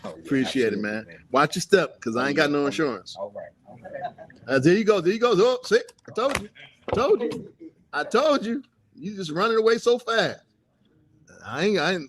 Oh, yeah, Appreciate it, absolutely, man. man. Watch your step, cause Oh I ain't yeah. got no Oh yeah. insurance. All right. All right. There you go. There you go. Oh, see, I told you. I told you. I told you. You just running away so fast. I ain't got no insurance.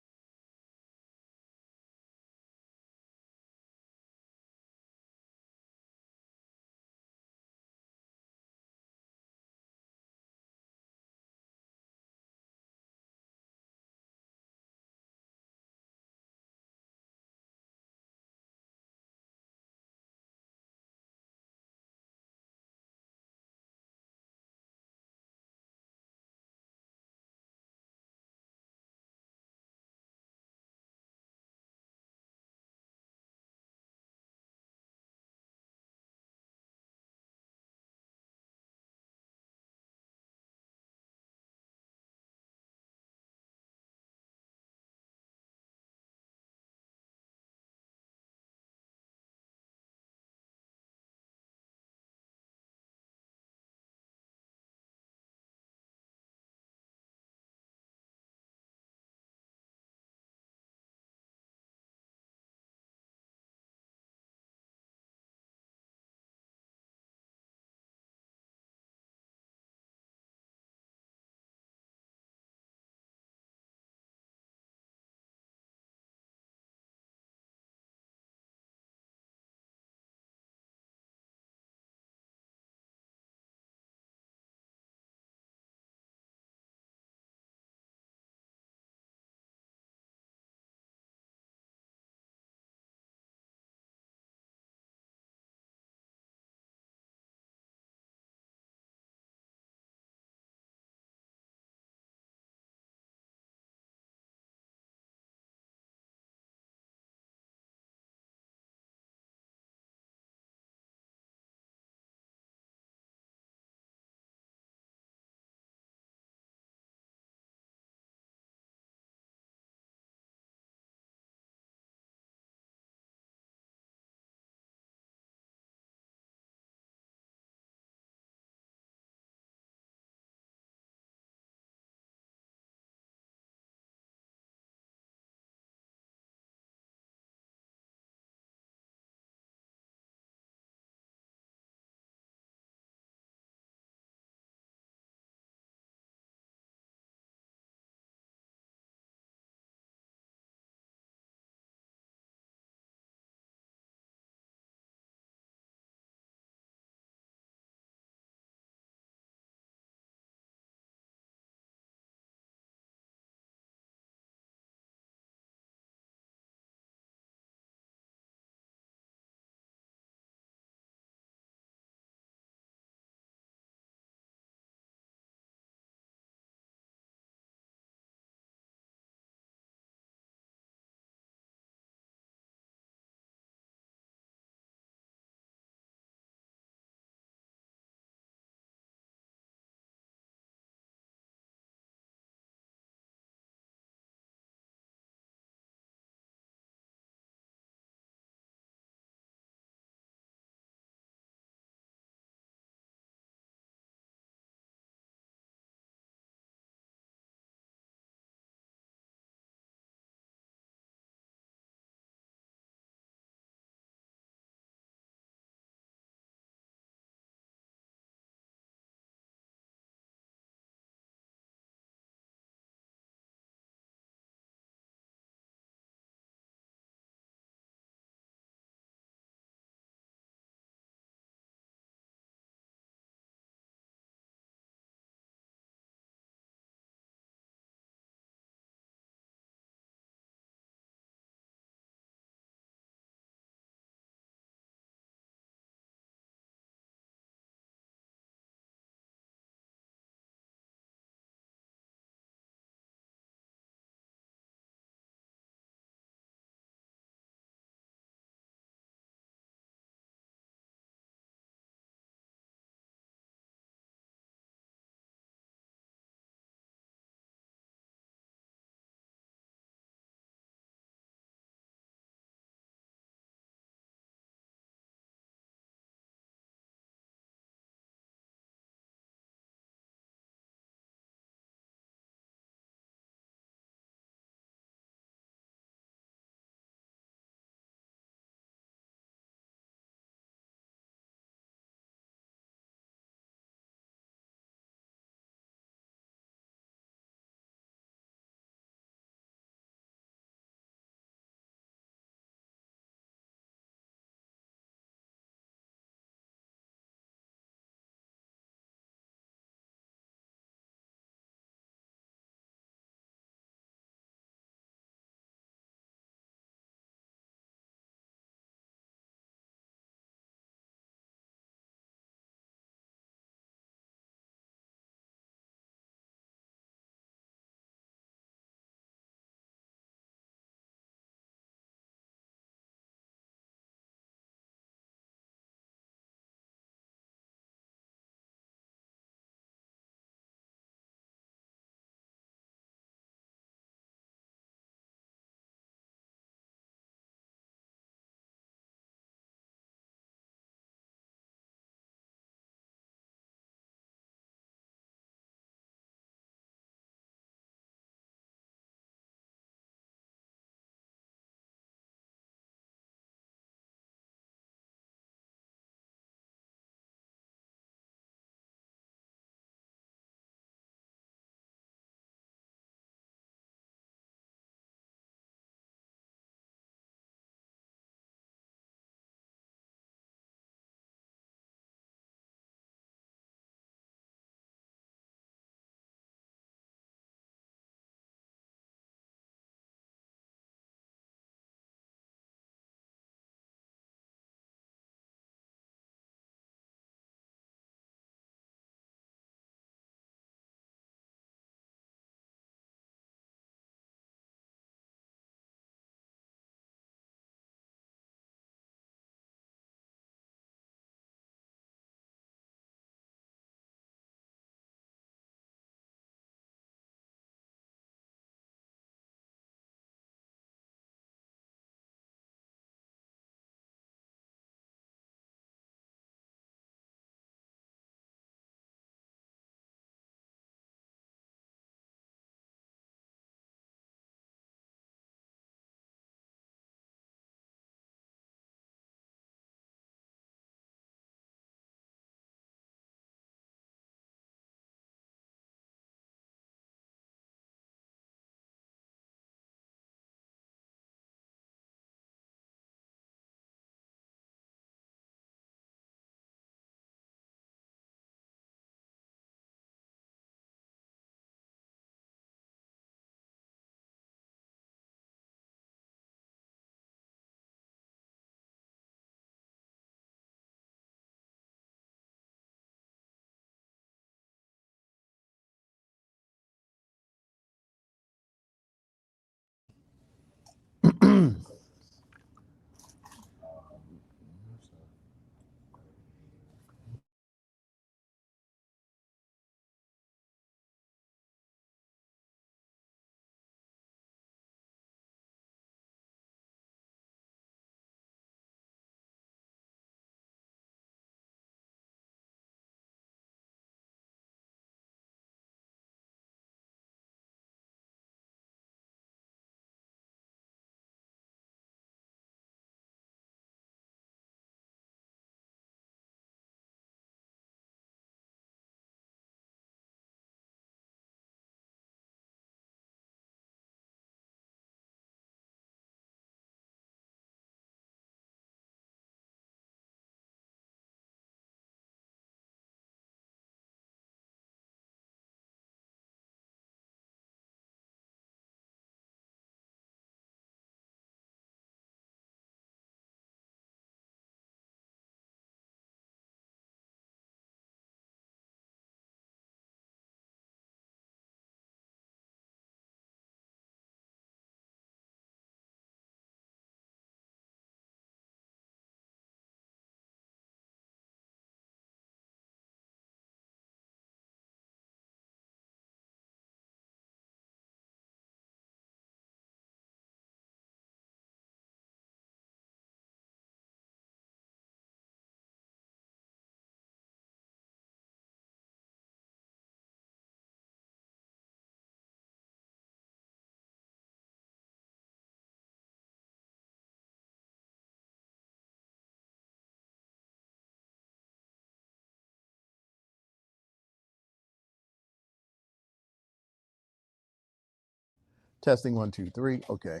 Testing 1, 2, 3. Okay.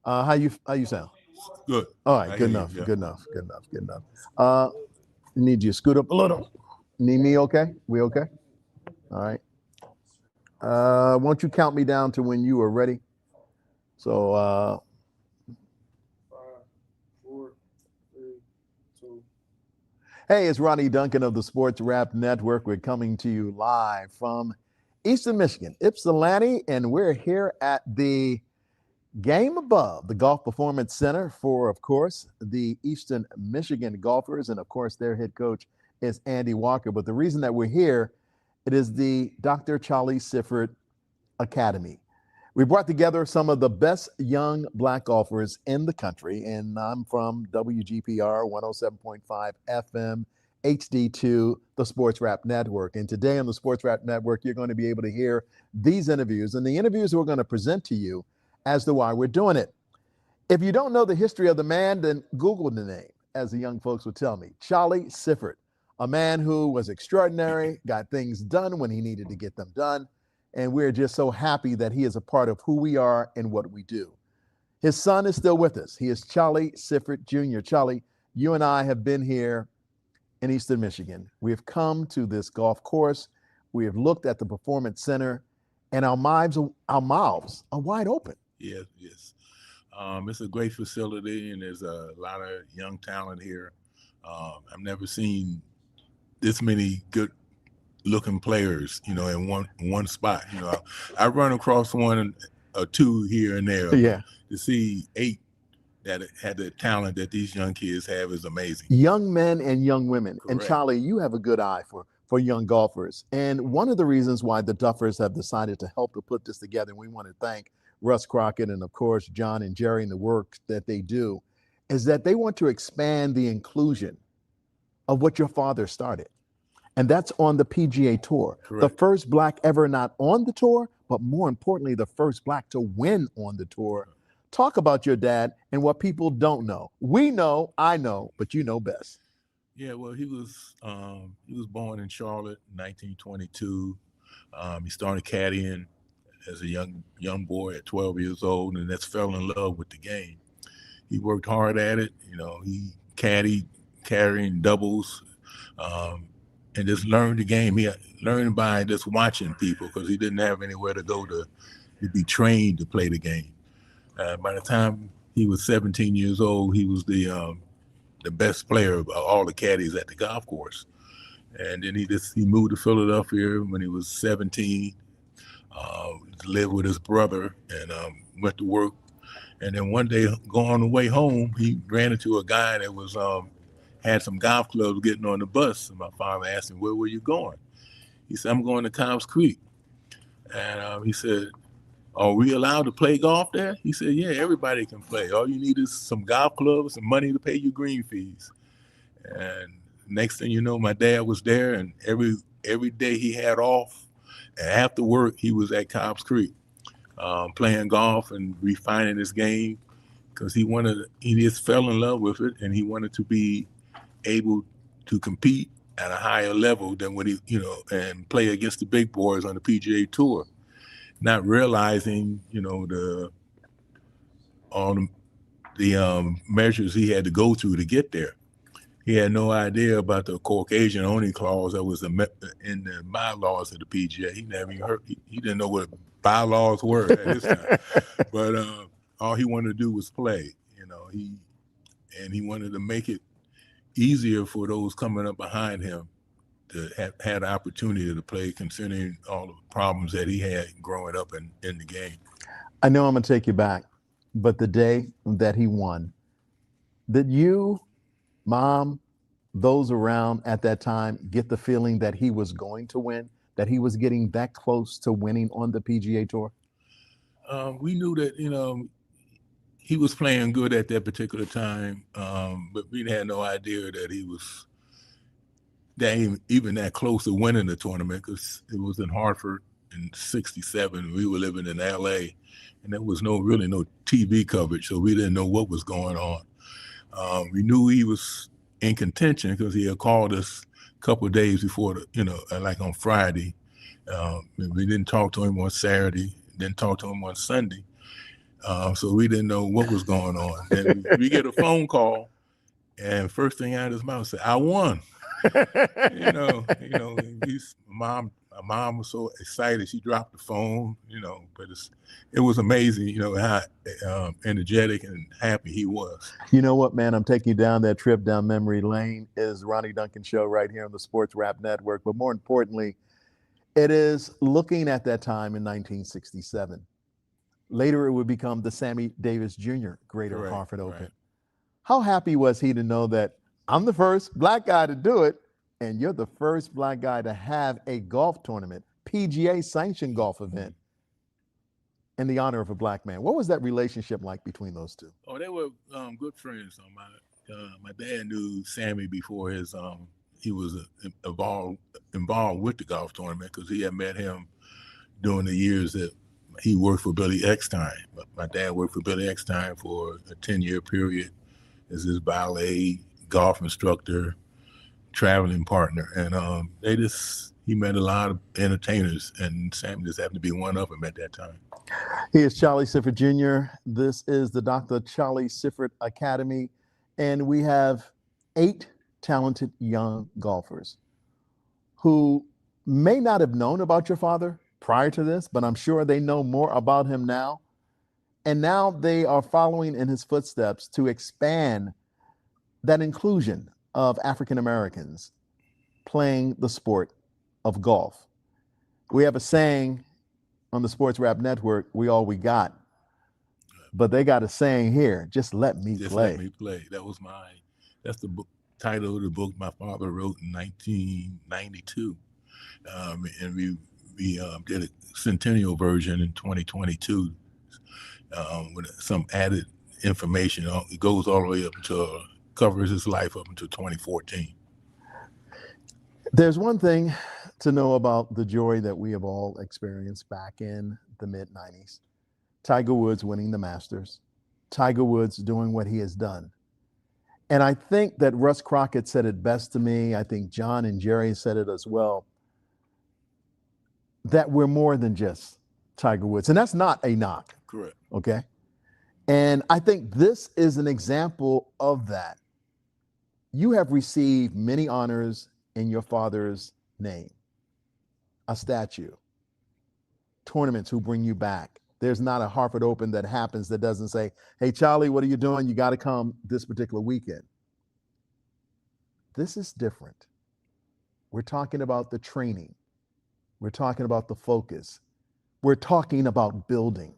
How you sound? Good. All right. I Good hear you, enough. yeah. Good enough. Good enough. Good enough. Need you to scoot up a little. Need me? Okay. We okay? All right. Won't you count me down to when you are ready? So 5, 4, 3, 2. hey, it's Ronnie Duncan of the Sports Rap Network. We're coming to you live from Eastern Michigan, Ypsilanti, and we're here at the Game Above, the Golf Performance Center for, of course, the Eastern Michigan golfers. And of course, their head coach is Andy Walker. But the reason that we're here, it is the Dr. Charlie Sifford Academy. We brought together some of the best young black golfers in the country, and I'm from WGPR 107.5 FM HD2, the Sports Rap Network. And today on the Sports Rap Network, you're going to be able to hear these interviews and the interviews we're going to present to you as to why we're doing it. If you don't know the history of the man, then Google the name, as the young folks would tell me. Charlie Sifford, a man who was extraordinary, got things done when he needed to get them done. And we're just so happy that he is a part of who we are and what we do. His son is still with us. He is Charlie Sifford Jr. Charlie, you and I have been here in Eastern Michigan. We have come to this golf course. We have looked at the Performance Center, and our mouths are wide open. Yes, yes. It's a great facility, and there's a lot of young talent here. I've never seen this many good-looking players, in one spot. I run across one or two here and there. Yeah. To see 8 that had the talent that these young kids have is amazing. Young men and young women. Correct. And Charlie, you have a good eye for young golfers. And one of the reasons why the Duffers have decided to help to put this together, and we want to thank Russ Crockett and, of course, John and Jerry and the work that they do, is that they want to expand the inclusion of what your father started. And that's on the PGA Tour. Correct. The first black ever not on the tour, but more importantly, the first black to win on the tour. Talk about your dad and what people don't know. We know, I know, but you know best. Yeah, well, he was born in Charlotte in 1922. He started caddying as a young boy at 12 years old, and that's fell in love with the game. He worked hard at it. He caddied, carrying doubles, and just learned the game. He learned by just watching people because he didn't have anywhere to go to be trained to play the game. By the time he was 17 years old, he was the best player of all the caddies at the golf course. And then he moved to Philadelphia when he was 17, lived with his brother, and went to work And then one day, going on the way home, he ran into a guy that was had some golf clubs getting on the bus. And my father asked him, "Where were you going?" He said, "I'm going to Cobbs Creek." And he said, "Are we allowed to play golf there?" He said, "Yeah, everybody can play. All you need is some golf clubs and money to pay your green fees." And next thing you know, my dad was there, and every day he had off, and after work, he was at Cobbs Creek playing golf and refining his game because he just fell in love with it, and he wanted to be able to compete at a higher level than when and play against the big boys on the PGA Tour, not realizing, all the measures he had to go through to get there. He had no idea about the Caucasian only clause that was in the bylaws of the PGA. He never even heard. He didn't know what bylaws were at this time. But all he wanted to do was play. He wanted to make it easier for those coming up behind him to have had the opportunity to play, considering all the problems that he had growing up in the game. I know I'm going to take you back, but the day that he won, did you, Mom, those around at that time get the feeling that he was going to win, that he was getting that close to winning on the PGA Tour? We knew that, he was playing good at that particular time, but we had no idea that he was even that close to winning the tournament, because it was in Hartford in '67. We were living in LA, and there was really no TV coverage, so we didn't know what was going on. We knew he was in contention because he had called us a couple of days before, like on Friday. We didn't talk to him on Saturday, didn't talk to him on Sunday. So we didn't know what was going on. And we get a phone call, and first thing out of his mouth said, "I won." My mom was so excited she dropped the phone. But it was amazing, how energetic and happy he was. You know what, man? I'm taking you down that trip down memory lane. It is Ronnie Duncan Show right here on the Sports Rap Network. But more importantly, it is looking at that time in 1967. Later, it would become the Sammy Davis Jr. Greater Correct, Hartford Open. right. How happy was he to know that I'm the first black guy to do it, and you're the first black guy to have a golf tournament, PGA sanctioned golf event, in the honor of a black man? What was that relationship like between those two? Oh, they were good friends. My dad knew Sammy before he was involved with the golf tournament, because he had met him during the years that he worked for Billy Eckstein. My dad worked for Billy Eckstein for a 10-year period as his ballet golf instructor, traveling partner, and he met a lot of entertainers, and Sammy just happened to be one of them at that time. He is Charlie Sifford Jr. This is the Dr. Charlie Sifford Academy, and we have 8 talented young golfers who may not have known about your father prior to this, but I'm sure they know more about him now. And now they are following in his footsteps to expand that inclusion of African Americans playing the sport of golf. We have a saying on the Sports Rap Network, "We all we got." But they got a saying here, "Just let me Just play." let me play. That's the book title of the book my father wrote in 1992. And we did a centennial version in 2022 with some added information. It goes all the way up until, covers his life up until 2014. There's one thing to know about the joy that we have all experienced back in the mid-90s. Tiger Woods winning the Masters, Tiger Woods doing what he has done. And I think that Russ Crockett said it best to me. I think John and Jerry said it as well, that we're more than just Tiger Woods. And that's not a knock. Correct. Okay. And I think this is an example of that. You have received many honors in your father's name, a statue, tournaments who bring you back. There's not a Hartford Open that happens that doesn't say, "Hey, Charlie, what are you doing? You got to come this particular weekend." This is different. We're talking about the training. We're talking about the focus. We're talking about building.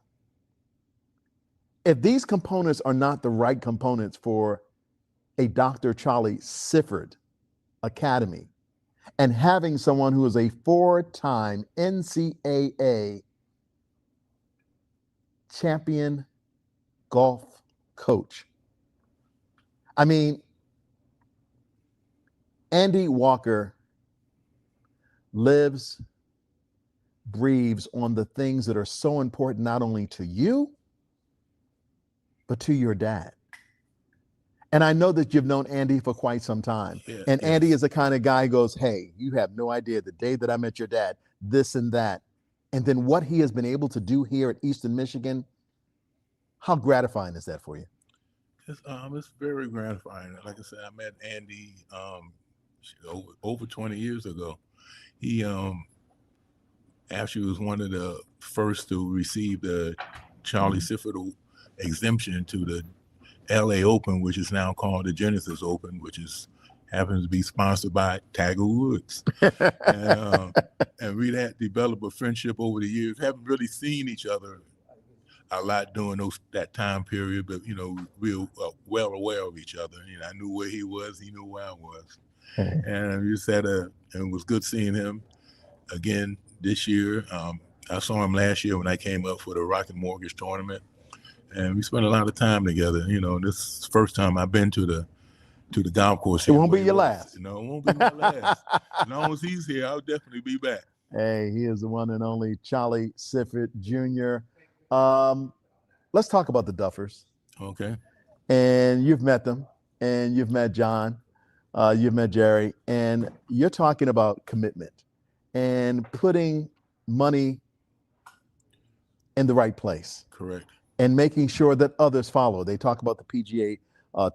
if these components are not the right components for a Dr. Charlie Sifford Academy, and having someone who is a 4-time NCAA champion golf coach. I mean, Andy Walker lives, breathes on the things that are so important not only to you, but to your dad. And I know that you've known Andy for quite some time. Yeah, and yes. Andy is the kind of guy who goes, hey, you have no idea the day that I met your dad, this and that. And then what he has been able to do here at Eastern Michigan, how gratifying is that for you? It's very gratifying. Like I said, I met Andy over 20 years ago. He actually was one of the first to receive the Charlie Sifford exemption to the LA Open, which is now called the Genesis Open, which happens to be sponsored by Tiger Woods. And we had developed a friendship over the years. Haven't really seen each other a lot during that time period, but we were well aware of each other. I knew where he was, he knew where I was, and we just and it was good seeing him again this year. I saw him last year when I came up for the Rocket Mortgage tournament, and we spent a lot of time together. This is the first time I've been to the golf course. It won't be your last. No, it won't be my last. As long as he's here, I'll definitely be back. Hey, he is the one and only Charlie Sifford Jr. Let's talk about the Duffers. Okay. And you've met them, and you've met John, you've met Jerry, and you're talking about commitment and putting money in the right place. Correct. And making sure that others follow. They talk about the PGA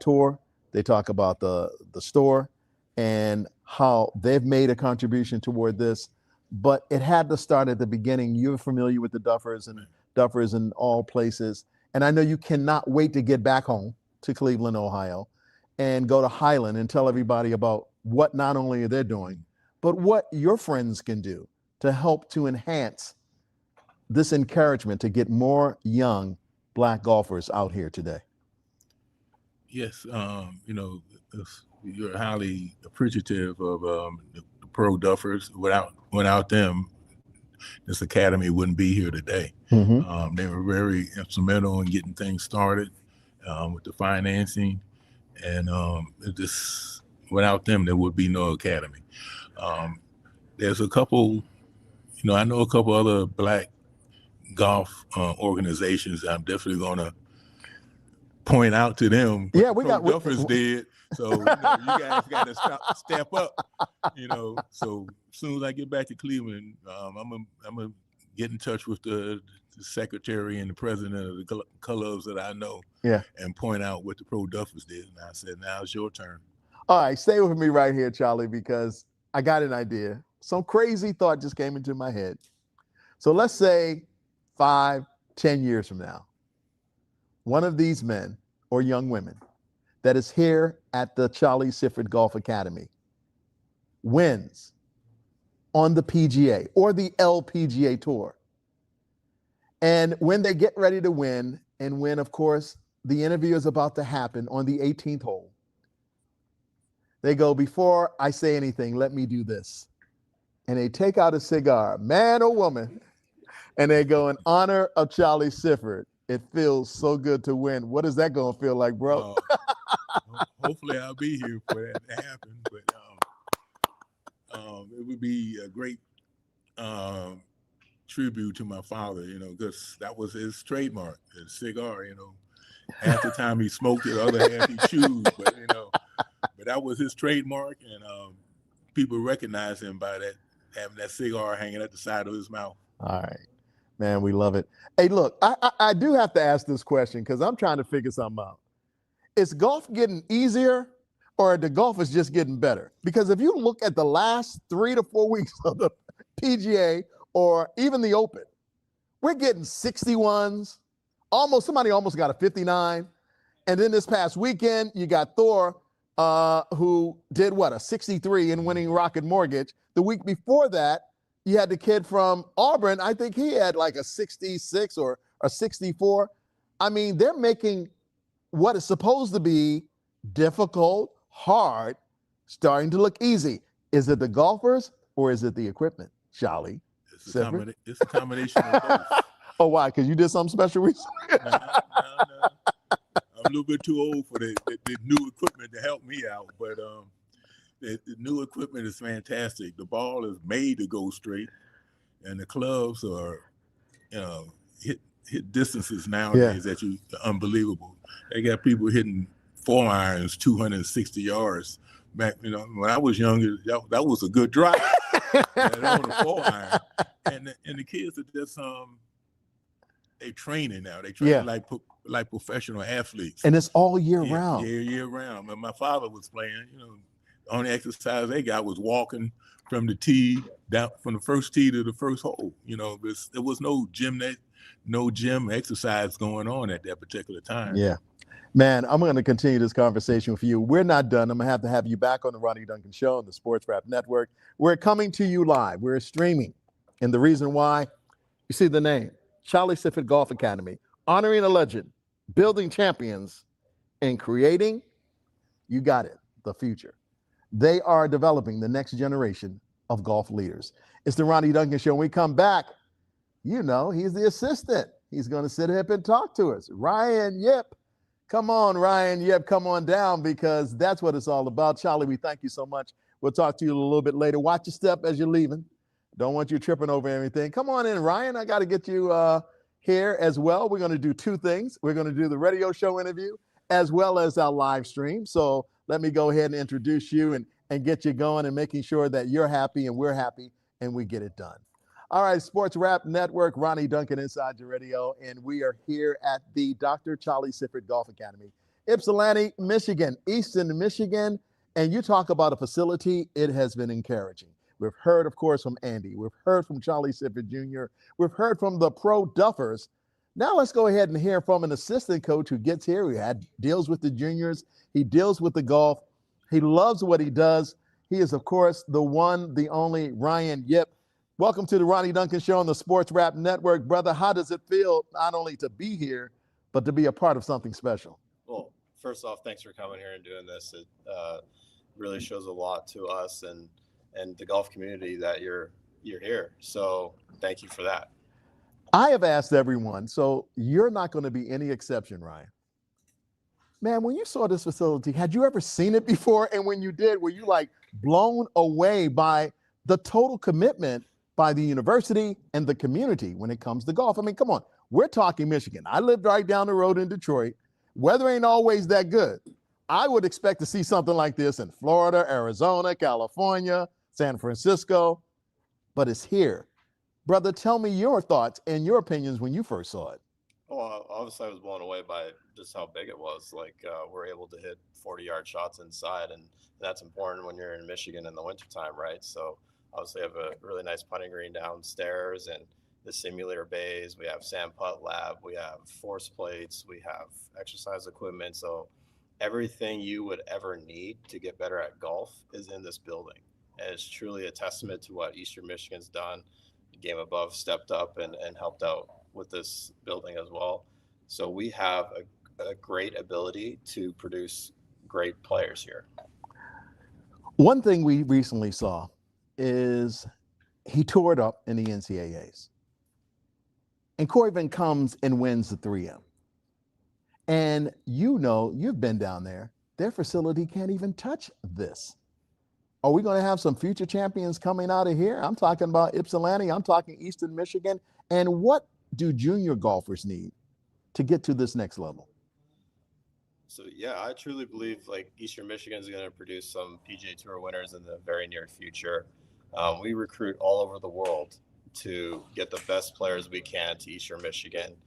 Tour. They talk about the store and how they've made a contribution toward this. But it had to start at the beginning. You're familiar with the Duffers and Duffers in all places. And I know you cannot wait to get back home to Cleveland, Ohio, and go to Highland and tell everybody about what not only are they doing, but what your friends can do to help to enhance this encouragement to get more young Black golfers out here today. Yes, you're highly appreciative of the pro Duffers. Without them, this academy wouldn't be here today. Mm-hmm. They were very instrumental in getting things started with the financing, and without them, there would be no academy. There's a couple, I know a couple other Black golf organizations. I'm definitely going to point out to them. Yeah, we got Duffers did. So you guys got to step up. So as soon as I get back to Cleveland, I'm gonna get in touch with the secretary and the president of the clubs that I know. Yeah. And point out what the pro Duffers did. And I said, now it's your turn. All right, stay with me right here, Charlie, because I got an idea. Some crazy thought just came into my head. So let's say 5, 10 years from now, one of these men or young women that is here at the Charlie Sifford Golf Academy wins on the PGA or the LPGA Tour. And when they get ready to win, and when, of course, the interview is about to happen on the 18th hole, they go, before I say anything, let me do this. And they take out a cigar, man or woman, and they go, in honor of Charlie Sifford. It feels so good to win. What is that going to feel like, bro? Hopefully I'll be here for that to happen. But it would be a great tribute to my father, because that was his trademark, his cigar, Half the time he smoked it, the other half he chewed, but that was his trademark, and people recognize him by that, having that cigar hanging at the side of his mouth. All right, man, we love it. Hey, look, I do have to ask this question because I'm trying to figure something out. Is golf getting easier, or the golf is just getting better? Because if you look at the last 3 to 4 weeks of the PGA or even the Open, we're getting 61s. Somebody almost got a 59. And then this past weekend, you got Thor, who did a 63 in winning Rocket Mortgage. The week before that, you had the kid from Auburn. I think he had like a 66 or a 64. I mean, they're making what is supposed to be difficult, hard, starting to look easy. Is it the golfers or is it the equipment, Charlie? It's a combination of both. Oh, why? Because you did something special recently? No. I'm a little bit too old for the new equipment to help me out, but the new equipment is fantastic. The ball is made to go straight, and the clubs are, hit distances nowadays that unbelievable. They got people hitting 4-irons 260 yards. Back, when I was younger, that was a good drive. On a 4-iron, and the kids are just they training now. They train like professional athletes, and it's all year round. Year round. When my father was playing, the only exercise they got was walking from the tee down from the first tee to the first hole. There was no gym exercise going on at that particular time. Yeah. Man, I'm going to continue this conversation with you. We're not done. I'm going to have you back on the Ronnie Duncan Show on the Sports Rap Network. We're coming to you live. We're streaming. And the reason why, you see the name, Charlie Sifford Golf Academy, honoring a legend, building champions, and creating, you got it, the future. They are developing the next generation of golf leaders. It's the Ronnie Duncan Show. When we come back, he's the assistant. He's going to sit up and talk to us. Ryan Yip. Come on, Ryan. Yep, come on down because that's what it's all about. Charlie, we thank you so much. We'll talk to you a little bit later. Watch your step as you're leaving. Don't want you tripping over anything. Come on in, Ryan. I got to get you here as well. We're going to do two things. We're going to do the radio show interview as well as our live stream. So let me go ahead and introduce you and get you going and making sure that you're happy and we're happy and we get it done. All right, Sports Rap Network, Ronnie Duncan inside your radio, and we are here at the Dr. Charlie Sifford Golf Academy, Ypsilanti, Michigan, Easton, Michigan, and you talk about a facility, it has been encouraging. We've heard, of course, from Andy. We've heard from Charlie Sifford Jr. We've heard from the pro duffers. Now let's go ahead and hear from an assistant coach who gets here. Deals with the juniors. He deals with the golf. He loves what he does. He is, of course, the one, the only Ryan Yip. Welcome to the Ronnie Duncan Show on the Sports Rap Network. Brother, how does it feel not only to be here, but to be a part of something special? Well, first off, thanks for coming here and doing this. It really shows a lot to us and the golf community that you're here. So thank you for that. I have asked everyone, so you're not going to be any exception, Ryan. Man, when you saw this facility, had you ever seen it before? And when you did, were you like blown away by the total commitment by the university and the community when it comes to golf? I mean, come on, we're talking Michigan. I lived right down the road in Detroit. Weather ain't always that good. I would expect to see something like this in Florida, Arizona, California, San Francisco, but it's here. Brother, tell me your thoughts and your opinions when you first saw it. Well, obviously I was blown away by just how big it was. Like we're able to hit 40-yard shots inside, and that's important when you're in Michigan in the wintertime, right? So obviously, I have a really nice putting green downstairs and the simulator bays. We have sand putt lab. We have force plates. We have exercise equipment. So everything you would ever need to get better at golf is in this building. And it's truly a testament to what Eastern Michigan's done. Game Above stepped up and helped out with this building as well. So we have a great ability to produce great players here. One thing we recently saw is he tore it up in the NCAAs. And Corrigan comes and wins the 3M. And you've been down there. Their facility can't even touch this. Are we going to have some future champions coming out of here? I'm talking about Ypsilanti. I'm talking Eastern Michigan. And what do junior golfers need to get to this next level? So, yeah, I truly believe like Eastern Michigan is going to produce some PGA Tour winners in the very near future. We recruit all over the world to get the best players we can to Eastern Michigan.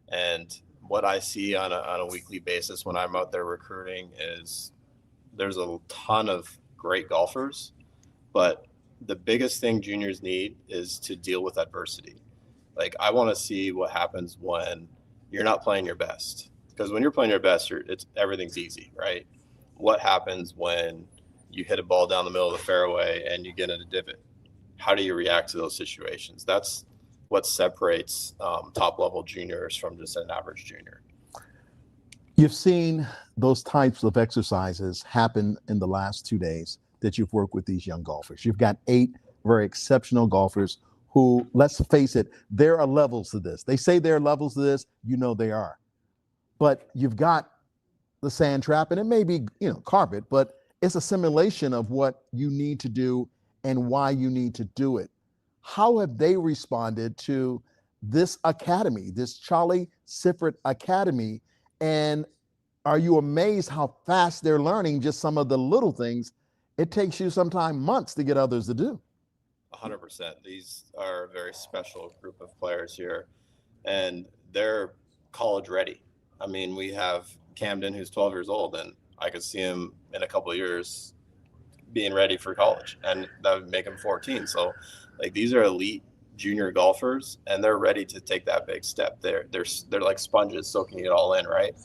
And what I see on a weekly basis when I'm out there recruiting is there's a ton of great golfers, but the biggest thing juniors need is to deal with adversity. Like I want to see what happens when you're not playing your best, because when you're playing your best, everything's easy, right? What happens when you hit a ball down the middle of the fairway and you get in a divot? How do you react to those situations? That's what separates top level juniors from just an average junior. You've seen those types of exercises happen in the last 2 days that you've worked with these young golfers. You've got 8 very exceptional golfers who, let's face it, there are levels to this. They say there are levels to this, they are. But you've got the sand trap, and it may be, carpet, but it's a simulation of what you need to do and why you need to do it. How have they responded to this academy, this Charlie Sifford Academy? And are you amazed how fast they're learning just some of the little things? It takes you sometimes months to get others to do. 100%. These are a very special group of players here, and they're college ready. I mean, we have Camden, who's 12 years old, and I could see him in a couple of years being ready for college, and that would make him 14. So, like, these are elite junior golfers, and they're ready to take that big step. They're like sponges soaking it all in, right?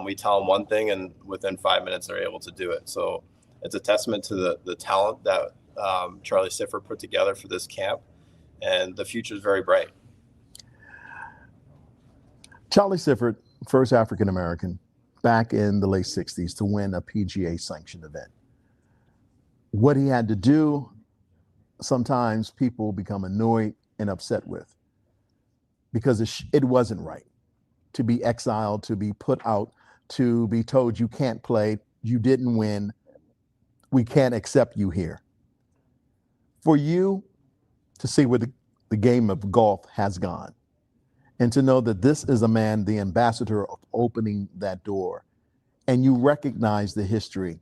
We tell them one thing, and within 5 minutes, they're able to do it. So it's a testament to the talent that Charlie Sifford put together for this camp, and the future is very bright. Charlie Sifford, first African American back in the late 60s to win a PGA sanctioned event. What he had to do, sometimes people become annoyed and upset with, because it wasn't right to be exiled, to be put out, to be told you can't play, you didn't win, we can't accept you here. For you to see where the game of golf has gone, and to know that this is a man, the ambassador of opening that door, and you recognize the history,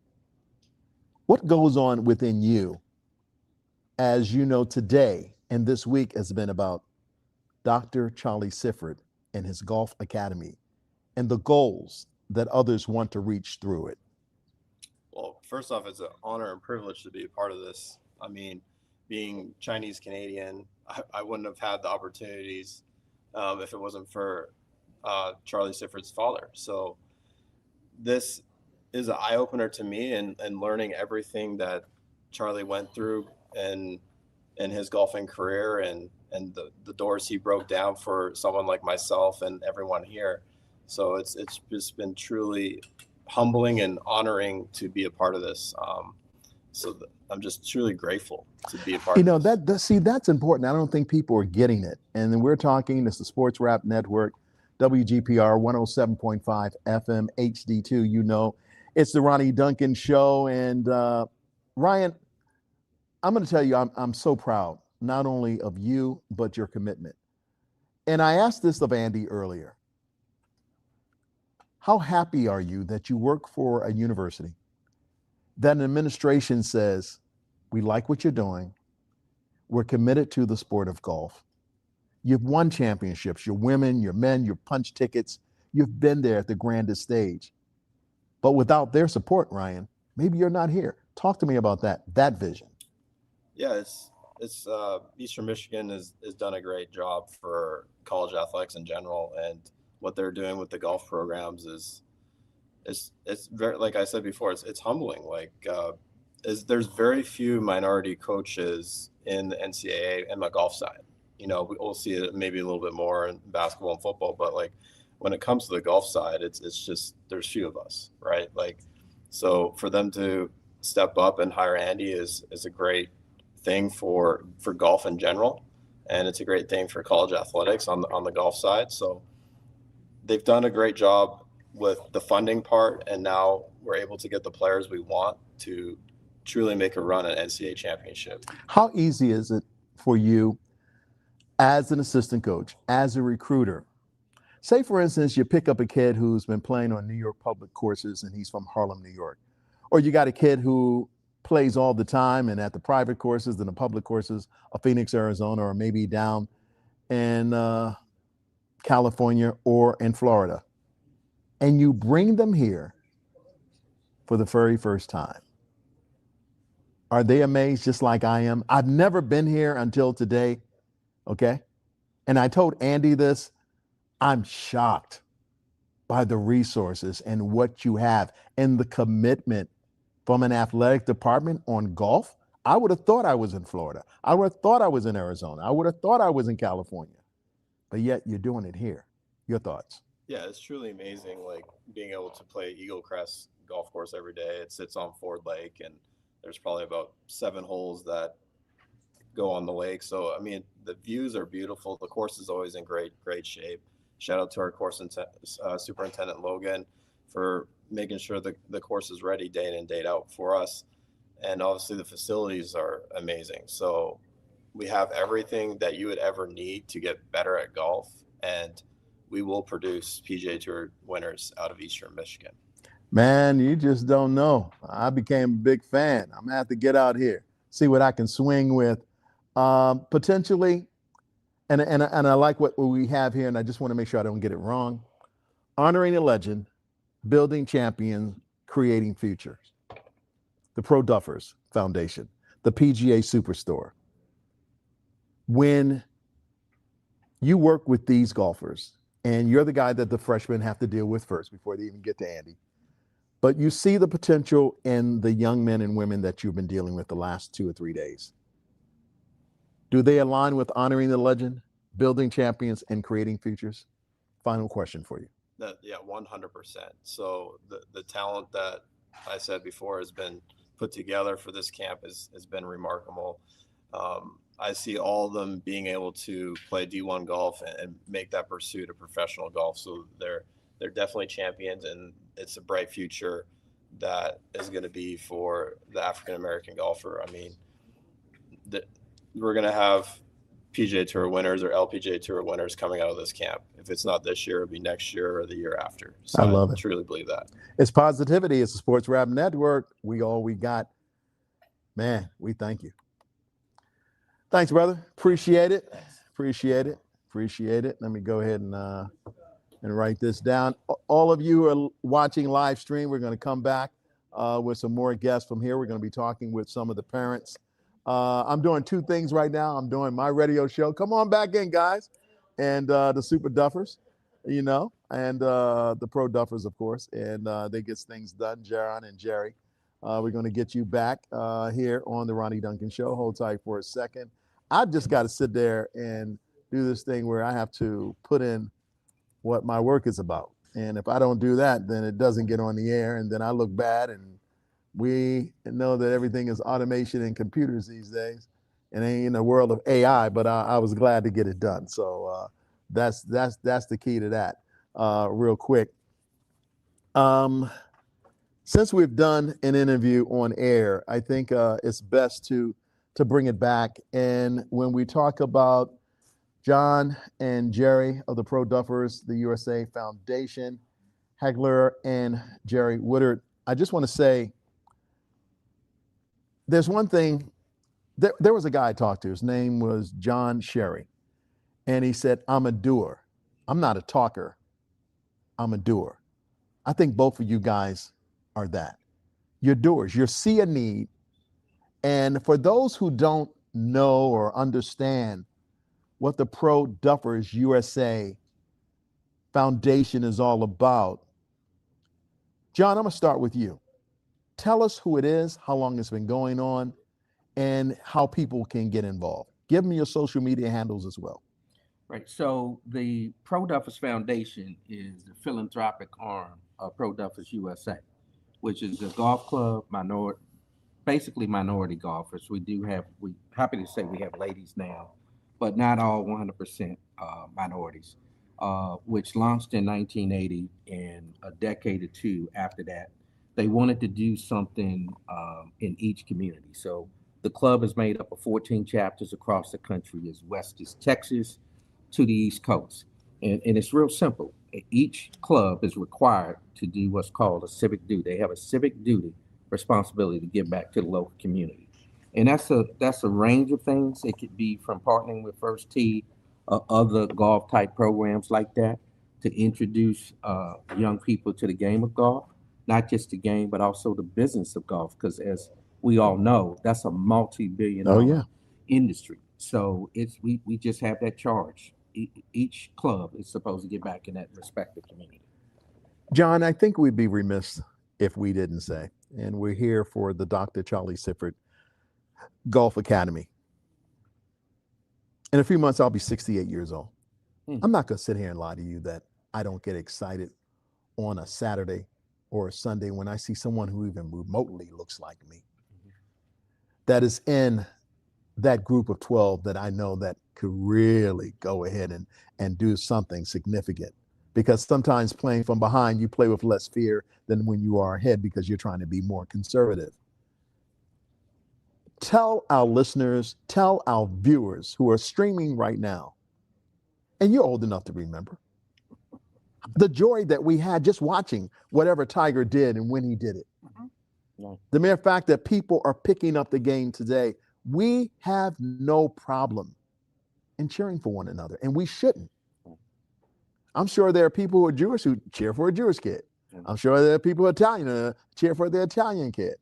what goes on within you as you know today and this week has been about Dr. Charlie Sifford and his golf academy and the goals that others want to reach through it? Well, first off, it's an honor and privilege to be a part of this. I mean, being Chinese Canadian, I wouldn't have had the opportunities if it wasn't for Charlie Sifford's father. So this is an eye-opener to me, and learning everything that Charlie went through in his golfing career, and the doors he broke down for someone like myself and everyone here. So it's just been truly humbling and honoring to be a part of this. I'm just truly grateful to be a part of this. That's important. I don't think people are getting it. And then we're talking, this is the Sports Rap Network, WGPR 107.5 FM HD2. It's the Ronnie Duncan Show. And Ryan, I'm going to tell you, I'm so proud, not only of you, but your commitment. And I asked this of Andy earlier. How happy are you that you work for a university that an administration says, we like what you're doing, we're committed to the sport of golf, you've won championships, your women, your men, your punch tickets, you've been there at the grandest stage. But without their support, Ryan, maybe you're not here. Talk to me about that vision. Yeah, it's Eastern Michigan has done a great job for college athletics in general, and what they're doing with the golf programs is it's very, like I said before, it's humbling. Like there's very few minority coaches in the NCAA and the golf side. We'll see it maybe a little bit more in basketball and football, but like when it comes to the golf side, it's just there's few of us, right? Like, so for them to step up and hire Andy is a great thing for golf in general, and it's a great thing for college athletics on the golf side. So they've done a great job with the funding part, and now we're able to get the players we want to truly make a run at NCAA championship. How easy is it for you as an assistant coach, as a recruiter? Say, for instance, you pick up a kid who's been playing on New York public courses and he's from Harlem, New York. Or you got a kid who plays all the time and at the private courses and the public courses of Phoenix, Arizona, or maybe down in California or in Florida. And you bring them here for the very first time. Are they amazed just like I am? I've never been here until today, okay? And I told Andy this, I'm shocked by the resources and what you have and the commitment from an athletic department on golf. I would have thought I was in Florida. I would have thought I was in Arizona. I would have thought I was in California. But yet you're doing it here. Your thoughts? Yeah, it's truly amazing. Like being able to play Eagle Crest golf course every day. It sits on Ford Lake, and there's probably about 7 holes that go on the lake. So I mean, the views are beautiful. The course is always in great shape. Shout out to our superintendent Logan for making sure the course is ready day in and day out for us. And obviously the facilities are amazing. So we have everything that you would ever need to get better at golf, and we will produce PGA Tour winners out of Eastern Michigan. Man, you just don't know. I became a big fan. I'm gonna have to get out here, see what I can swing with. Potentially, and I like what we have here, and I just want to make sure I don't get it wrong. Honoring a legend, building champions, creating futures. The Pro Duffers Foundation, the PGA Superstore. When you work with these golfers, and you're the guy that the freshmen have to deal with first before they even get to Andy, but you see the potential in the young men and women that you've been dealing with the last 2 or 3 days. Do they align with honoring the legend, building champions, and creating futures? Final question for you. Yeah, 100%. So the talent that I said before has been put together for this camp has been remarkable. I see all of them being able to play D1 golf and make that pursuit of professional golf. So they're definitely champions, and it's a bright future that is going to be for the African American golfer. I mean, we're going to have PGA Tour winners or LPGA Tour winners coming out of this camp. If it's not this year, it'll be next year or the year after. So I love it. Truly believe that. It's positivity. It's the Sports Rap Network. We got. Man, we thank you. Thanks, brother. Appreciate it. Appreciate it. Let me go ahead and write this down. All of you who are watching live stream, we're going to come back with some more guests from here. We're going to be talking with some of the parents. I'm doing 2 things right now. I'm doing my radio show. Come on back in, guys. And the Super Duffers, and the Pro Duffers, of course. And they get things done, Jaron and Jerry. We're going to get you back here on the Ronnie Duncan Show. Hold tight for a second. I've just got to sit there and do this thing where I have to put in what my work is about. And if I don't do that, then it doesn't get on the air, and then I look bad. And we know that everything is automation and computers these days, and ain't in the world of AI. But I was glad to get it done. So that's the key to that. Real quick. Since we've done an interview on air, I think it's best to bring it back. And when we talk about John and Jerry of the Pro Duffers, the USA Foundation, Hagler and Jerry Woodard, I just want to say there's one thing. There was a guy I talked to. His name was John Sherry. And he said, I'm a doer. I'm not a talker. I'm a doer. I think both of you guys are that. You're doers. You see a need. And for those who don't know or understand what the Pro Duffers USA Foundation is all about, John, I'm going to start with you. Tell us who it is, how long it's been going on, and how people can get involved. Give me your social media handles as well. Right. So the Pro Duffers Foundation is the philanthropic arm of Pro Duffers USA, which is a golf club, basically minority golfers. We happy to say we have ladies now, but not all 100% minorities, which launched in 1980, and a decade or 2 after that, they wanted to do something in each community. So the club is made up of 14 chapters across the country, as west as Texas to the East Coast. And it's real simple. Each club is required to do what's called a civic duty. They have a civic duty responsibility to give back to the local community. And that's a range of things. It could be from partnering with First Tee, other golf type programs like that, to introduce young people to the game of golf, not just the game, but also the business of golf. Because as we all know, that's a multi-billion-dollar industry. So we just have that charge. Each club is supposed to get back in that respective community. John, I think we'd be remiss if we didn't say, and we're here for the Dr. Charlie Sifford Golf Academy. In a few months, I'll be 68 years old. I'm not going to sit here and lie to you that I don't get excited on a Saturday or a Sunday when I see someone who even remotely looks like me, that is in that group of 12 that I know that could really go ahead and do something significant. Because sometimes playing from behind, you play with less fear than when you are ahead because you're trying to be more conservative. Tell our listeners, tell our viewers who are streaming right now, and you're old enough to remember, the joy that we had just watching whatever Tiger did and when he did it. The mere fact that people are picking up the game today, we have no problem in cheering for one another, and we shouldn't. I'm sure there are people who are Jewish who cheer for a Jewish kid. I'm sure there are people who are Italian who cheer for the Italian kid,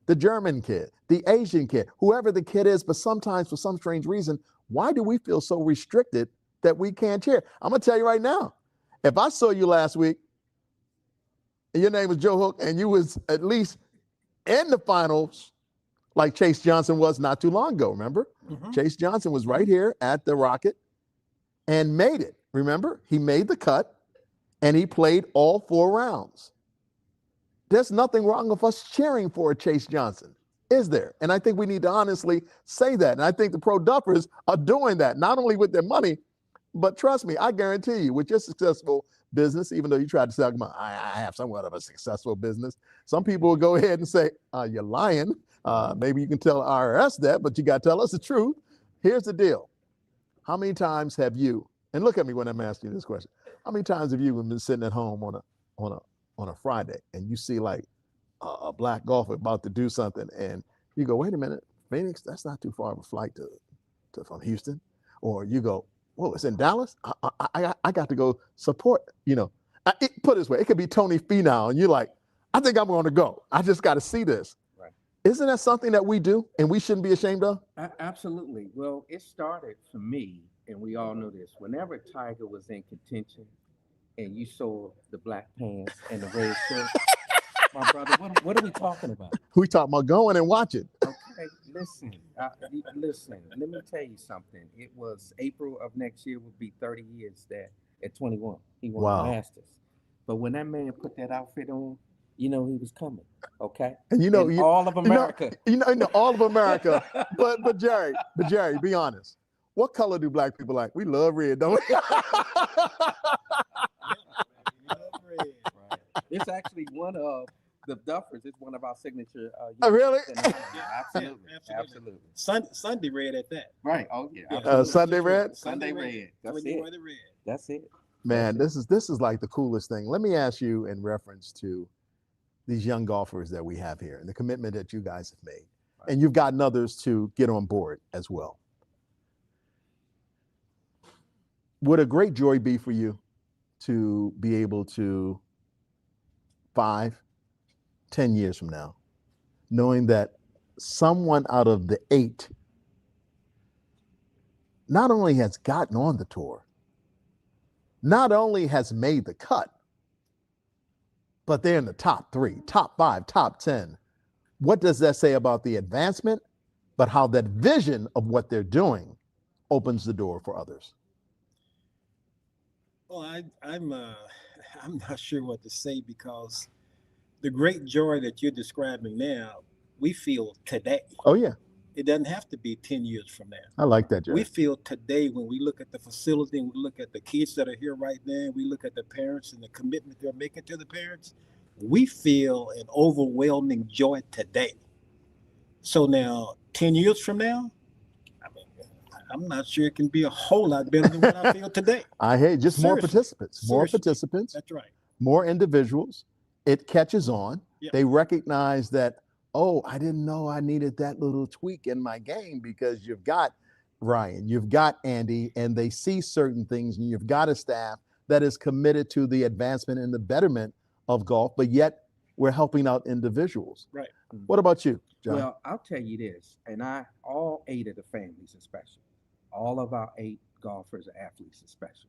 the German kid, the Asian kid, whoever the kid is. But sometimes, for some strange reason, why do we feel so restricted that we can't cheer? I'm going to tell you right now, if I saw you last week and your name was Joe Hook and you was at least in the finals like Chase Johnson was not too long ago, remember? Chase Johnson was right here at the Rocket and made it. Remember, he made the cut and he played all 4 rounds. There's nothing wrong with us cheering for Chase Johnson, is there? And I think we need to honestly say that. And I think the Pro Duffers are doing that, not only with their money, but trust me, I guarantee you, with your successful business, even though you tried to say, I have somewhat of a successful business, some people will go ahead and say, you're lying. Maybe you can tell IRS that, but you got to tell us the truth. Here's the deal. How many times have you, and look at me when I'm asking you this question, how many times have you been sitting at home on a Friday and you see like a black golfer about to do something and you go, wait a minute, Phoenix, that's not too far of a flight to from Houston. Or you go, whoa, it's in Dallas? I got to go support, put it this way, it could be Tony Finau and you're like, I think I'm going to go. I just got to see this. Right. Isn't that something that we do and we shouldn't be ashamed of? Absolutely. Well, it started for me, and we all know this. Whenever Tiger was in contention and you saw the black pants and the red shirt, my brother, what are we talking about? We talking about going and watching. Okay, listen, let me tell you something. It was April of next year would be 30 years that at 21, he won the Masters. But when that man put that outfit on, he was coming, okay? And all of America. All of America. But Jerry, be honest. What color do black people like? We love red, don't we? It's actually one of the Duffers. It's one of our signature. Oh, really? Yeah, absolutely. Sunday red at that. Right. Oh yeah. Sunday red. Sunday red. That's it. That's it. Man, this is like the coolest thing. Let me ask you in reference to these young golfers that we have here and the commitment that you guys have made, and you've gotten others to get on board as well. Would a great joy be for you to be able to 5, 10 years from now, knowing that someone out of the 8 not only has gotten on the tour, not only has made the cut, but they're in the top 3, top 5, top 10. What does that say about the advancement, but how that vision of what they're doing opens the door for others? Well, I'm not sure what to say, because the great joy that you're describing now, we feel today. Oh, yeah. It doesn't have to be 10 years from now. I like that, Jerry. We feel today when we look at the facility, and we look at the kids that are here right now, and we look at the parents and the commitment they're making to the parents, we feel an overwhelming joy today. So now, 10 years from now, I'm not sure it can be a whole lot better than what I feel today. I hate just more Seriously. participants, more Seriously. participants, That's right. more individuals. It catches on. Yep. They recognize that, oh, I didn't know I needed that little tweak in my game, because you've got Ryan, you've got Andy, and they see certain things, and you've got a staff that is committed to the advancement and the betterment of golf, but yet we're helping out individuals. Right. What about you, John? Well, I'll tell you this, and all 8 of the families are special. All of our 8 golfers are athletes are special.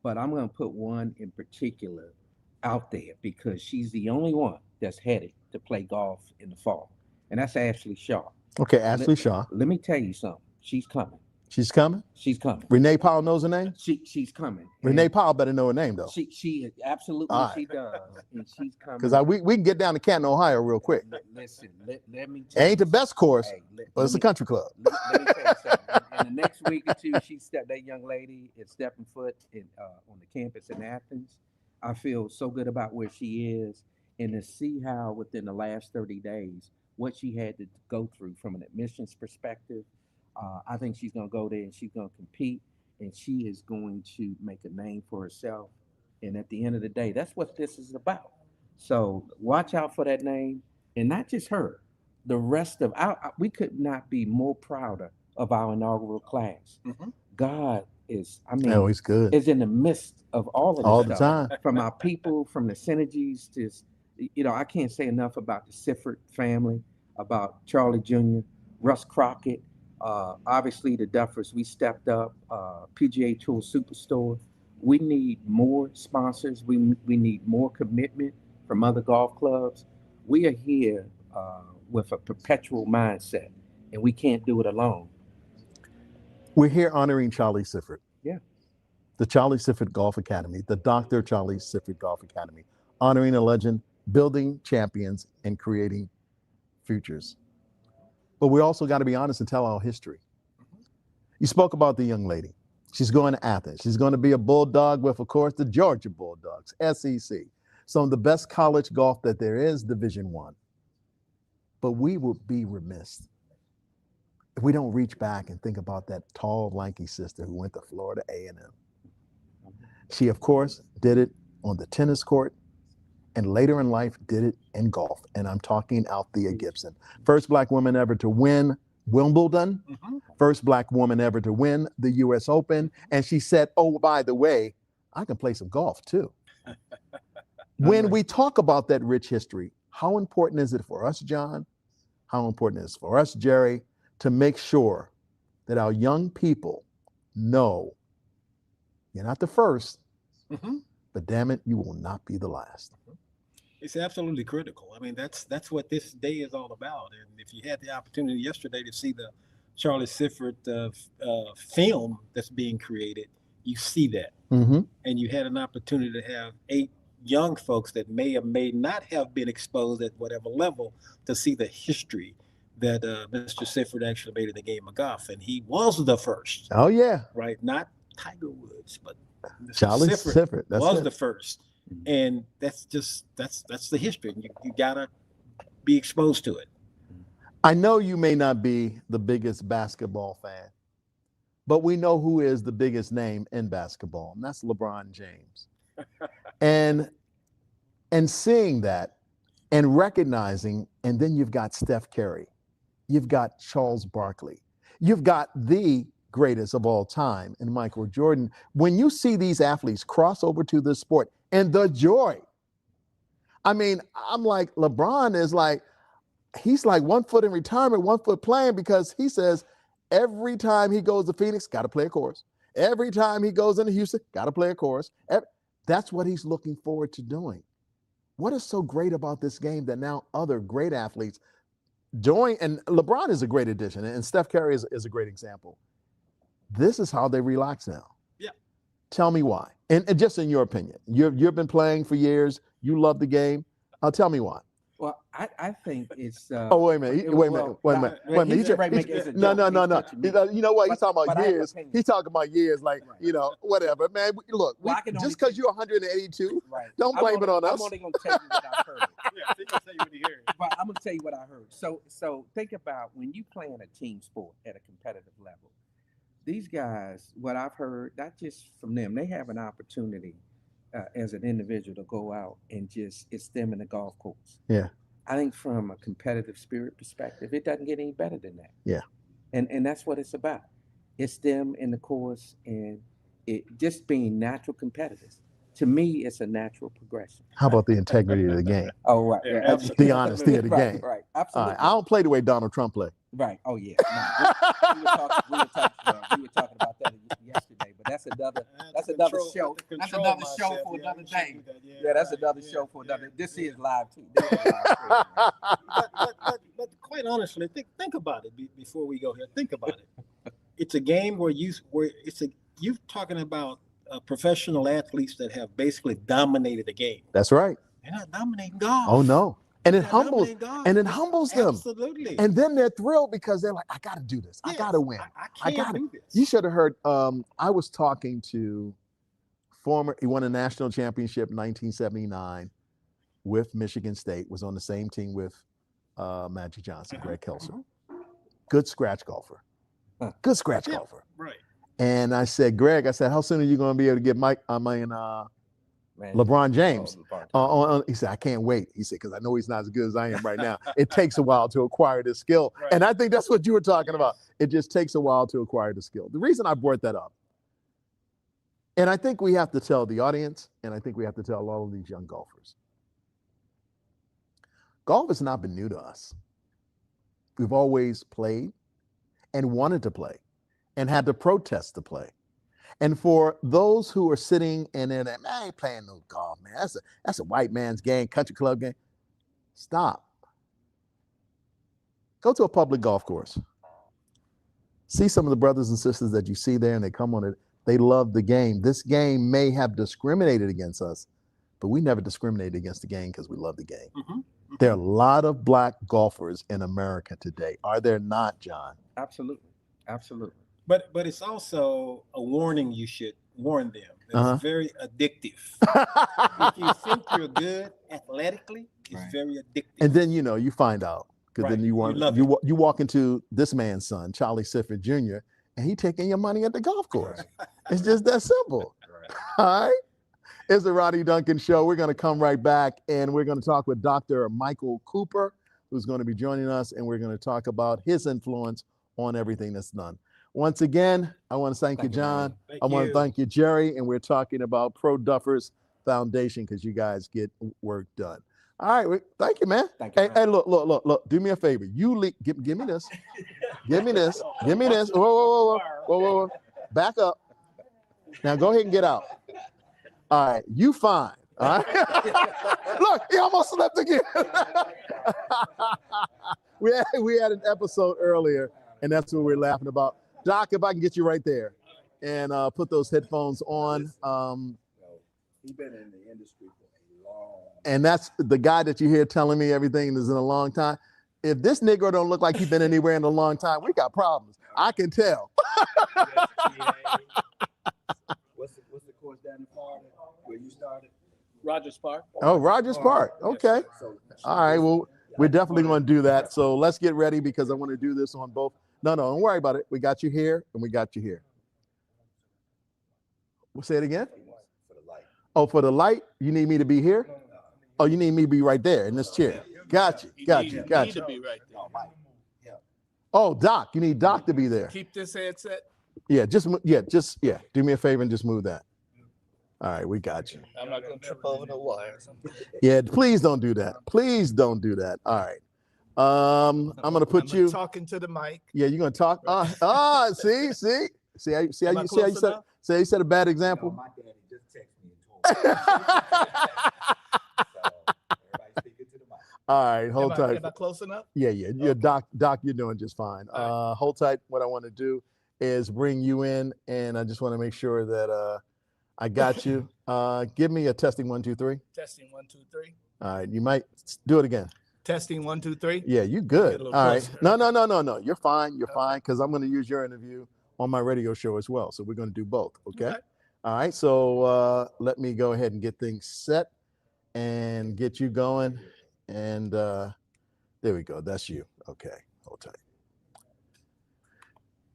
But I'm going to put one in particular out there, because she's the only one that's headed to play golf in the fall, and that's Ashley Shaw. Okay, Ashley Shaw. Let me tell you something. She's coming. She's coming. She's coming. Renee Powell knows her name. She's coming. Renee Powell better know her name though. She absolutely All right. she does, and she's coming. Because we can get down to Canton, Ohio, real quick. Listen, let me. It ain't the best course, Hey, but it's a country club. Let me tell you something. In the next week or two, that young lady is stepping foot on the campus in Athens. I feel so good about where she is, and to see how within the last 30 days what she had to go through from an admissions perspective. I think she's going to go there and she's going to compete, and she is going to make a name for herself. And at the end of the day, that's what this is about. So watch out for that name, and not just her. The rest of we could not be more prouder of our inaugural class. Mhm. God is, I mean, Oh, he's good. is in the midst of all of this All the stuff. time. From our people, from the synergies to, I can't say enough about the Sifford family, about Charlie Jr., Russ Crockett, obviously the Duffers. We stepped up, PGA Tour Superstore. We need more sponsors. We need more commitment from other golf clubs. We are here with a perpetual mindset, and we can't do it alone. We're here honoring Charlie Sifford. Yeah. The Charlie Sifford Golf Academy, the Dr. Charlie Sifford Golf Academy, honoring a legend, building champions, and creating futures. But we also got to be honest and tell our history. You spoke about the young lady. She's going to Athens. She's going to be a Bulldog with, of course, the Georgia Bulldogs, SEC. Some of the best college golf that there is, Division I. But we would be remiss if we don't reach back and think about that tall, lanky sister who went to Florida A&M. She, of course, did it on the tennis court, and later in life did it in golf. And I'm talking Althea Gibson. First Black woman ever to win Wimbledon, first Black woman ever to win the U.S. Open. And she said, oh, by the way, I can play some golf too. When we talk about that rich history, how important is it for us, John? How important is it for us, Jerry, to make sure that our young people know you're not the first, but damn it, you will not be the last. It's absolutely critical. I mean, that's what this day is all about. And if you had the opportunity yesterday to see the Charlie Sifford film that's being created, you see that. And you had an opportunity to have 8 young folks that may or may not have been exposed at whatever level to see the history that Mr. Sifford actually made in the game of golf. And he was the first. Oh, yeah. Right? Not Tiger Woods, but Mr. Charlie Sifford was the first. And that's the history. You gotta be exposed to it. I know you may not be the biggest basketball fan, but we know who is the biggest name in basketball, and that's LeBron James. and seeing that and recognizing, and then you've got Steph Curry, you've got Charles Barkley, you've got the greatest of all time in Michael Jordan. When you see these athletes cross over to this sport and the joy, I mean, I'm like, LeBron is like, he's like 1 foot in retirement, 1 foot playing, because he says every time he goes to Phoenix, got to play a course. Every time he goes into Houston, got to play a course. That's what he's looking forward to doing. What is so great about this game that now other great athletes join, and LeBron is a great addition, and Steph Curry is a great example. This is how they relax now. Yeah. Tell me why. And just in your opinion, you've been playing for years. You love the game. Tell me why. Well, I think it's. Oh, wait a minute. Wait a minute. No. You know what? He's talking about years. He's talking about years, like, whatever. Man, look, just because you're 182, don't blame it on us. I'm only going to tell you what I've heard. But I'm going to tell you what I heard. So think about when you play in a team sport at a competitive level. These guys, what I've heard, not just from them, they have an opportunity as an individual to go out and it's them in the golf course. Yeah. I think from a competitive spirit perspective, it doesn't get any better than that. Yeah. And that's what it's about. It's them in the course and it just being natural competitors. To me, it's a natural progression. How about the integrity of the game? Oh, right. Yeah, The honesty of the game. Right. Absolutely. I don't play the way Donald Trump play. Right. Oh, yeah. No, we were talking about that yesterday, but that's another show. That's another show for another day. Yeah, that's another show for another. This is live too. But quite honestly, think about it before we go here. Think about it. it's a game where you're talking about professional athletes that have basically dominated the game. That's right. They're not dominating golf. Oh no. And it They're humbles dominating golf. and it humbles them. Absolutely. And then they're thrilled because they're like, I gotta do this. I Yes, gotta win. I can't gotta do this. You should have heard I was talking to he won a national championship in 1979 with Michigan State, was on the same team with Magic Johnson, Greg Kelser. Good scratch golfer. Good scratch golfer. Right. And I said, Greg, how soon are you going to be able to get LeBron James? He said, I can't wait. He said, because I know he's not as good as I am right now. It takes a while to acquire this skill. Right. And I think that's what you were talking about. It just takes a while to acquire the skill. The reason I brought that up, and I think we have to tell the audience, and I think we have to tell all of these young golfers, golf has not been new to us. We've always played and wanted to play and had to protest to play. And for those who are sitting and they're like, man, I ain't playing no golf, man. That's a white man's game, country club game. Stop. Go to a public golf course. See some of the brothers and sisters that you see there and they come on it. They love the game. This game may have discriminated against us, but we never discriminated against the game because we love the game. Mm-hmm. There are a lot of black golfers in America today. Are there not, John? Absolutely. Absolutely. But it's also a warning you should warn them. It's very addictive. If you think you're good athletically, it's very addictive. And then, you find out. Because then you walk into this man's son, Charlie Sifford Jr., and he taking your money at the golf course. It's just that simple. All right? It's the Ronnie Duncan Show. We're going to come right back, and we're going to talk with Dr. Michael Cooper, who's going to be joining us, and we're going to talk about his influence on everything that's done. Once again, I want to thank you, John. I want to thank you, Jerry, and we're talking about Pro Duffers Foundation because you guys get work done. All right, thank you, man. Thank you, hey, look. Do me a favor. Give me this. Give me this. Give me this. Whoa. Back up. Now go ahead and get out. All right, you fine. All right. Look, he almost slipped again. we had an episode earlier, and that's what we're laughing about. Doc, if I can get you right there and put those headphones on. He's been in the industry for a long time. And that's the guy that you hear telling me everything is in a long time. If this Negro don't look like he's been anywhere in a long time, we got problems. I can tell. What's the course down in Florida where you started? Rogers Park. Oh, Rogers Park. Okay. All right. Well, we're definitely going to do that. So let's get ready because I want to do this on both. No, don't worry about it. We got you here and we got you here. We'll say it again. For the light. Oh, for the light, you need me to be here? Oh, you need me to be right there in this chair. Got you. You need to be right there. Oh, Doc, you need Doc to be there. Keep this headset. Yeah, just do me a favor and just move that. All right, we got you. I'm not going to trip over the wire. Yeah, please don't do that. Please don't do that. All right. I'm gonna put you talking to the mic. Yeah, you're gonna talk. See how you said a bad example. My daddy just texted me and told me. Everybody speaking to the mic. All right, hold tight. Am I close enough? Yeah. Okay. Doc, you're doing just fine. Right. Hold tight. What I want to do is bring you in, and I just want to make sure that I got you. Give me a testing 1, 2, 3. Testing 1, 2, 3. All right, you might do it again. Testing 1, 2, 3. Yeah, you good. All right. Closer. No. You're fine. You're fine because I'm going to use your interview on my radio show as well. So we're going to do both. Okay. All right. So let me go ahead and get things set and get you going. And there we go. That's you. Okay. Hold tight.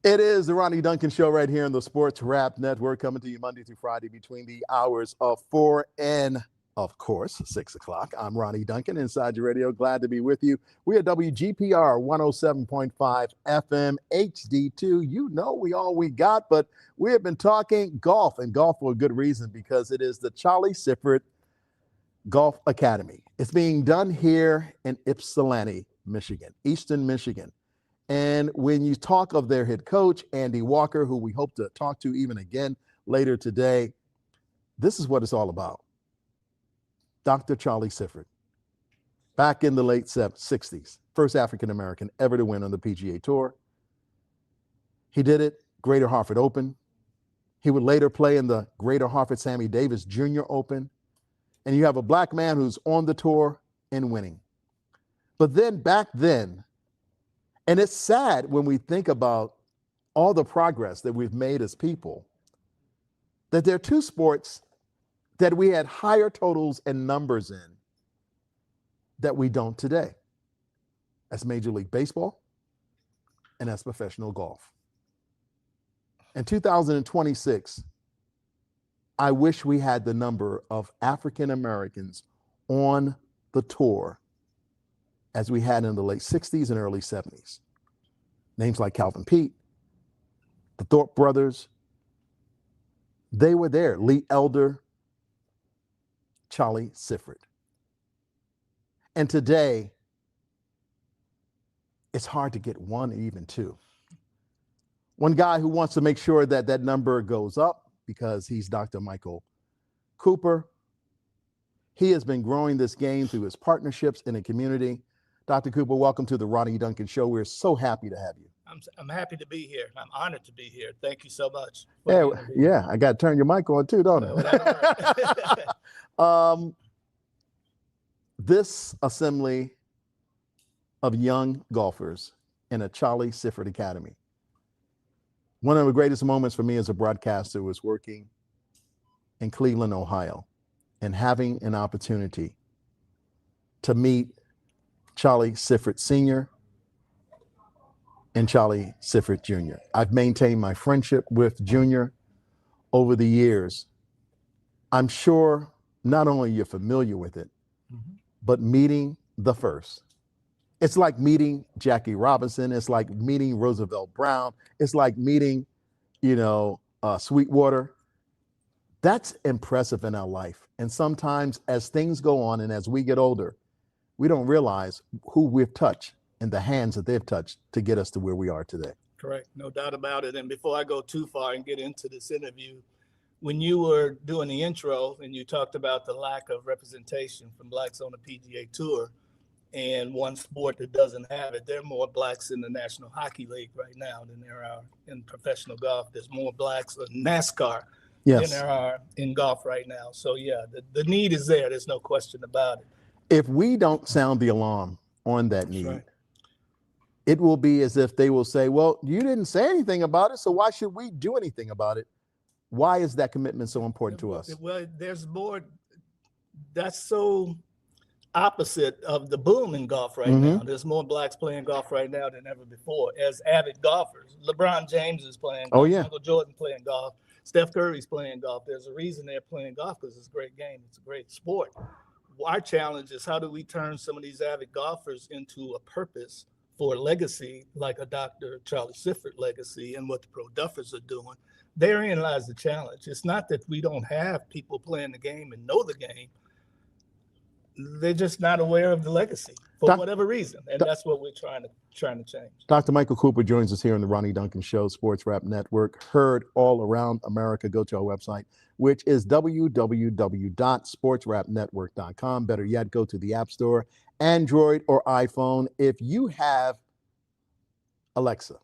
It is the Ronnie Duncan Show right here on the Sports Rap Network, coming to you Monday through Friday between the hours of 4 and, of course, 6 o'clock. I'm Ronnie Duncan, Inside Your Radio. Glad to be with you. We are WGPR 107.5 FM HD2. You know we got, but we have been talking golf, and golf for a good reason, because it is the Charlie Sifford Golf Academy. It's being done here in Ypsilanti, Michigan, Eastern Michigan. And when you talk of their head coach, Andy Walker, who we hope to talk to even again later today, this is what it's all about. Dr. Charlie Sifford, back in the late 60s, first African-American ever to win on the PGA Tour. He did it Greater Hartford Open. He would later play in the Greater Hartford Sammy Davis Jr. Open. And you have a black man who's on the tour and winning. But then back then, and it's sad when we think about all the progress that we've made as people, that there are two sports that we had higher totals and numbers in that we don't today. That's Major League Baseball and that's professional golf. In 2026, I wish we had the number of African Americans on the tour as we had in the late 60s and early 70s. Names like Calvin Pete, the Thorpe brothers, they were there. Lee Elder, Charlie Sifford. And today, it's hard to get one, even two. One guy who wants to make sure that that number goes up because he's Dr. Michael Cooper. He has been growing this game through his partnerships in the community. Dr. Cooper, welcome to the Ronnie Duncan Show. We're so happy to have you. I'm happy to be here. I'm honored to be here. Thank you so much. Yeah, I got to turn your mic on too, don't I? This assembly of young golfers in a Charlie Sifford Academy. One of the greatest moments for me as a broadcaster was working in Cleveland, Ohio, and having an opportunity to meet Charlie Sifford Sr. and Charlie Sifford Jr. I've maintained my friendship with Jr. over the years. I'm sure not only you're familiar with it, but meeting the first. It's like meeting Jackie Robinson. It's like meeting Roosevelt Brown. It's like meeting, Sweetwater. That's impressive in our life. And sometimes as things go on and as we get older, we don't realize who we've touched and the hands that they've touched to get us to where we are today. Correct. No doubt about it. And before I go too far and get into this interview, when you were doing the intro and you talked about the lack of representation from blacks on the PGA Tour, and one sport that doesn't have it, there are more blacks in the National Hockey League right now than there are in professional golf. There's more blacks in NASCAR than there are in golf right now. So yeah, the need is there. There's no question about it. If we don't sound the alarm on that need, it will be as if they will say, well, you didn't say anything about it, so why should we do anything about it? Why is that commitment so important to us? Well, there's more. That's so opposite of the boom in golf right now. There's more blacks playing golf right now than ever before as avid golfers. LeBron James is playing golf. Michael Jordan playing golf. Steph Curry's playing golf. There's a reason they're playing golf, because it's a great game. It's a great sport. Our challenge is, how do we turn some of these avid golfers into a purpose for a legacy like a Dr. Charlie Sifford legacy and what the Pro Duffers are doing? Therein lies the challenge. It's not that we don't have people playing the game and know the game. They're just not aware of the legacy for whatever reason. And that's what we're trying to change. Dr. Michael Cooper joins us here on the Ronnie Duncan Show, Sports Rap Network, heard all around America. Go to our website, which is www.sportsrapnetwork.com. Better yet, go to the App Store, Android or iPhone. If you have Alexa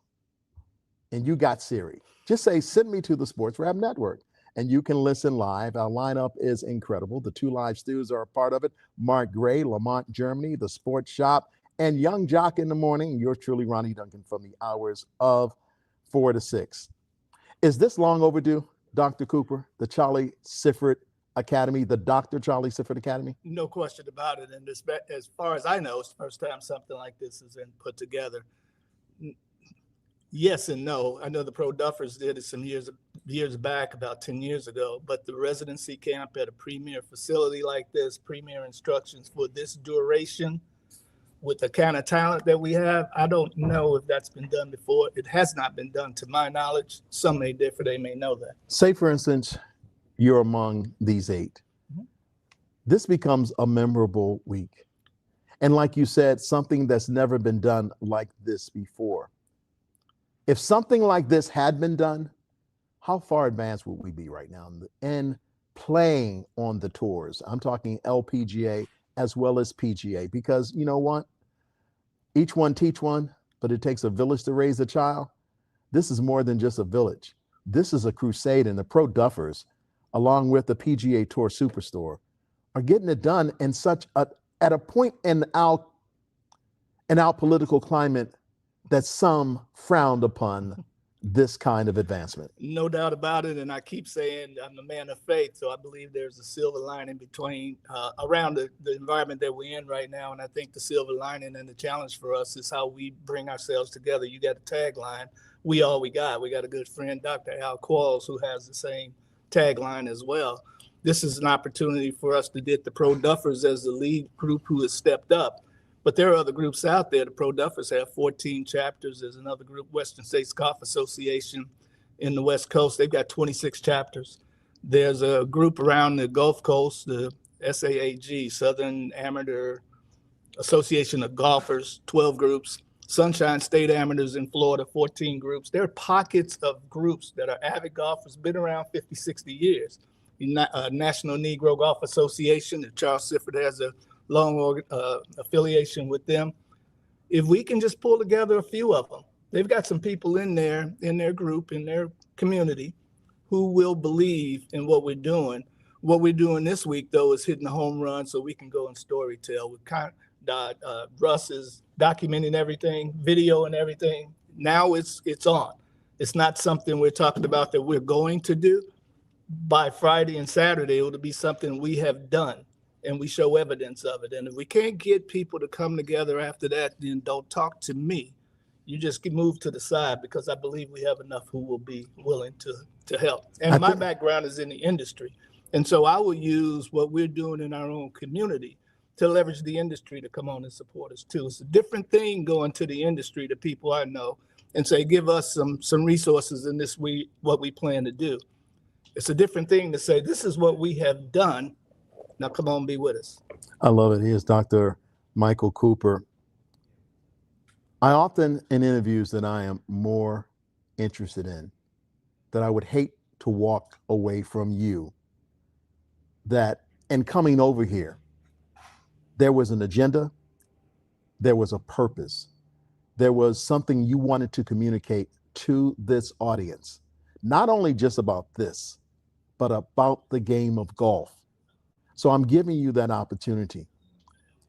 and you got Siri, just say, send me to the Sports Rap Network. And you can listen live. Our lineup is incredible. The two live stews are a part of it. Mark Gray, Lamont, Germany, The Sports Shop, and Young Jock in the morning. Yours truly, Ronnie Duncan, from the hours of 4 to 6. Is this long overdue, Dr. Cooper, the Charlie Sifford Academy, the Dr. Charlie Sifford Academy? No question about it. And this, as far as I know, it's the first time something like this has been put together. Yes and no. I know the Pro Duffers did it some years back, about 10 years ago, but the residency camp at a premier facility like this, premier instructions for this duration with the kind of talent that we have, I don't know if that's been done before. It has not been done to my knowledge. Some may differ, they may know that. Say, for instance, you're among these 8. This becomes a memorable week. And like you said, something that's never been done like this before. If something like this had been done, how far advanced would we be right now in playing on the tours? I'm talking LPGA as well as PGA, because you know what? Each one teach one, but it takes a village to raise a child. this is more than just a village. This is a crusade, and the Pro Duffers, along with the PGA Tour Superstore, are getting it done in at a point in our political climate that some frowned upon this kind of advancement. No doubt about it. And I keep saying I'm a man of faith. So I believe there's a silver lining between around the environment that we're in right now. And I think the silver lining and the challenge for us is how we bring ourselves together. You got a tagline, we all we got. We got a good friend, Dr. Al Qualls, who has the same tagline as well. This is an opportunity for us to get the Pro Duffers as the lead group who has stepped up. But there are other groups out there. The Pro Duffers have 14 chapters. There's another group, Western States Golf Association in the West Coast. They've got 26 chapters. There's a group around the Gulf Coast, the SAAG, Southern Amateur Association of Golfers, 12 groups. Sunshine State Amateurs in Florida, 14 groups. There are pockets of groups that are avid golfers, been around 50, 60 years. National Negro Golf Association, Charles Sifford has a long affiliation with them. If we can just pull together a few of them, they've got some people in there, in their group, in their community, who will believe in what we're doing. What we're doing this week, though, is hitting the home run so we can go and story tell. Russ is documenting everything, video and everything. Now it's on. It's not something we're talking about that we're going to do. By Friday and Saturday, it'll be something we have done, and we show evidence of it. And if we can't get people to come together after that, then don't talk to me. You just can move to the side, because I believe we have enough who will be willing to help. And my background is in the industry. And so I will use what we're doing in our own community to leverage the industry to come on and support us too. It's a different thing going to the industry, to people I know, and say, give us some resources in this what we plan to do. It's a different thing to say, this is what we have done. Now come on, be with us. I love it. He is Dr. Michael Cooper. I often, in interviews that I am more interested in, that I would hate to walk away from you, that in coming over here, there was an agenda, there was a purpose, there was something you wanted to communicate to this audience, not only just about this, but about the game of golf. So I'm giving you that opportunity.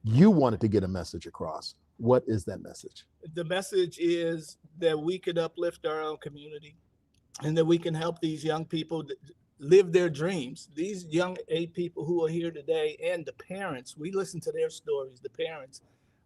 You wanted to get a message across. What is that message? The message is that we could uplift our own community, and that we can help these young people live their dreams. These young 8 people who are here today, and the parents, we listen to their stories, the parents.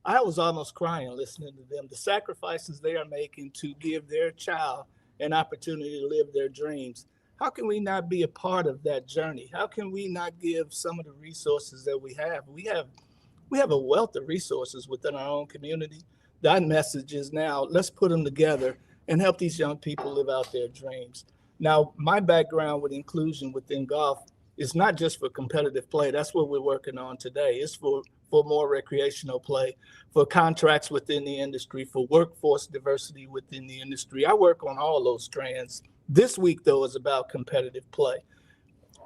I was almost crying listening to them, the sacrifices they are making to give their child an opportunity to live their dreams. How can we not be a part of that journey? How can we not give some of the resources that we have? We have a wealth of resources within our own community. That message is now, let's put them together and help these young people live out their dreams. Now, my background with inclusion within golf is not just for competitive play. That's what we're working on today. It's for more recreational play, for contracts within the industry, for workforce diversity within the industry. I work on all those strands. This week, though, is about competitive play.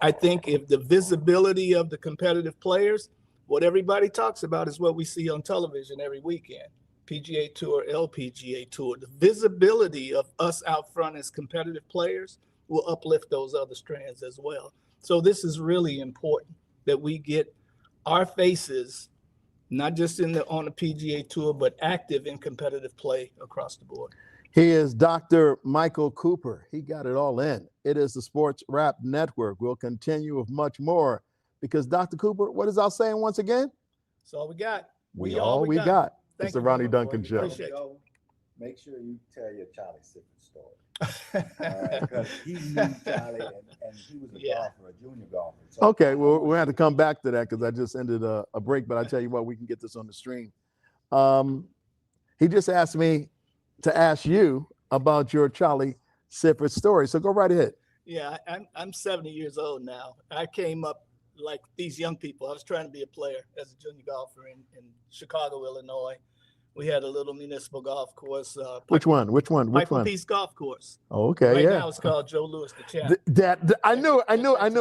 I think if the visibility of the competitive players, what everybody talks about is what we see on television every weekend, PGA Tour, LPGA Tour. The visibility of us out front as competitive players will uplift those other strands as well. So this is really important that we get our faces, not just on the PGA Tour, but active in competitive play across the board. He is Dr. Michael Cooper. He got it all in. It is the Sports Wrap Network. We'll continue with much more, because Dr. Cooper, what is our saying once again? That's all we got. We all we got. Thank It's the you, Ronnie brother. Duncan Show. Appreciate you. Make sure you tell your Charlie Sifford story. Because he knew Charlie, and he was a golfer, a junior golfer. So Okay, well, we'll have to come back to that, because I just ended a break, but I tell you what, we can get this on the stream. He just asked me to ask you about your Charlie Sifford story. So go right ahead. Yeah, I'm 70 years old now. I came up like these young people. I was trying to be a player as a junior golfer in Chicago, Illinois. We had a little municipal golf course. Which one? Piper Peace Golf Course. Oh, okay, Right yeah. now it's called Joe Louis the Champ. I knew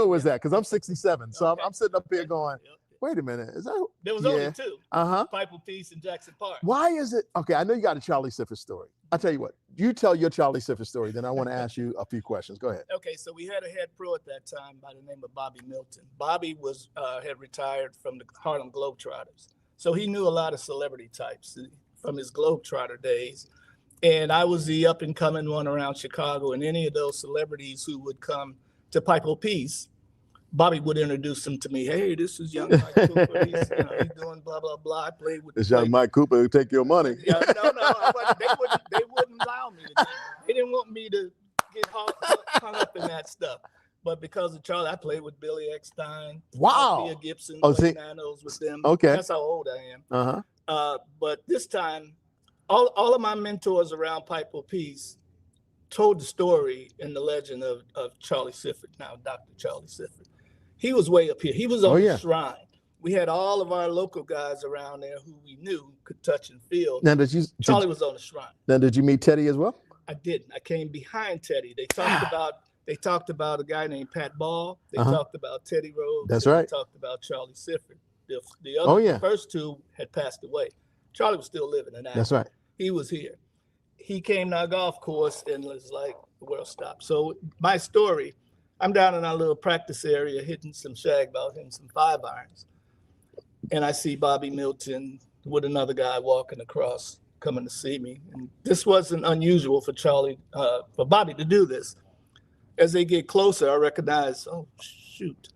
it was that, because I'm 67. So I'm sitting up here going, Wait a minute. Is that? There was Yeah. only two. Uh-huh. Piper Peace and Jackson Park. Why is it? Okay, I know you got a Charlie Sifford story. I'll tell you what. You tell your Charlie Sifford story, then I want to ask you a few questions. Go ahead. Okay, so we had a head pro at that time by the name of Bobby Milton. Bobby was had retired from the Harlem Globetrotters. So he knew a lot of celebrity types from his Globetrotter days. And I was the up and coming one around Chicago, and any of those celebrities who would come to Piper Peace, Bobby would introduce them to me. Hey, this is young Mike Cooper. He's doing blah, blah, blah. I played with It's young Mike Cooper who take your money. Yeah, no, they wouldn't allow me to do that. They didn't want me to get hung up in that stuff. But because of Charlie, I played with Billy Eckstein. Wow. Thea Gibson, Oh, played nanos with them. Okay. That's how old I am. Uh-huh. But this time, all of my mentors around Piper Peace told the story and the legend of Charlie Sifford, now Dr. Charlie Sifford. He was way up here. He was on the shrine. We had all of our local guys around there who we knew could touch and feel. Now, Charlie was on the shrine. Now, did you meet Teddy as well? I didn't. I came behind Teddy. They talked about a guy named Pat Ball. They talked about Teddy Rhodes. That's right. They talked about Charlie Sifford. The other first two had passed away. Charlie was still living in that. That's right. He was here. He came to our golf course and was like, the world stopped. So my story, I'm down in our little practice area hitting some shag ball, hitting some 5-irons. And I see Bobby Milton with another guy walking across, coming to see me. And this wasn't unusual for for Bobby to do this. As they get closer, I recognize, oh, shoot.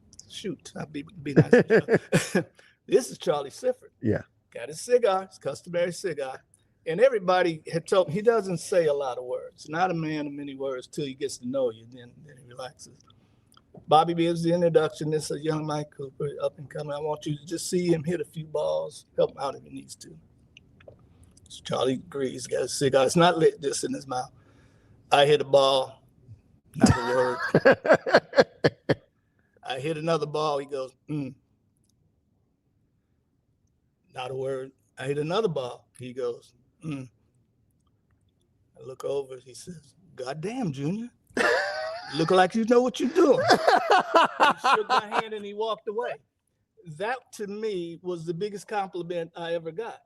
I'll be nice. This is Charlie Sifford. Yeah. Got his cigar, his customary cigar. And everybody had told me he doesn't say a lot of words. Not a man of many words till he gets to know you, then he relaxes. Bobby gives the introduction. This is young Mike Cooper, up and coming. I want you to just see him hit a few balls, help him out if he needs to. So Charlie agrees, got a cigar. It's not lit, just in his mouth. I hit a ball, not a word. I hit another ball. He goes, not a word. I hit another ball. He goes, I look over. He says, God damn, Junior. Look like you know what you're doing. He shook my hand and he walked away. That to me was the biggest compliment I ever got.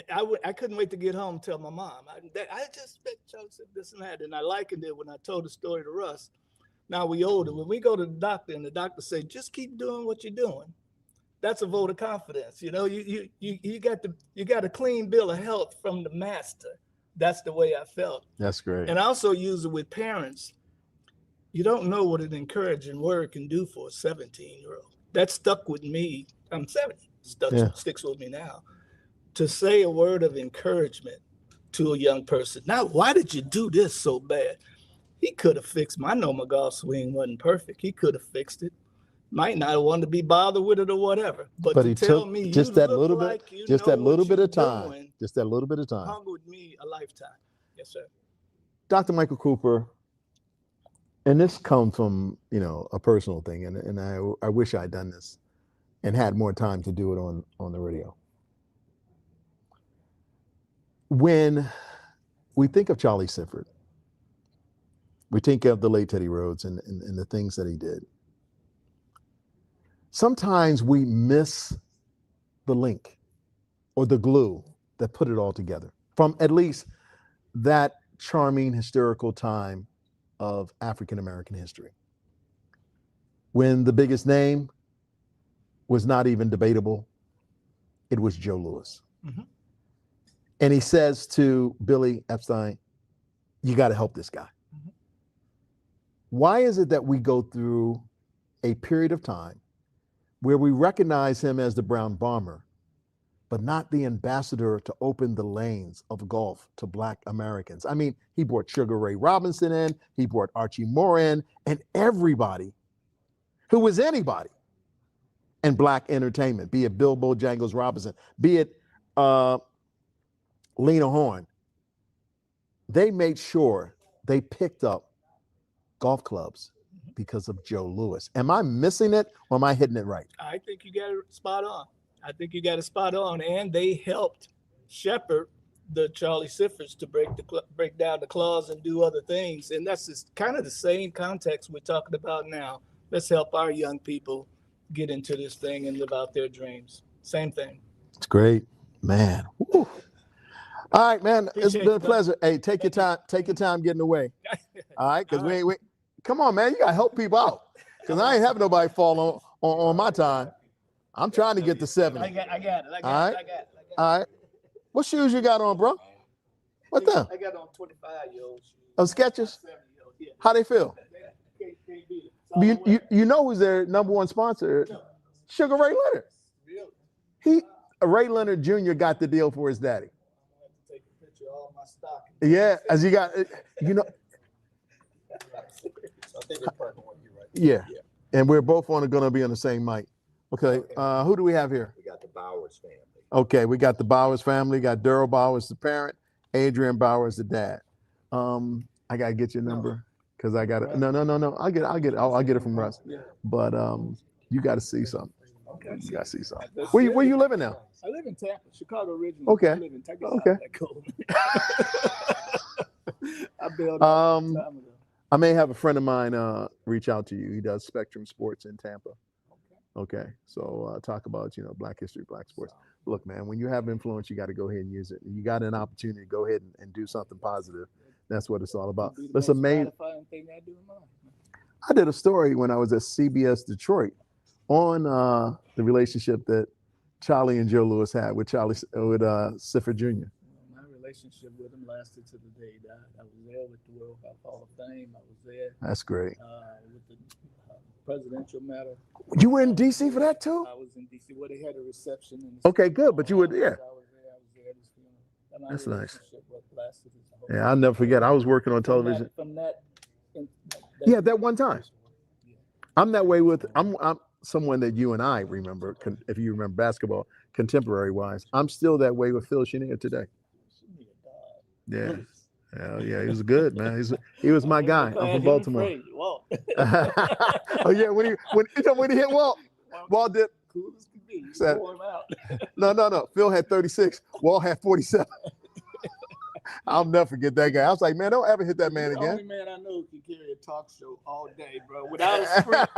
I couldn't wait to get home and tell my mom. I just met Charlie said this and that. And I likened it when I told the story to Russ. Now we older. When we go to the doctor and the doctor say, just keep doing what you're doing. That's a vote of confidence. You know, you got a clean bill of health from the master. That's the way I felt. That's great. And I also use it with parents. You don't know what an encouraging word can do for a 17-year-old. That stuck with me. I'm 70. Sticks with me now. To say a word of encouragement to a young person. Now, why did you do this so bad? He could have fixed. I know my golf swing wasn't perfect. He could have fixed it. Might not want to be bothered with it or whatever. But he tell took me just that little bit, just that little bit of time. Doing, just that little bit of time. Hung with me a lifetime. Yes, sir. Dr. Michael Cooper, and this comes from, a personal thing, and I wish I'd done this and had more time to do it on the radio. When we think of Charlie Sifford, we think of the late Teddy Rhodes and the things that he did. Sometimes we miss the link or the glue that put it all together from at least that charming historical time of African-American history, when the biggest name was not even debatable. It was Joe Louis. Mm-hmm. And he says to Billy Epstein, you got to help this guy. Mm-hmm. Why is it that we go through a period of time where we recognize him as the Brown Bomber, but not the ambassador to open the lanes of golf to Black Americans? I mean, he brought Sugar Ray Robinson in, he brought Archie Moore in, and everybody who was anybody in Black entertainment, be it Bill Bojangles Robinson, be it Lena Horne, they made sure they picked up golf clubs because of Joe Louis. Am I missing it or am I hitting it right? I think you got it spot on. And they helped shepherd the Charlie Siffords to break down the clause and do other things. And that's just kind of the same context we're talking about now. Let's help our young people get into this thing and live out their dreams. Same thing. It's great, man. Woo. All right, man. It's Appreciate been a you, brother. pleasure. Hey, take your time. Take your time getting away. All right, because we come on, man. You gotta help people out. Because I ain't having nobody fall on my time. I'm trying to get to 70. I got it. All right. All right. What shoes you got on, bro? What them? I got on 25-year-old shoes. Oh, Skechers? 7-year-old, yeah. How they feel? Can't beat it. You know who's their number one sponsor? Sugar Ray Leonard. Really? Ray Leonard Jr. got the deal for his daddy. I'm gonna have to take a picture of all my stock. Yeah, as you got, you know. So I think they're partnering with you, right? Yeah. And we're both going to be on the same mic. Okay. Who do we have here? We got the Bowers family. Okay, we got the Bowers family. Got Daryl Bowers, the parent. Adrian Bowers, the dad. I gotta get your number because I got it. No. I'll get it from Russ. But you got to see something. Okay. You got to see something. Where you living now? I live in Tampa, Chicago originally. Okay. I live in Texas. Okay. I bailed out a long time ago. I may have a friend of mine reach out to you. He does Spectrum Sports in Tampa. Okay. So talk about, Black history, Black sports. Look, man, when you have influence, you got to go ahead and use it. You got an opportunity to go ahead and do something positive. That's what it's all about. It's amazing. I did a story when I was at CBS Detroit on the relationship that Charlie and Joe Lewis had with Sifford Jr. My relationship with him lasted to the day he died. I was there with the World Cup Hall of Fame. I was there. That's great. With the presidential matter. You were in D.C. for that too? I was in D.C. where they had a reception. Okay, good. But you were there. I was there. That's nice. Lasted Yeah, I'll never forget. I was working on television. Yeah, that one time. I'm that way with. I'm someone that you and I remember. If you remember basketball, contemporary wise, I'm still that way with Phil Chenier today. Yeah. Hell yeah, he was good, man. He was my guy. I'm from Baltimore. Oh yeah, when he hit Walt did. Cool as can be. Said, no. Phil had 36. Walt had 47. I'll never forget that guy. I was like, man, don't ever hit that man He's again. the only man I know who can carry a talk show all day, bro, without a script.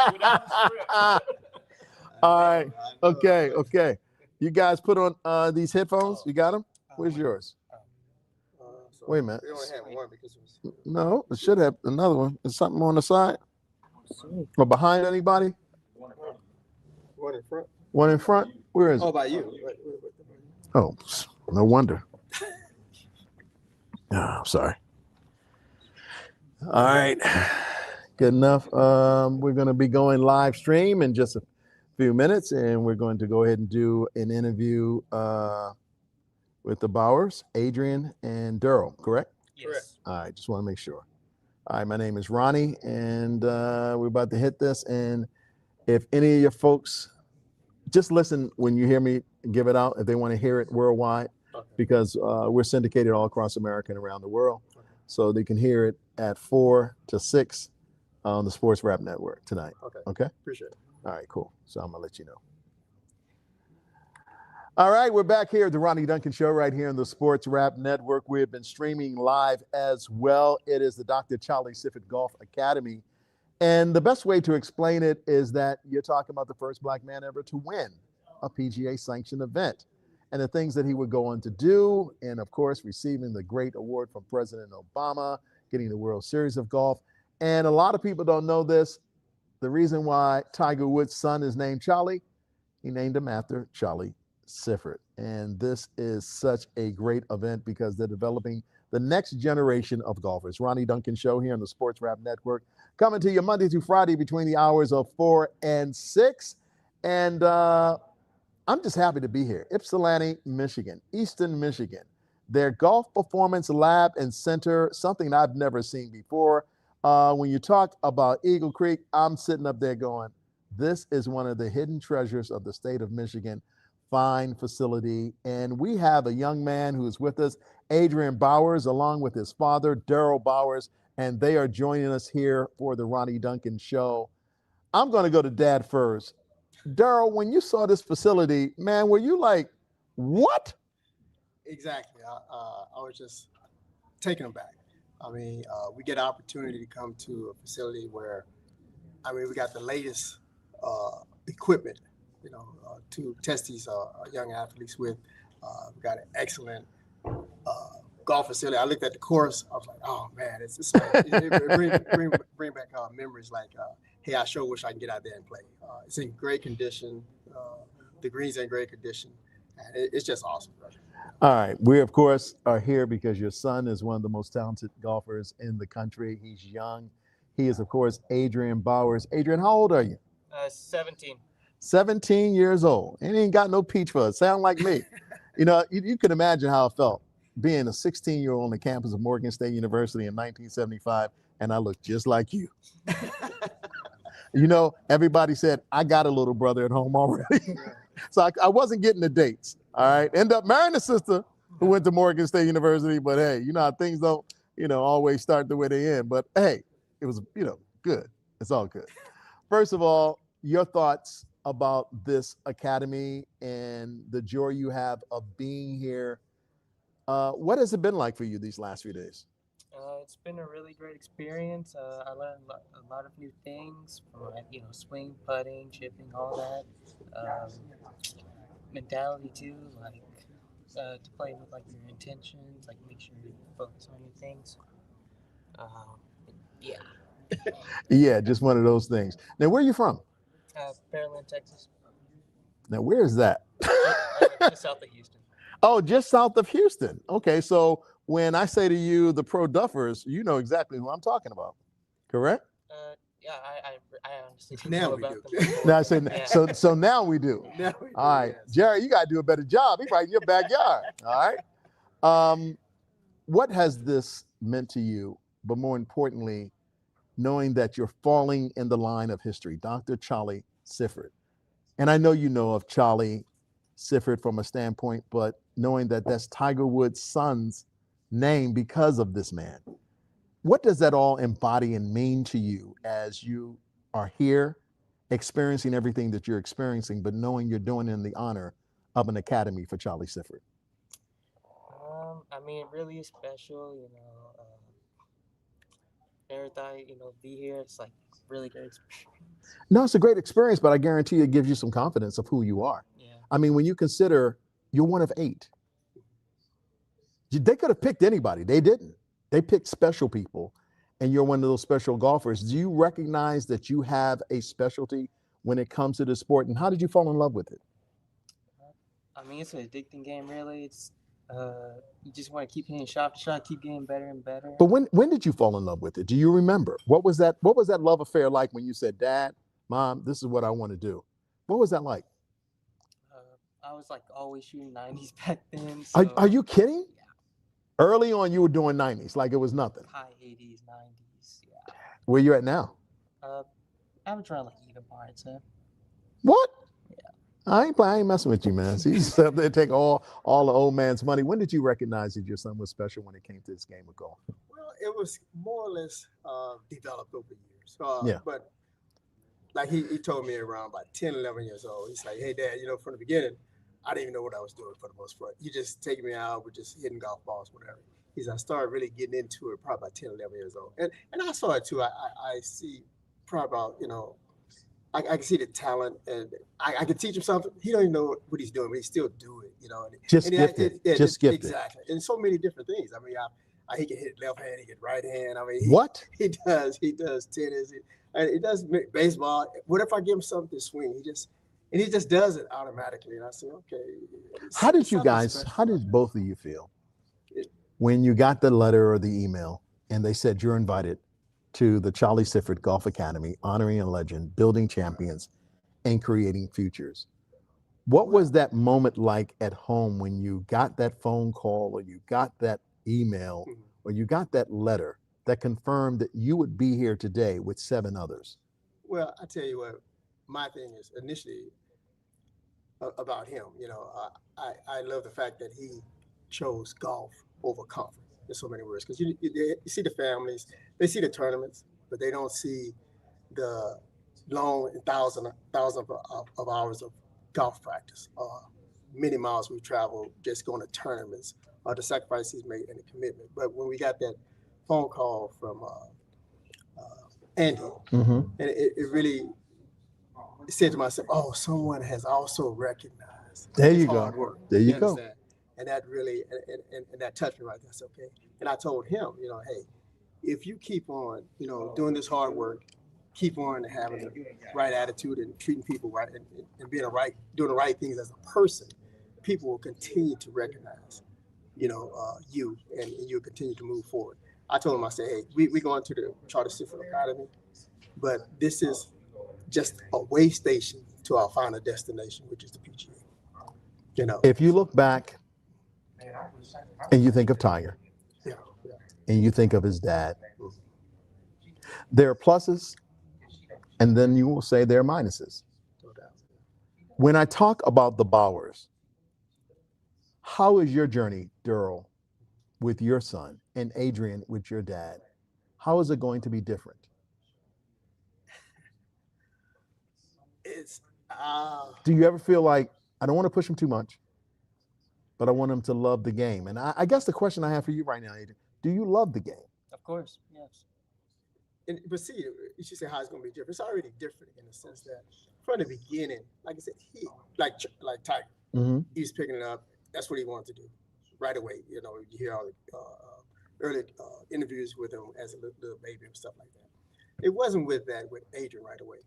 All right. Okay. You guys put on these headphones. You got them? Where's yours? Wait a minute. We only had one because it was. No, it should have another one. Is something on the side? Or behind anybody? One in front. One in front? Where is it? Oh, by you. Oh, no wonder. I'm sorry. All right. Good enough. We're going to be going live stream in just a few minutes, and we're going to go ahead and do an interview with the Bowers, Adrian, and Daryl, correct? Yes. All right, just want to make sure. All right, my name is Ronnie, and we're about to hit this. And if any of your folks, just listen when you hear me give it out, if they want to hear it worldwide, because we're syndicated all across America and around the world. So they can hear it at 4 to 6 on the Sports Rap Network tonight. Okay? Appreciate it. All right, cool. So I'm going to let you know. All right, we're back here at the Ronnie Duncan Show right here on the Sports Rap Network. We have been streaming live as well. It is the Dr. Charlie Sifford Golf Academy. And the best way to explain it is that you're talking about the first Black man ever to win a PGA sanctioned event and the things that he would go on to do. And of course, receiving the great award from President Obama, getting the World Series of Golf. And a lot of people don't know this. The reason why Tiger Woods' son is named Charlie, he named him after Charlie Sifford. And this is such a great event because they're developing the next generation of golfers. Ronnie Duncan Show here on the Sports Rap Network, coming to you Monday through Friday between the hours of 4 and 6. And I'm just happy to be here. Ypsilanti, Michigan, Eastern Michigan. Their golf performance lab and center, something I've never seen before. When you talk about Eagle Creek, I'm sitting up there going, this is one of the hidden treasures of the state of Michigan. Fine facility. And we have a young man who is with us, Adrian Bowers, along with his father, Daryl Bowers, and they are joining us here for the Ronnie Duncan Show. I'm going to go to Dad first. Daryl, when you saw this facility, man, were you like, what? Exactly. I was just taken aback. I mean, we get an opportunity to come to a facility where, we got the latest equipment, to test these young athletes with. We got an excellent golf facility. I looked at the course. I was like, oh man, it's like bring back memories. Like, hey, I sure wish I can get out there and play. It's in great condition. The greens are in great condition. And it's just awesome. All right. We, of course, are here because your son is one of the most talented golfers in the country. He's young. He is, of course, Adrian Bowers. Adrian, how old are you? 17. 17 years old. And he ain't got no peach fuzz. Sound like me. You can imagine how I felt being a 16-year-old on the campus of Morgan State University in 1975, and I look just like you. Everybody said, I got a little brother at home already. So I wasn't getting the dates. All right. End up marrying a sister who went to Morgan State University. But hey, you know how things don't, always start the way they end. But hey, it was, good. It's all good. First of all, your thoughts about this academy and the joy you have of being here. What has it been like for you these last few days? It's been a really great experience. I learned a lot of new things from, swing, putting, chipping, all that. Mentality too, like to play with like your intentions, like make sure you focus on your things. Yeah. Yeah, just one of those things. Now, where are you from? Pearland, Texas. Now, where is that? Just south of Houston. Oh, just south of Houston. Okay, so when I say to you the Pro Duffers, you know exactly who I'm talking about, correct? Yeah, I honestly didn't Now know we about do. them before. Now I said, Yeah. so now we do. Now we do, All right, yes. Jerry, you got to do a better job. He's right in your backyard. All right. What has this meant to you? But more importantly, knowing that you're falling in the line of history, Dr. Charlie Sifford. And I know you know of Charlie Sifford from a standpoint, but knowing that that's Tiger Woods' son's name because of this man. What does that all embody and mean to you as you are here experiencing everything that you're experiencing, but knowing you're doing it in the honor of an academy for Charlie Sifford? I mean, it really is special, never thought, be here. It's like really great experience. No, it's a great experience, but I guarantee it gives you some confidence of who you are. Yeah. I mean, when you consider you're one of 8, they could have picked anybody. They didn't. They picked special people, and you're one of those special golfers. Do you recognize that you have a specialty when it comes to the sport, and how did you fall in love with it? I mean, it's an addicting game, really. It's you just want to keep hitting shot to shot, keep getting better and better. But when did you fall in love with it? Do you remember? What was that love affair like when you said, Dad, Mom, this is what I want to do? What was that like? I was like always shooting 90s back then. Are you kidding? Yeah. Early on, you were doing 90s like it was nothing. High 80s, 90s, yeah. Where you at now? I'm trying like even par, so. What? Yeah. I ain't messing with you, man. So you just up there take all the old man's money. When did you recognize that your son was special when it came to this game of golf? Well, it was more or less developed over years. Yeah. But like he told me around about 10, 11 years old. He's like, hey, Dad, from the beginning, I didn't even know what I was doing for the most part. You just take me out with just hitting golf balls, whatever. I started really getting into it probably about 10, 11 years old. And I saw it too. I see probably about, I can see the talent, and I can teach him something. He don't even know what he's doing, but he still do it, Just gifted. Just gifted. Exactly. And so many different things. I mean, he can hit left hand, he can right hand. I mean, What? He does tennis. He does baseball. What if I give him something to swing? He just does it automatically. And I said, okay. How did both of you feel when you got the letter or the email and they said you're invited to the Charlie Sifford Golf Academy, honoring a legend, building champions, and creating futures? What was that moment like at home when you got that phone call or you got that email or you got that letter that confirmed that you would be here today with 7 others? Well, I tell you what, my thing is initially about him. I love the fact that he chose golf over comfort in so many words, because you see the families, they see the tournaments, but they don't see the long thousands of hours of golf practice, many miles we travel just going to tournaments, the sacrifice he's made and the commitment. But when we got that phone call from Andy, and it really said to myself, oh, someone has also recognized There his you hard go. work. There you go. Understand? And that really, and that touched me right there. I said, okay. And I told him, you know, hey, if you keep on, you know, doing this hard work, keep on having the right attitude and treating people right and being doing the right things as a person, people will continue to recognize, you know, you and you'll continue to move forward. I told him, I said, hey, we're going to the Charter Sifford Academy, but this is just a way station to our final destination, which is the PGA. You know, If you look back and you think of Tiger, yeah. and you think of his dad, there are pluses, and then you will say there are minuses. No doubt. When I talk about the Bowers, how is your journey, Daryl, with your son, and Adrian with your dad? How is it going to be different? It's Do you ever feel like, I don't want to push him too much, but I want him to love the game? And I guess the question I have for you right now, Adrian, do you love the game? Of course, yes. but see, you should say how it's going to be different. It's already different in the sense that from the beginning, like I said, he like Tiger, Mm-hmm. he's picking it up. That's what he wanted to do right away. You know, you hear all the early interviews with him as a little baby and stuff like that. It wasn't with Adrian right away.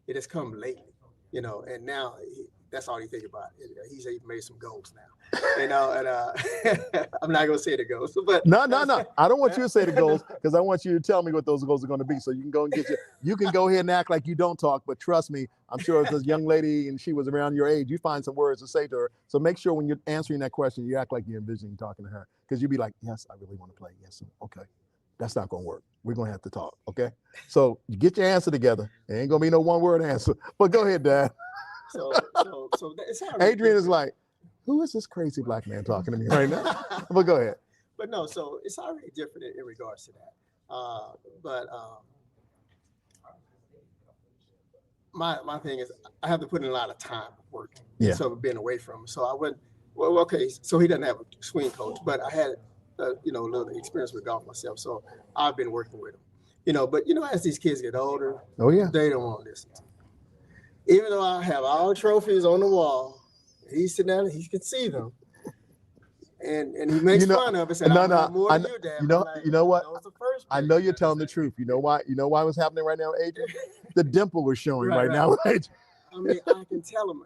It has come lately, you know, and now that's all he think about. He's even made some goals now, you know, and I'm not gonna say the goals, but No. I don't want you to say the goals, because I want you to tell me what those goals are going to be. So you can go and you can go ahead and act like you don't talk, but trust me, I'm sure if this young lady and she was around your age, you find some words to say to her. So make sure when you're answering that question, you act like you're envisioning talking to her, because you'd be like, yes, I really want to play. Yes, okay. That's not going to work. We're going to have to talk, okay? So you get your answer together. It ain't going to be no one-word answer. But go ahead, Dad. So it's how Adrian is like, who is this crazy black man talking to me right now? But go ahead. But no, so it's already different in regards to that. But my thing is, I have to put in a lot of time work. Yeah. So being away from him. So I went, well, okay, so he doesn't have a swing coach, but I had, you know, a little experience with golf myself. So I've been working with him, you know, but you know, as these kids get older, Oh, yeah. they don't want to listen to me. Even though I have all the trophies on the wall, he's sitting there, he can see them. And he makes fun of us. And No, I have more than you, Dad. you know what? It's the first I place, know you're telling the truth. You know why? You know why what's happening right now, Adrian? The dimple was showing right now. Right? I mean, I can tell them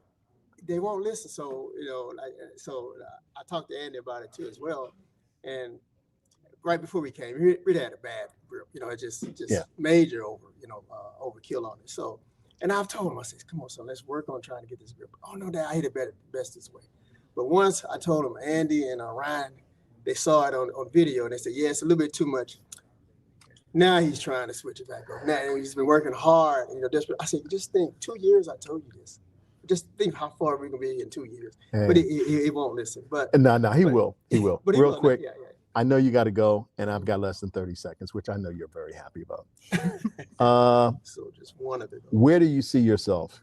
they won't listen. So, you know, I talked to Andy about it too as well. And right before we came, we really had a bad grip. You know, it just major overkill on it. So, and I've told him, I said, come on, son, let's work on trying to get this grip. Oh no, Dad, I hit it best this way. But once I told him, Andy and Ryan, they saw it on video, and they said, yeah, it's a little bit too much. Now he's trying to switch it back up. Now he's been working hard, you know, desperate. I said, just think, 2 years, I told you this. Just think how far we're gonna be in 2 years. Hey. But he won't listen. But no, he will. He will. But real quick. Yeah. I know you got to go, and I've got less than 30 seconds, which I know you're very happy about. So just one of it. Where do you see yourself?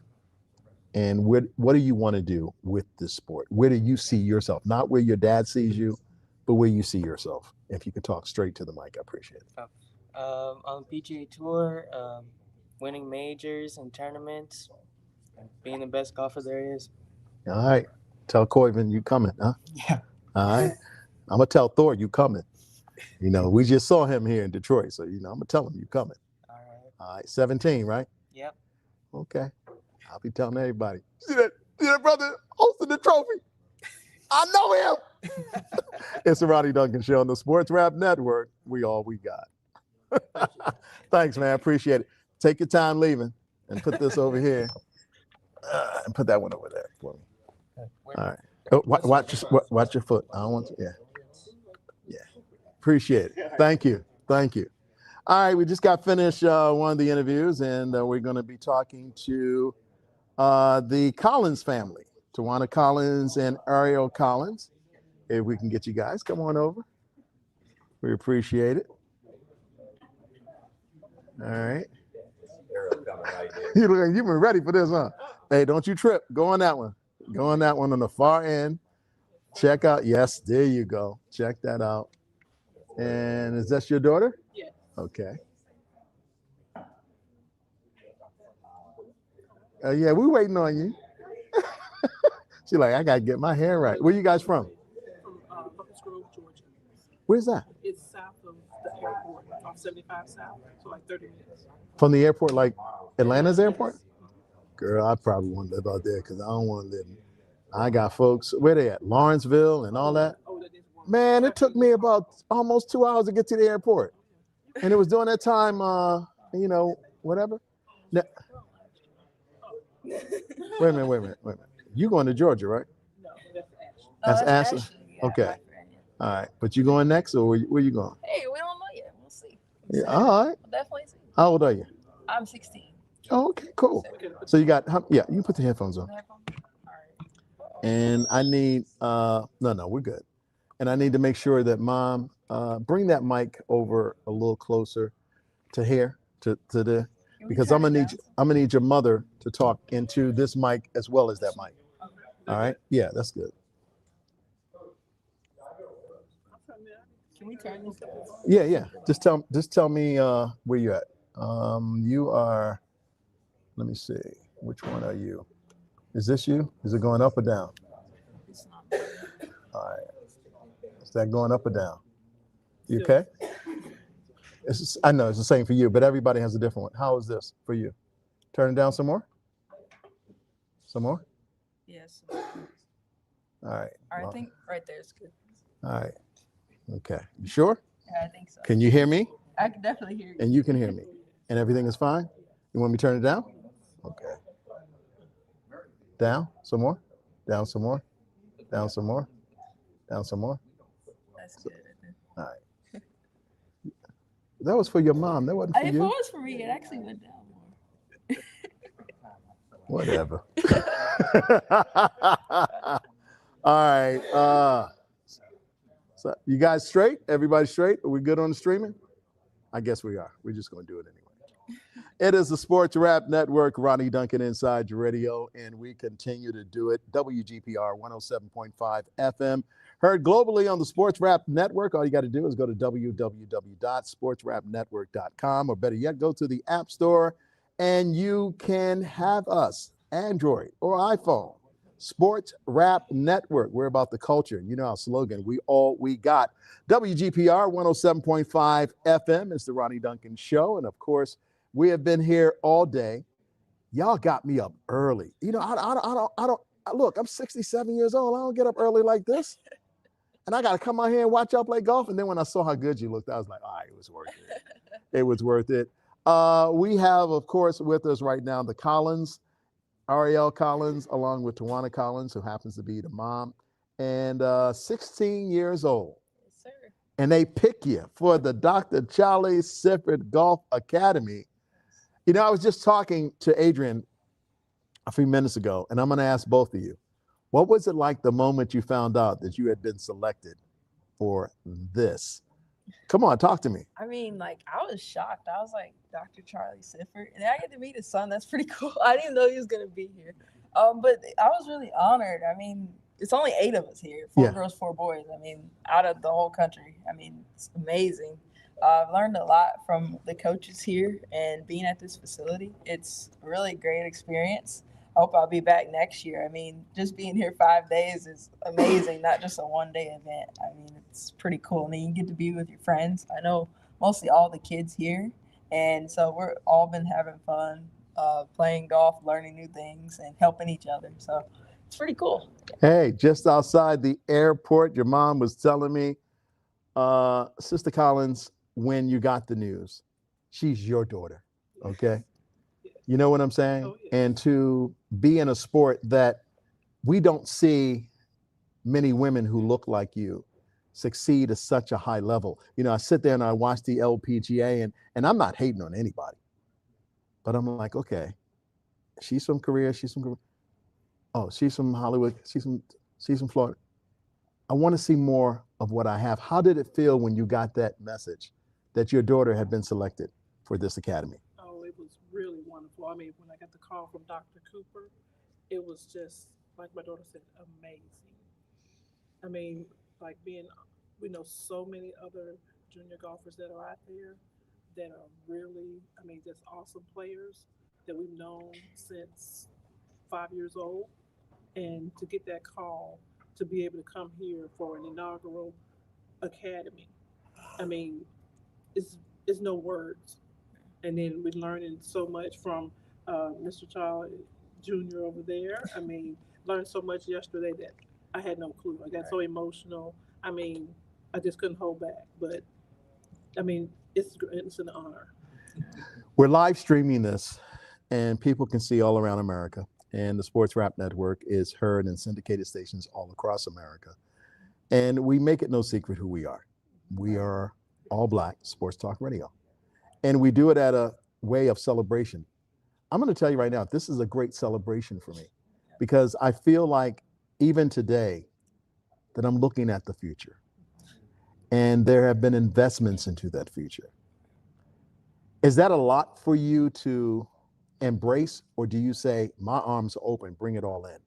And what do you want to do with this sport? Where do you see yourself? Not where your dad sees you, but where you see yourself. If you could talk straight to the mic, I appreciate it. On the PGA Tour, winning majors and tournaments, being the best golfer there is. All right. Tell Coyvin you coming, huh? Yeah. All right. I'm going to tell Thor you coming. You know, we just saw him here in Detroit, so, you know, I'm going to tell him you coming. All right. 17, right? Yep. Okay. I'll be telling everybody. See that brother hosting the trophy? I know him. It's the Ronnie Duncan Show on the Sports Rap Network. We all we got. Thanks, man. Appreciate it. Take your time leaving and put this over here and put that one over there for me. All right. Oh, watch your foot. I don't want to. Yeah. Appreciate it. Thank you. All right. We just got finished one of the interviews, and we're going to be talking to the Collins family, Tawana Collins and Ariel Collins. If we can get you guys, come on over. We appreciate it. All right. You've been ready for this, huh? Hey, don't you trip. Go on that one. Go on that one on the far end. Check out. Yes, there you go. Check that out. And is that your daughter? Yeah. Okay. Yeah, we waiting on you. She's like, I gotta get my hair right. Where you guys from? From Locust Grove, Georgia. Where's that? It's south of the airport, off 75 South, so like 30 minutes. From the airport, like Atlanta's airport? Girl, I probably want to live out there because I don't want to live. I got folks, where they at? Lawrenceville and all that. Man, it took me about almost 2 hours to get to the airport. And it was during that time, whatever. Now, wait a minute. You going to Georgia, right? No, that's That's Ashley. Okay. All right. But you going next or where you going? Hey, we don't know yet. We'll see. Yeah, all right. We'll definitely see. How old are you? I'm 16. Oh, okay, cool. So you got, you can put the headphones on. And I need, no, we're good. And I need to make sure that Mom, bring that mic over a little closer to here, to the, because I'm gonna need your mother to talk into this mic as well as that mic. All right? Yeah, that's good. Can we turn this off? Yeah. Just tell me where you're at. You are, let me see, which one are you? Is this you? Is it going up or down? All right. Is that going up or down? You okay? I know it's the same for you, but everybody has a different one. How is this for you? Turn it down some more? Some more? Yes. All right. I think right there is good. All right. Okay. You sure? Yeah, I think so. Can you hear me? I can definitely hear you. And you can hear me. And everything is fine? You want me to turn it down? Okay. Down some more? Down some more? Down some more? Down some more? That's good. All right. That was for your mom. That wasn't for If it you. was for me, it actually went down more. Whatever. All right. So you guys straight? Everybody straight? Are we good on the streaming? I guess we are. We're just going to do it anyway. It is the Sports Rap Network, Ronnie Duncan inside your radio, and we continue to do it. WGPR 107.5 FM. Heard globally on the Sports Rap Network. All you got to do is go to www.sportsrapnetwork.com, or better yet, go to the App Store, and you can have us, Android or iPhone. Sports Rap Network. We're about the culture. You know our slogan. We got. WGPR 107.5 FM. It's the Ronnie Duncan Show. And of course, we have been here all day. Y'all got me up early. You know, I don't look, I'm 67 years old. I don't get up early like this. And I got to come out here and watch y'all play golf. And then when I saw how good you looked, I was like, all right, it was worth it. It was worth it. We have, of course, with us right now, the Collins, Ariel Collins, along with Tawana Collins, who happens to be the mom, and 16 years old. Yes, sir. And they pick you for the Dr. Charlie Sifford Golf Academy. You know, I was just talking to Adrian a few minutes ago, and I'm going to ask both of you, what was it like the moment you found out that you had been selected for this? Come on, talk to me. I mean, like, I was shocked. I was like, Dr. Charlie Sifford. And I get to meet his son. That's pretty cool. I didn't know he was going to be here. But I was really honored. I mean, it's only 8 of us here, 4 girls, 4 boys. I mean, out of the whole country. I mean, it's amazing. I've learned a lot from the coaches here and being at this facility. It's a really great experience. I hope I'll be back next year. I mean, just being here 5 days is amazing, not just a one-day event. I mean, it's pretty cool. And then you get to be with your friends. I know mostly all the kids here. And so we're all been having fun, playing golf, learning new things, and helping each other. So it's pretty cool. Hey, just outside the airport, your mom was telling me, Sister Collins, when you got the news, she's your daughter, okay? You know what I'm saying? Oh, yeah. And to be in a sport that we don't see many women who look like you succeed at such a high level. You know, I sit there and I watch the LPGA, and I'm not hating on anybody, but I'm like, okay, she's from Korea, she's from Hollywood, she's from Florida. I want to see more of what I have. How did it feel when you got that message that your daughter had been selected for this academy? Oh, it was really wonderful. I mean, when I got the call from Dr. Cooper, it was just, like my daughter said, amazing. I mean, like we know so many other junior golfers that are out there that are really, I mean, just awesome players. that we've known since 5 years old, and to get that call to be able to come here for an inaugural academy. I mean, it's no words. And then we're learning so much from Mr. Charlie Jr. over there. I mean, learned so much yesterday that I had no clue. I got so emotional. I mean, I just couldn't hold back. But I mean, it's an honor. We're live streaming this, and people can see all around America. And the Sports Rap Network is heard in syndicated stations all across America. And we make it no secret who we are. We are all Black Sports Talk Radio. And we do it at a way of celebration. I'm going to tell you right now, this is a great celebration for me, because I feel like even today that I'm looking at the future. And there have been investments into that future. Is that a lot for you to embrace, or do you say, my arms are open, bring it all in?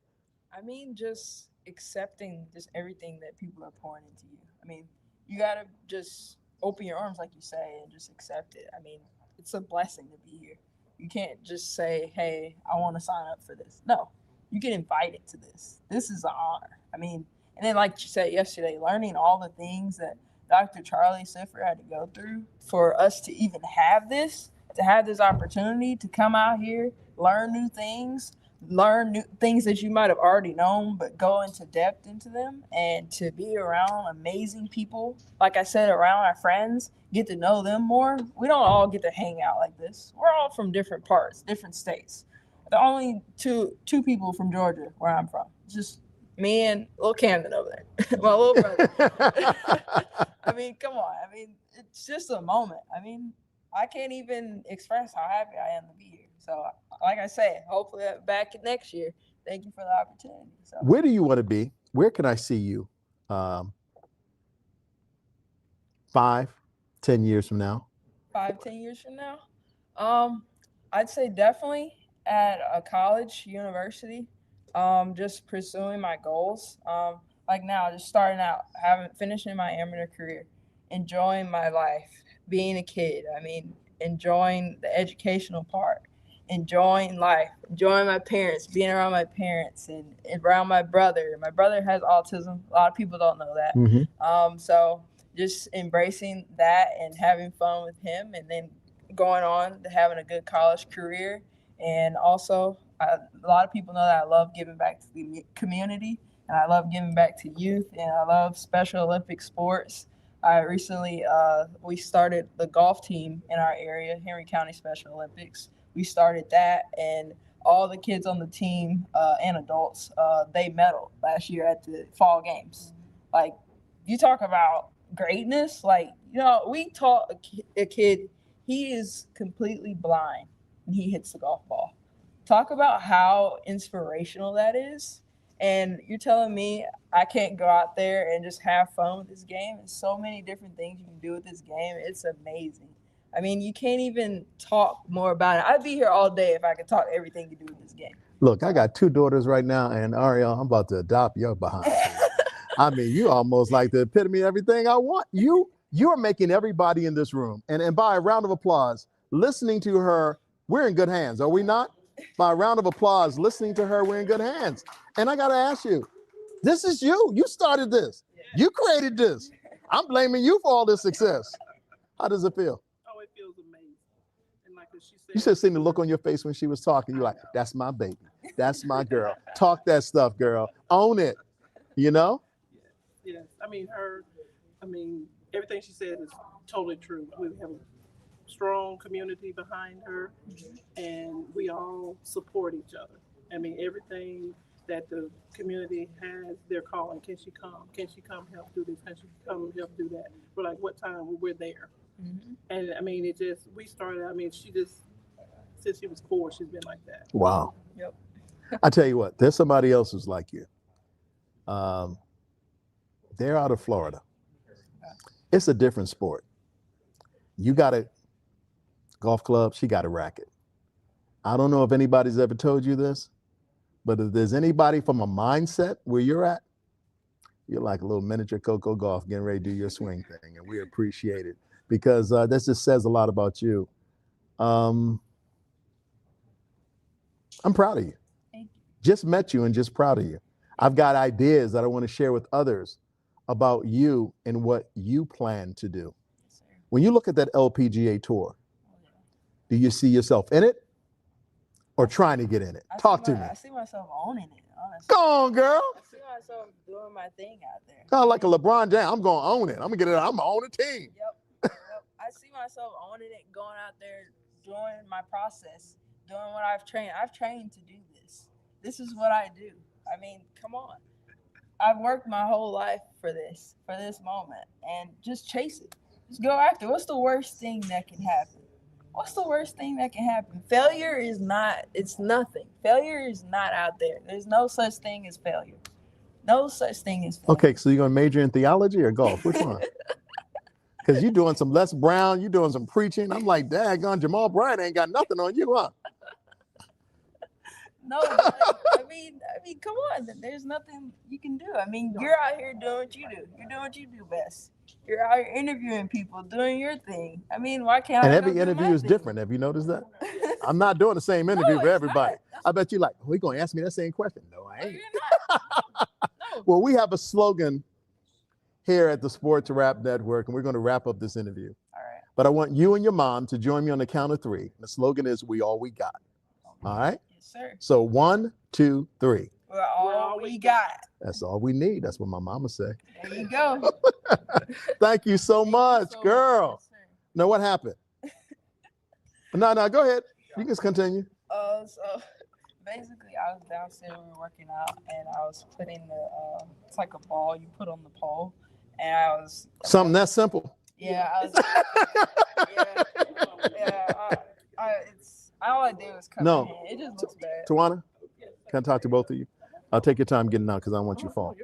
I mean, just accepting just everything that people are pouring into you. I mean, you got to just open your arms, like you say, and just accept it. I mean, it's a blessing to be here. You can't just say, hey, I want to sign up for this. No, you get invited to this. This is an honor. I mean, and then like you said yesterday, learning all the things that Dr. Charlie Sifford had to go through for us to even have this, to have this opportunity to come out here, learn new things that you might have already known, but go into depth into them, and to be around amazing people, like I said, around our friends, get to know them more. We don't all get to hang out like this. We're all from different parts, different states. The only two people from Georgia, where I'm from, just me and little Camden over there, my little brother. I mean, come on. I mean, it's just a moment. I mean, I can't even express how happy I am to be here. So, like I said, hopefully back next year. Thank you for the opportunity. So. Where do you want to be? Where can I see you 5, 10 years from now? 5, 10 years from now? I'd say definitely at a college, university, just pursuing my goals. Like now, just starting out, finishing my amateur career, enjoying my life, being a kid. I mean, enjoying the educational part, enjoying life, enjoying my parents, being around my parents, and around my brother. My brother has autism. A lot of people don't know that. Mm-hmm. So just embracing that and having fun with him, and then going on to having a good college career. And also, a lot of people know that I love giving back to the community, and I love giving back to youth, and I love Special Olympic sports. I recently, we started the golf team in our area, Henry County Special Olympics. We started that, and all the kids on the team and adults, they medaled last year at the fall games. Like, you talk about greatness. Like, you know, we taught a kid, he is completely blind, and he hits the golf ball. Talk about how inspirational that is. And you're telling me I can't go out there and just have fun with this game? There's so many different things you can do with this game. It's amazing. I mean, you can't even talk more about it. I'd be here all day if I could talk everything you do with this game. Look, I got 2 daughters right now, and Ariel, I'm about to adopt your behind. I mean, you almost like the epitome of everything I want. You're making everybody in this room, and by a round of applause, listening to her, we're in good hands, are we not? By a round of applause, listening to her, we're in good hands. And I got to ask you, this is you. You started this. You created this. I'm blaming you for all this success. How does it feel? Oh, it feels amazing. And like she said, You should have seen the look on your face when she was talking. You're like, that's my baby. That's my girl. Talk that stuff, girl. Own it. You know? Yes. I mean, everything she said is totally true. We have a strong community behind her, and we all support each other. I mean, everything that the community has, they're calling, can she come? Can she come help do this? Can she come help do that? We're like, what time? We're there. Mm-hmm. And I mean, we started, I mean, since she was 4, she's been like that. Wow. Yep. I tell you what, there's somebody else who's like you. They're out of Florida. It's a different sport. You got a golf club, she got a racket. I don't know if anybody's ever told you this, but if there's anybody from a mindset where you're at, you're like a little miniature Coco Golf getting ready to do your swing thing, and we appreciate it because that just says a lot about you. I'm proud of you. Thank you. Just met you and just proud of you. I've got ideas that I want to share with others about you and what you plan to do. Yes, sir. When you look at that LPGA tour, Oh, yeah. do you see yourself in it or trying to get in it? Talk to me. I see myself owning it, honestly. Go on, girl. I see myself doing my thing out there. Kind of like a LeBron James. I'm going to own it. I'm going to get it. I'm going to own a team. Yep. I see myself owning it, going out there, doing my process, doing what I've trained. I've trained to do this. This is what I do. I mean, come on. I've worked my whole life for this moment, and just chase it. Just go after it. What's the worst thing that can happen? What's the worst thing that can happen? Failure is not, it's nothing. Failure is not out there. There's no such thing as failure. No such thing as failure. Okay, so you're going to major in theology or golf? Which one? Because you're doing some Les Brown, you're doing some preaching. I'm like, daggone, Jamal Bryant ain't got nothing on you, huh? No, I mean, come on. There's nothing you can do. I mean, you're out here doing what you do. You're doing what you do best. You're out here interviewing people, doing your thing. I mean, why can't I? And go every do interview my is thing? different. Have you noticed that? I'm not doing the same interview for it's everybody. not. I bet you like, oh, he going to ask me that same question. No, I No, ain't. you're not. No. Well, we have a slogan here at the Sports Rap Network, and we're going to wrap up this interview. All right. But I want you and your mom to join me on the count of three. The slogan is, we all we got. All right? Yes, sir. So 1, 2, 3. We're all we got. That's all we need. That's what my mama said. There you go. Thank you so Thank you much, so girl. much. Yes, sir. No, what happened? No, go ahead. You can just continue. So basically, I was downstairs, we were working out, and I was putting the, it's like a ball you put on the pole, and I was. Something that simple. Yeah, I was. It's all I did was come No. in. It just looks bad. Tawana, can I talk to both of you? I'll take your time getting out because I don't want you to fall.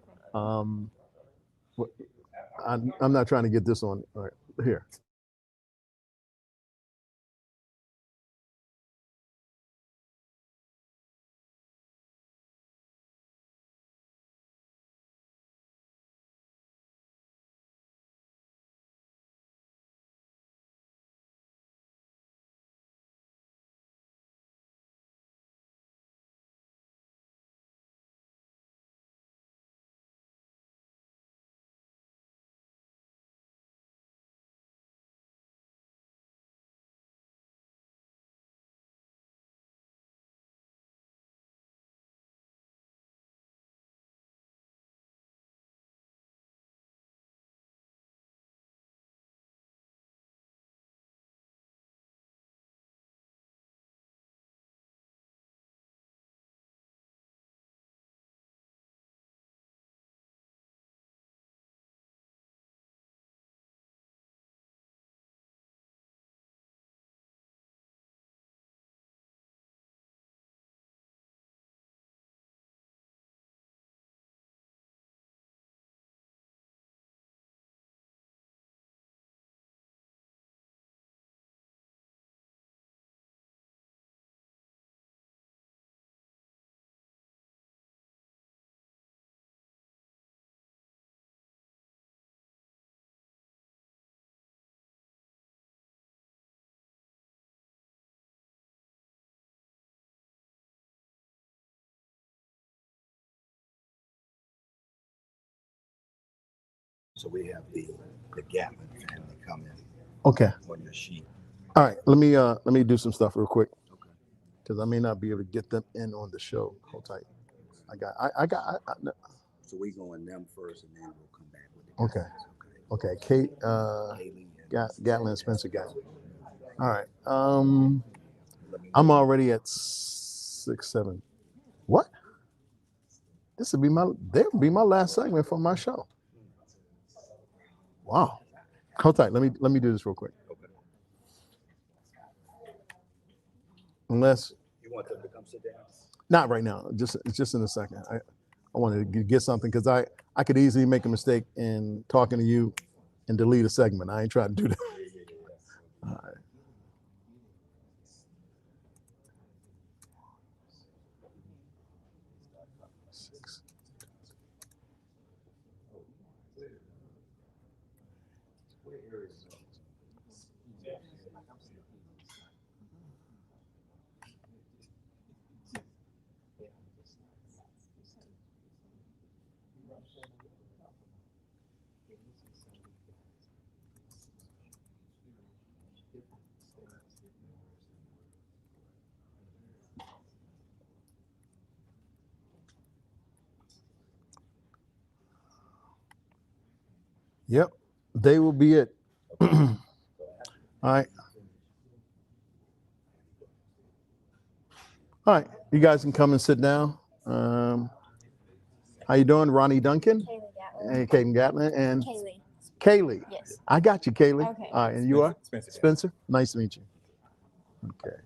I'm not trying to get this on. All right, here. So we have the Gatlin family come in Okay. on your sheet. All right. Let me do some stuff real quick. Okay. Because I may not be able to get them in on the show. Hold tight. So we go in them first, and then we'll come back with the Okay. guys, Okay. Kate, Haley and Gatlin and Spencer Gatlin. All right. I'm already at 6, 7. What? This would be my last segment for my show. Wow. Hold tight. Let me do this real quick. Okay. Unless You want them to come sit down? not right now. Just in a second. I wanted to get something because I could easily make a mistake in talking to you and delete a segment. I ain't trying to do that. All right. Yep, they will be it. All right. All right, you guys can come and sit down. How you doing, Ronnie Duncan? Kaylee Gatlin. And Caden Gatlin and Kaylee. Kaylee. Yes. I got you, Kaylee. Okay. All right, and you are? Spencer. Spencer. Nice to meet you. Okay.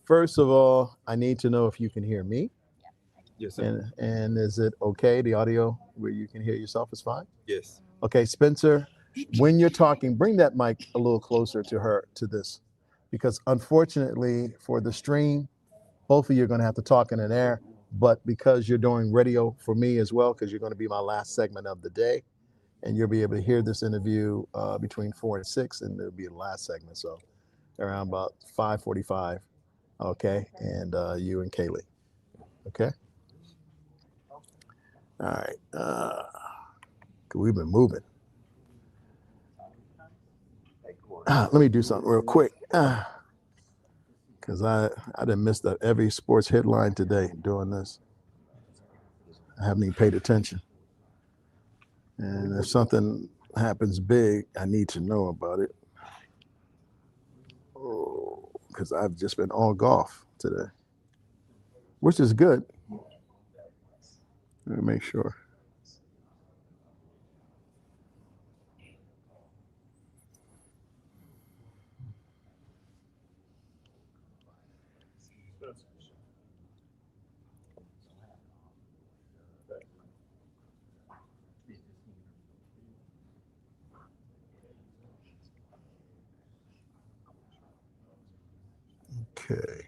First of all, I need to know if you can hear me. Yes, sir. And is it okay? The audio where you can hear yourself is fine? Yes. Okay, Spencer, when you're talking, bring that mic a little closer to this, because unfortunately for the stream, both of you are going to have to talk in an air, but because you're doing radio for me as well, because you're going to be my last segment of the day, and you'll be able to hear this interview between 4 and 6, and it'll be the last segment. So around about 5:45, okay, and you and Kaylee, okay? All right, we've been moving. Let me do something real quick, because I didn't miss that every sports headline today doing this. I haven't even paid attention. And if something happens big, I need to know about it. Oh, because I've just been all golf today, which is good. Let me make sure. Okay.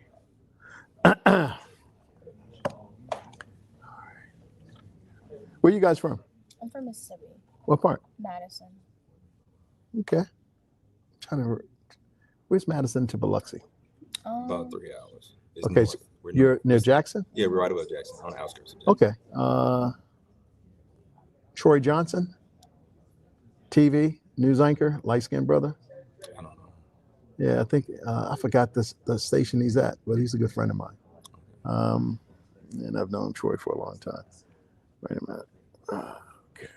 Where you guys from? I'm from Mississippi. What part? Madison. Okay. Where's Madison to Biloxi? About 3 hours. It's Okay, north. so We're you're north. near Jackson? Yeah, we're right above Jackson, on the outskirts of Jackson. Okay. Troy Johnson, TV, news anchor, light-skinned brother. I don't know. Yeah, I think I forgot the station he's at, but he's a good friend of mine. And I've known Troy for a long time. Wait a minute. Okay.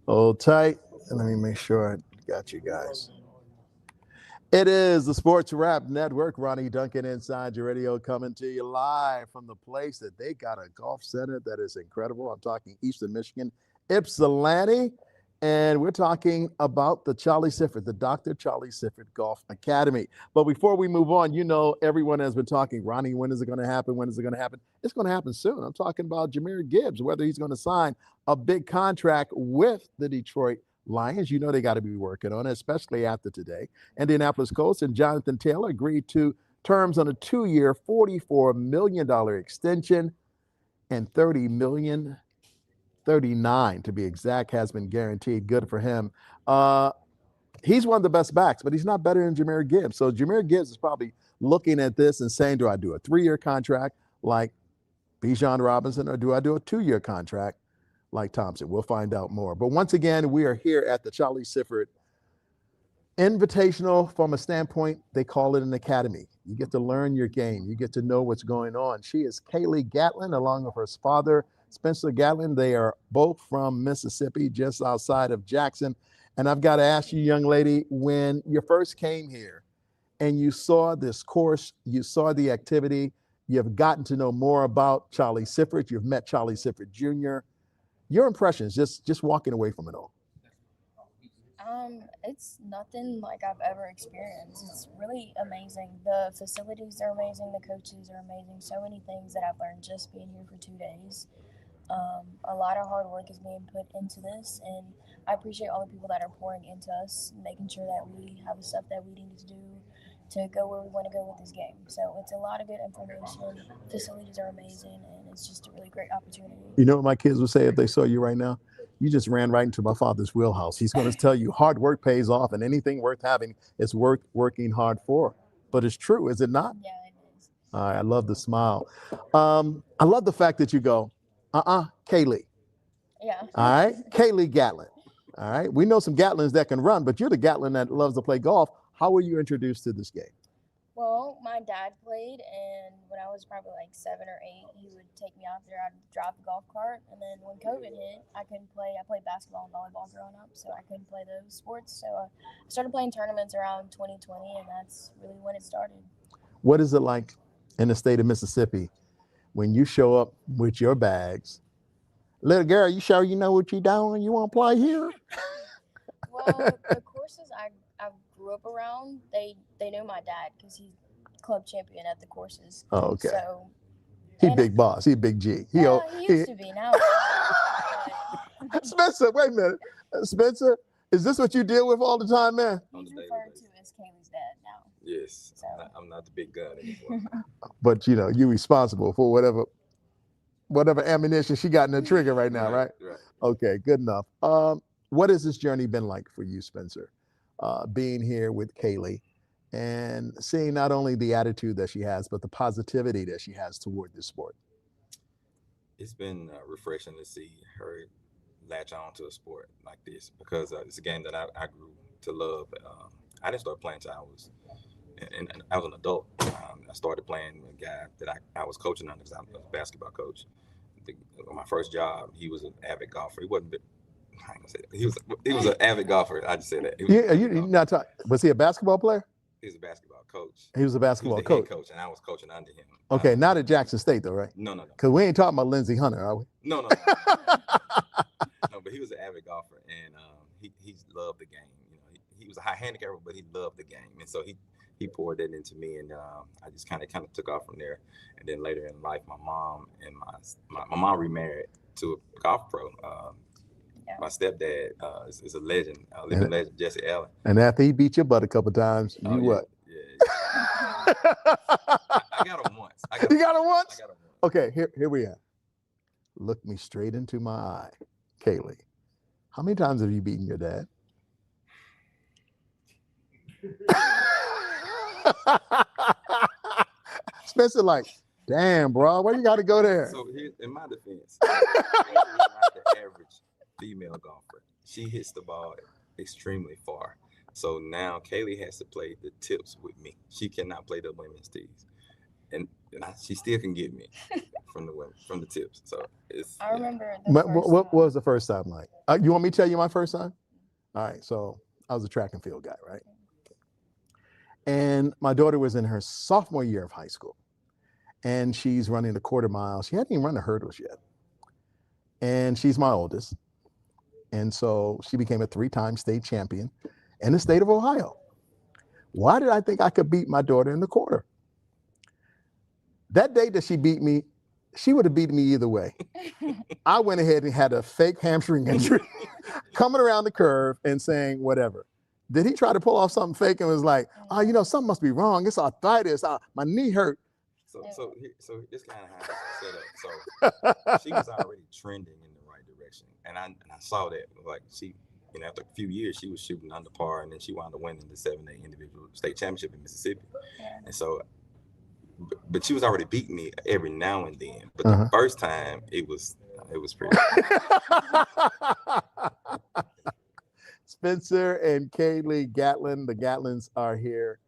Hold tight, and let me make sure I got you guys. It is the Sports Rap Network. Ronnie Duncan inside your radio, coming to you live from the place that they got a golf center that is incredible. I'm talking Eastern Michigan, Ypsilanti. And we're talking about the Charlie Sifford, the Dr. Charlie Sifford Golf Academy. But before we move on, you know, everyone has been talking, Ronnie, when is it going to happen? When is it going to happen? It's going to happen soon. I'm talking about Jahmyr Gibbs, whether he's going to sign a big contract with the Detroit Lions. You know they got to be working on it, especially after today. Indianapolis Colts and Jonathan Taylor agreed to terms on a 2-year, $44 million extension, and $30 million. 39 to be exact has been guaranteed. Good for him. He's one of the best backs, but he's not better than Jahmyr Gibbs. So Jahmyr Gibbs is probably looking at this and saying, do I do a 3-year contract like Bijan Robinson, or do I do a 2-year contract like Thompson? We'll find out more. But once again, we are here at the Charlie Sifford Invitational. From a standpoint, they call it an academy. You get to learn your game. You get to know what's going on. She is Kaylee Gatlin, along with her father, Spencer Gatlin. They are both from Mississippi, just outside of Jackson. And I've got to ask you, young lady, when you first came here and you saw this course, you saw the activity, you've gotten to know more about Charlie Sifford, you've met Charlie Sifford Jr., your impressions, just walking away from it all. It's nothing like I've ever experienced. It's really amazing. The facilities are amazing. The coaches are amazing. So many things that I've learned just being here for 2 days. A lot of hard work is being put into this, and I appreciate all the people that are pouring into us, making sure that we have the stuff that we need to do to go where we want to go with this game. So it's a lot of good information. Facilities are amazing, and it's just a really great opportunity. You know what my kids would say if they saw you right now? You just ran right into my father's wheelhouse. He's going to tell you hard work pays off, and anything worth having is worth working hard for. But it's true, is it not? Yeah, it is. I love the smile. I love the fact that you go, Kaylee. Yeah. All right, Kaylee Gatlin. All right, we know some Gatlins that can run, but you're the Gatlin that loves to play golf. How were you introduced to this game? Well, my dad played, and when I was probably like 7 or 8, he would take me out there. I'd drive the golf cart, and then when COVID hit, I couldn't play. I played basketball and volleyball growing up, so I couldn't play those sports. So I started playing tournaments around 2020, and that's really when it started. What is it like in the state of Mississippi when you show up with your bags? Little girl, you sure you know what you're doing? You want to play here? Well, the courses I grew up around, they knew my dad because he's club champion at the courses. Oh, okay. So He big boss. He big G. he used to be now. Spencer, wait a minute. Spencer, is this what you deal with all the time, man? He's referred to as Kaylee's dad now. Yes, So. I'm not the big gun anymore. But you know, you're responsible for whatever ammunition she got in the trigger right now, right? Right. Okay, good enough. What has this journey been like for you, Spencer? Being here with Kaylee and seeing not only the attitude that she has, but the positivity that she has toward this sport. It's been refreshing to see her latch on to a sport like this because it's a game that I grew to love. I didn't start playing until I was an adult. I started playing with a guy that I was coaching under because I was a basketball coach. My first job, he was an avid golfer. He wasn't. I ain't gonna say that. He was an avid golfer. I just say that. Was he a basketball player? He was a basketball coach. He was a basketball he was the coach. head coach, and I was coaching under him. Okay, not at Jackson State though, right? No. Because we ain't talking about Lindsey Hunter, are we? No. No, but he was an avid golfer, and he loved the game. You know, he was a high handicapper, but he loved the game, and so he poured that into me, and I just kind of took off from there. And then later in life, my mom and my mom remarried to a golf pro. My stepdad is a legend, a living legend, Jesse Allen. And after he beat your butt a couple times, you what? Yeah. I got him once. You got him once? I got him once. Okay, here we are. Look me straight into my eye, Kaylee. How many times have you beaten your dad? Spencer, like, damn, bro, why you got to go there? So here, in my defense, Kaylee is not the average female golfer. She hits the ball extremely far. So now Kaylee has to play the tips with me. She cannot play the women's tees, and she still can get me from the tips. So it's. I remember. What was the first time like? You want me to tell you my first time? All right, so I was a track and field guy, right? And my daughter was in her sophomore year of high school, and she's running the quarter mile. She hadn't even run the hurdles yet, and she's my oldest, and so she became a 3-time state champion in the state of Ohio. Why did I think I could beat my daughter in the quarter? That day that she beat me, she would have beaten me either way. I went ahead and had a fake hamstring injury coming around the curve and saying whatever. Did he try to pull off something fake and was like, oh, you know, something must be wrong. It's arthritis. My knee hurt. So this kind of how it's set up. So she was already trending in the right direction. And I saw that, like, she, you know, after a few years, she was shooting under par, and then she wound up winning the 7A individual state championship in Mississippi. And so, but she was already beating me every now and then. But the first time, it was pretty. Spencer and Kaylee Gatlin, the Gatlins are here.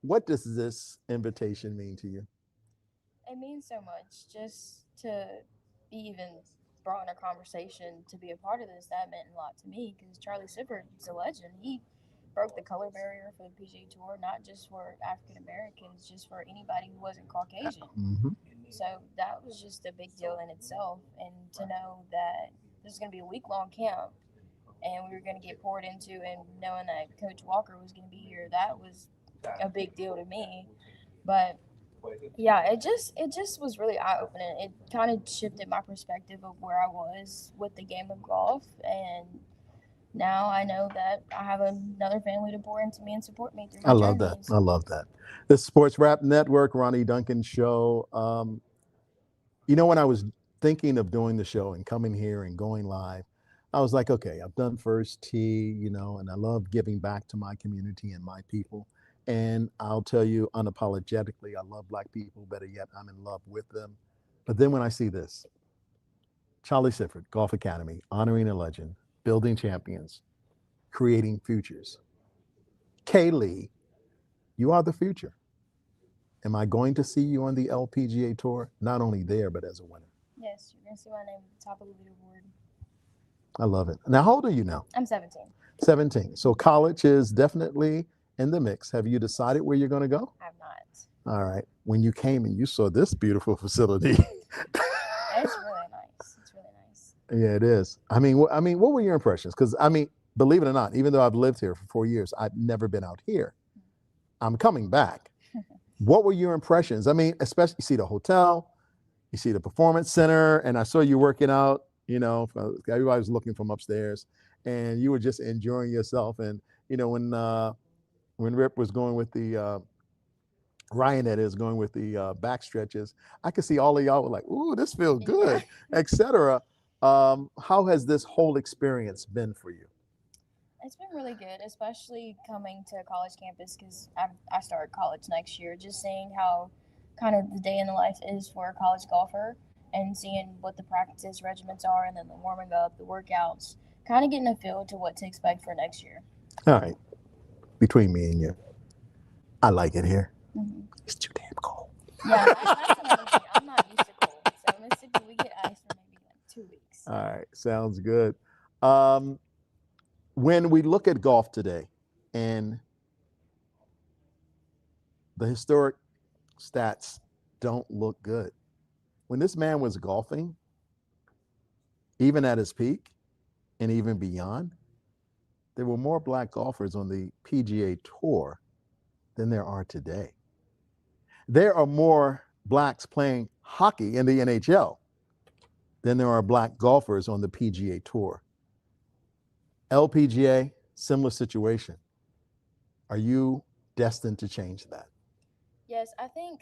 What does this invitation mean to you? It means so much just to be even brought in a conversation to be a part of this. That meant a lot to me because Charlie Sifford is a legend. He broke the color barrier for the PGA Tour, not just for African Americans, just for anybody who wasn't Caucasian. So that was just a big deal in itself. And to know that this is going to be a week-long camp and we were going to get poured into, and knowing that Coach Walker was going to be here, that was a big deal to me. But yeah, it just was really eye-opening. It kind of shifted my perspective of where I was with the game of golf, and now I know that I have another family to pour into me and support me through my journeys. I love that. The Sports Rap Network, Ronnie Duncan Show. You know, when I was thinking of doing the show and coming here and going live, I was like, okay, I've done First Tee, you know, and I love giving back to my community and my people. And I'll tell you unapologetically, I love Black people. Better yet, I'm in love with them. But then when I see this, Charlie Sifford, Golf Academy, honoring a legend, building champions, creating futures. Kaylee, you are the future. Am I going to see you on the LPGA Tour? Not only there, but as a winner. Yes, you're gonna see my name at the top of the leaderboard. I love it. Now, how old are you now? I'm 17. 17. So college is definitely in the mix. Have you decided where you're going to go? I'm not. All right. When you came and you saw this beautiful facility. It's really nice. It's really nice. Yeah, it is. I mean, what were your impressions? Because believe it or not, even though I've lived here for 4 years, I've never been out here. I'm coming back. What were your impressions? I mean, especially you see the hotel, you see the performance center, and I saw you working out. You know, everybody was looking from upstairs, and you were just enjoying yourself. And you know, when Rip was going with the Ryan, that is going with the back stretches, I could see all of y'all were like, "Ooh, this feels good," etc. How has this whole experience been for you? It's been really good, especially coming to college campus because I start college next year. Just seeing how kind of the day in the life is for a college golfer and seeing what the practice regimens are and then the warming up, the workouts, kind of getting a feel to what to expect for next year. All right. Between me and you, I like it here. Mm-hmm. It's too damn cold. Yeah, that's another thing. I'm not used to cold. So Mississippi, we get ice for maybe like 2 weeks. All right. Sounds good. When we look at golf today and the historic stats don't look good. When this man was golfing, even at his peak and even beyond, there were more black golfers on the PGA Tour than there are today. There are more blacks playing hockey in the NHL than there are black golfers on the PGA Tour. LPGA, similar situation. Are you destined to change that? Yes, I think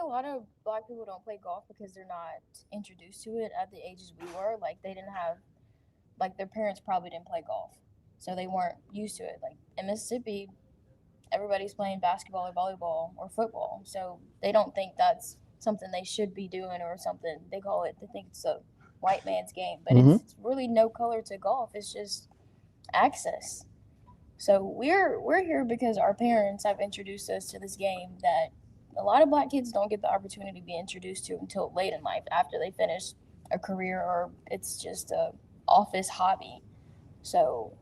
a lot of black people don't play golf because they're not introduced to it at the ages we were. Like they didn't have, like their parents probably didn't play golf, so they weren't used to it. Like in Mississippi, everybody's playing basketball or volleyball or football, so they don't think that's something they should be doing or something. They think it's a white man's game, but it's really no color to golf. It's just access. So we're here because our parents have introduced us to this game that a lot of black kids don't get the opportunity to be introduced to until late in life after they finish a career or it's just a office hobby. So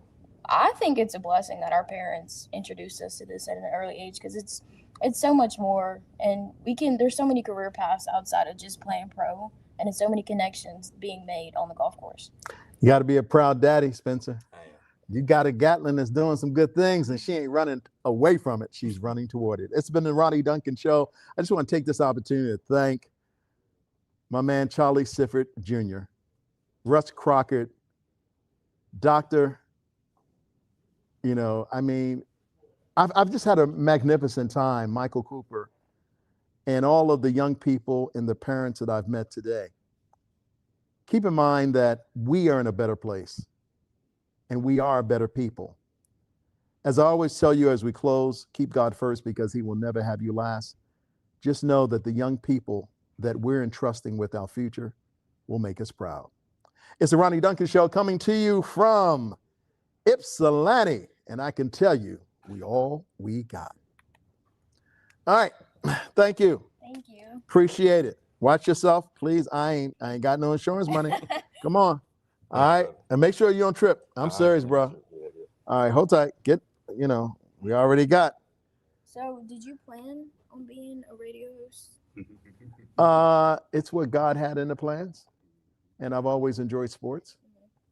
I think it's a blessing that our parents introduced us to this at an early age because it's so much more, and there's so many career paths outside of just playing pro, and it's so many connections being made on the golf course. You got to be a proud daddy, Spencer. You got a Gatlin that's doing some good things, and she ain't running away from it. She's running toward it. It's been the Ronnie Duncan Show. I just want to take this opportunity to thank my man, Charlie Sifford Jr., Russ Crockett, Dr. You know, I mean, I've just had a magnificent time, Michael Cooper, and all of the young people and the parents that I've met today. Keep in mind that we are in a better place. And we are better people. As I always tell you as we close, keep God first because he will never have you last. Just know that the young people that we're entrusting with our future will make us proud. It's the Ronnie Duncan Show coming to you from Ypsilanti. And I can tell you, we got. All right. Thank you. Thank you. Appreciate it. Watch yourself, please. I ain't got no insurance money. Come on. All right, and make sure you don't trip. I'm serious, bro. All right, hold tight. We already got. So, did you plan on being a radio host? It's what God had in the plans, and I've always enjoyed sports.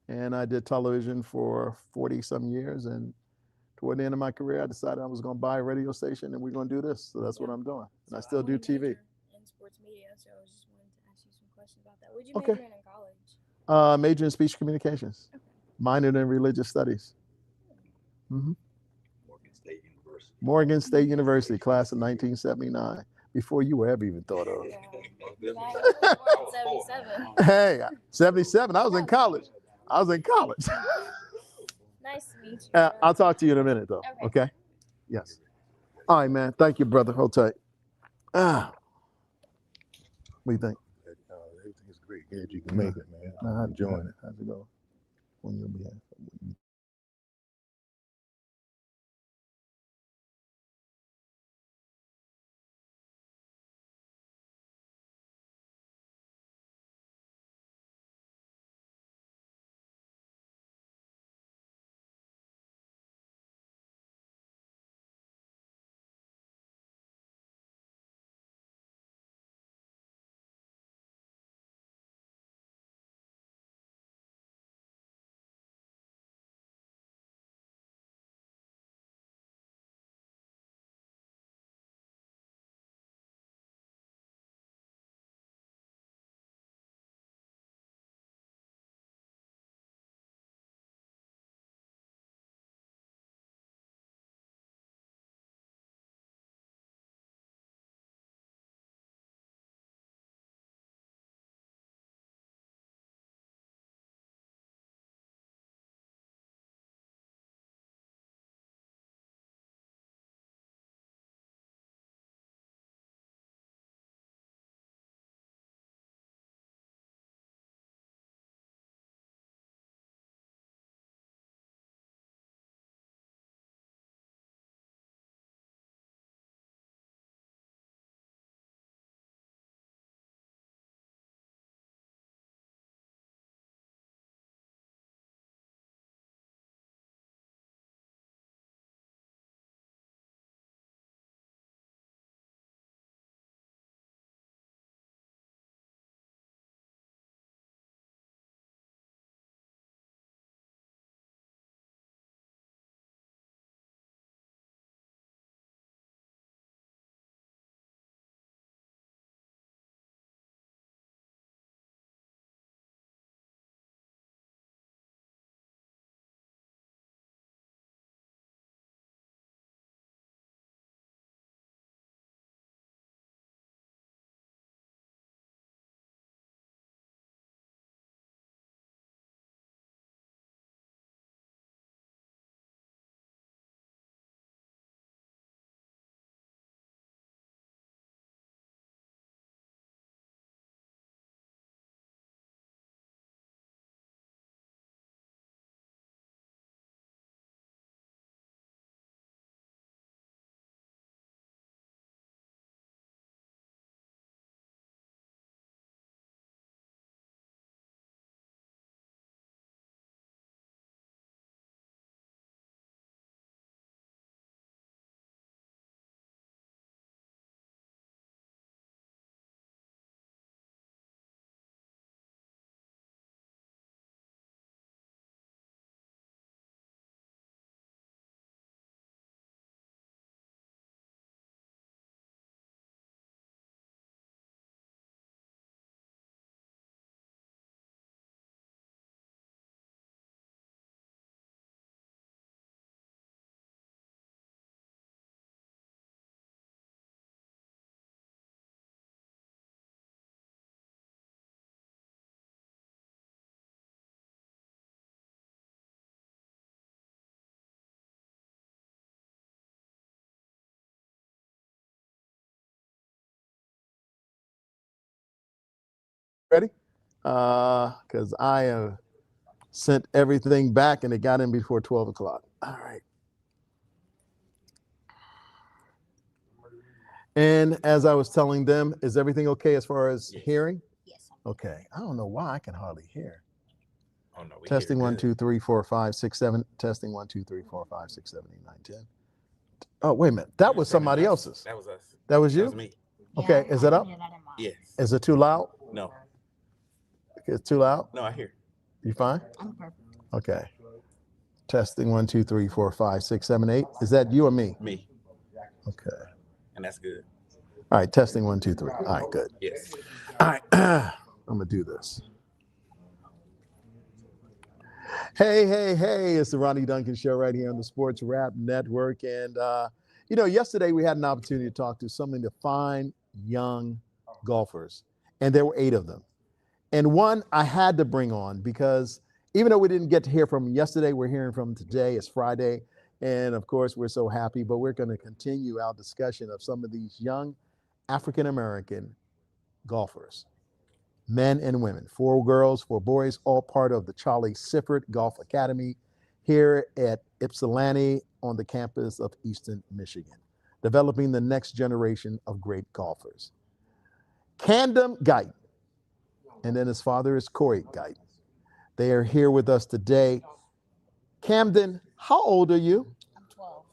And I did television for 40-some years, and toward the end of my career, I decided I was going to buy a radio station, and we're going to do this. So that's what I'm doing, and I still do TV. In sports media, so I was just wanting to ask you some questions about that. What did you major in college? Major in speech communications, minored in religious studies. Morgan State University, class of 1979, before you were ever even thought of. Hey, 77, I was in college. Nice to meet you. I'll talk to you in a minute, though, okay? Yes. All right, man, thank you, brother, hold tight. What do you think? Everything is great. Glad you can make it, man. I'm enjoying it. How's it go? On your behalf. Ready? Because I have sent everything back and it got in before 12 o'clock. All right. And as I was telling them, is everything okay as far as hearing? Yes. Okay. I don't know why I can hardly hear. Oh no, we Testing hear 1, good. 2, 3, 4, 5, 6, 7. Testing 1, 2, 3, 4, 5, 6, 7, 8, 9, 10. Oh, wait a minute. That was somebody else's. That was us. That was you? That was me. Okay. Is it up? Yes. Is it too loud? No. It's too loud? No, I hear. You fine? I'm perfect. Okay. Testing 1, 2, 3, 4, 5, 6, 7, 8. Is that you or me? Me. Okay. And that's good. All right. Testing 1, 2, 3. All right. Good. Yes. All right. I'm going to do this. Hey, hey, hey. It's the Ronnie Duncan Show right here on the Sports Rap Network. And, yesterday we had an opportunity to talk to some of the fine young golfers, and there were 8 of them. And one I had to bring on because even though we didn't get to hear from him yesterday, we're hearing from him today. It's Friday. And of course, we're so happy, but we're going to continue our discussion of some of these young African-American golfers. men and women, 4 girls, 4 boys, all part of the Charlie Sifford Golf Academy here at Ypsilanti on the campus of Eastern Michigan, developing the next generation of great golfers. Camden Guyton, and then his father is Corey Guyton. They are here with us today. Camden, how old are you? I'm 12.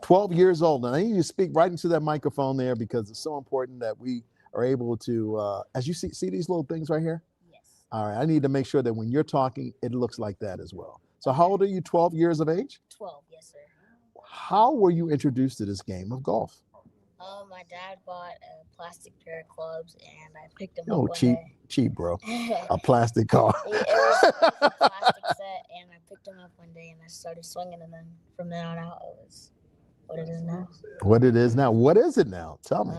12 years old. And I need you to speak right into that microphone there because it's so important that we are able to, as you see these little things right here? Yes. All right, I need to make sure that when you're talking, it looks like that as well. So how old are you, 12 years of age? 12, yes, sir. How were you introduced to this game of golf? My dad bought a plastic pair of clubs, and I picked them up Oh, one cheap, bro. A plastic car. It was a plastic set, and I picked them up one day, and I started swinging, and then from then on out, it was what it is now. What it is now? What is it now? Tell me.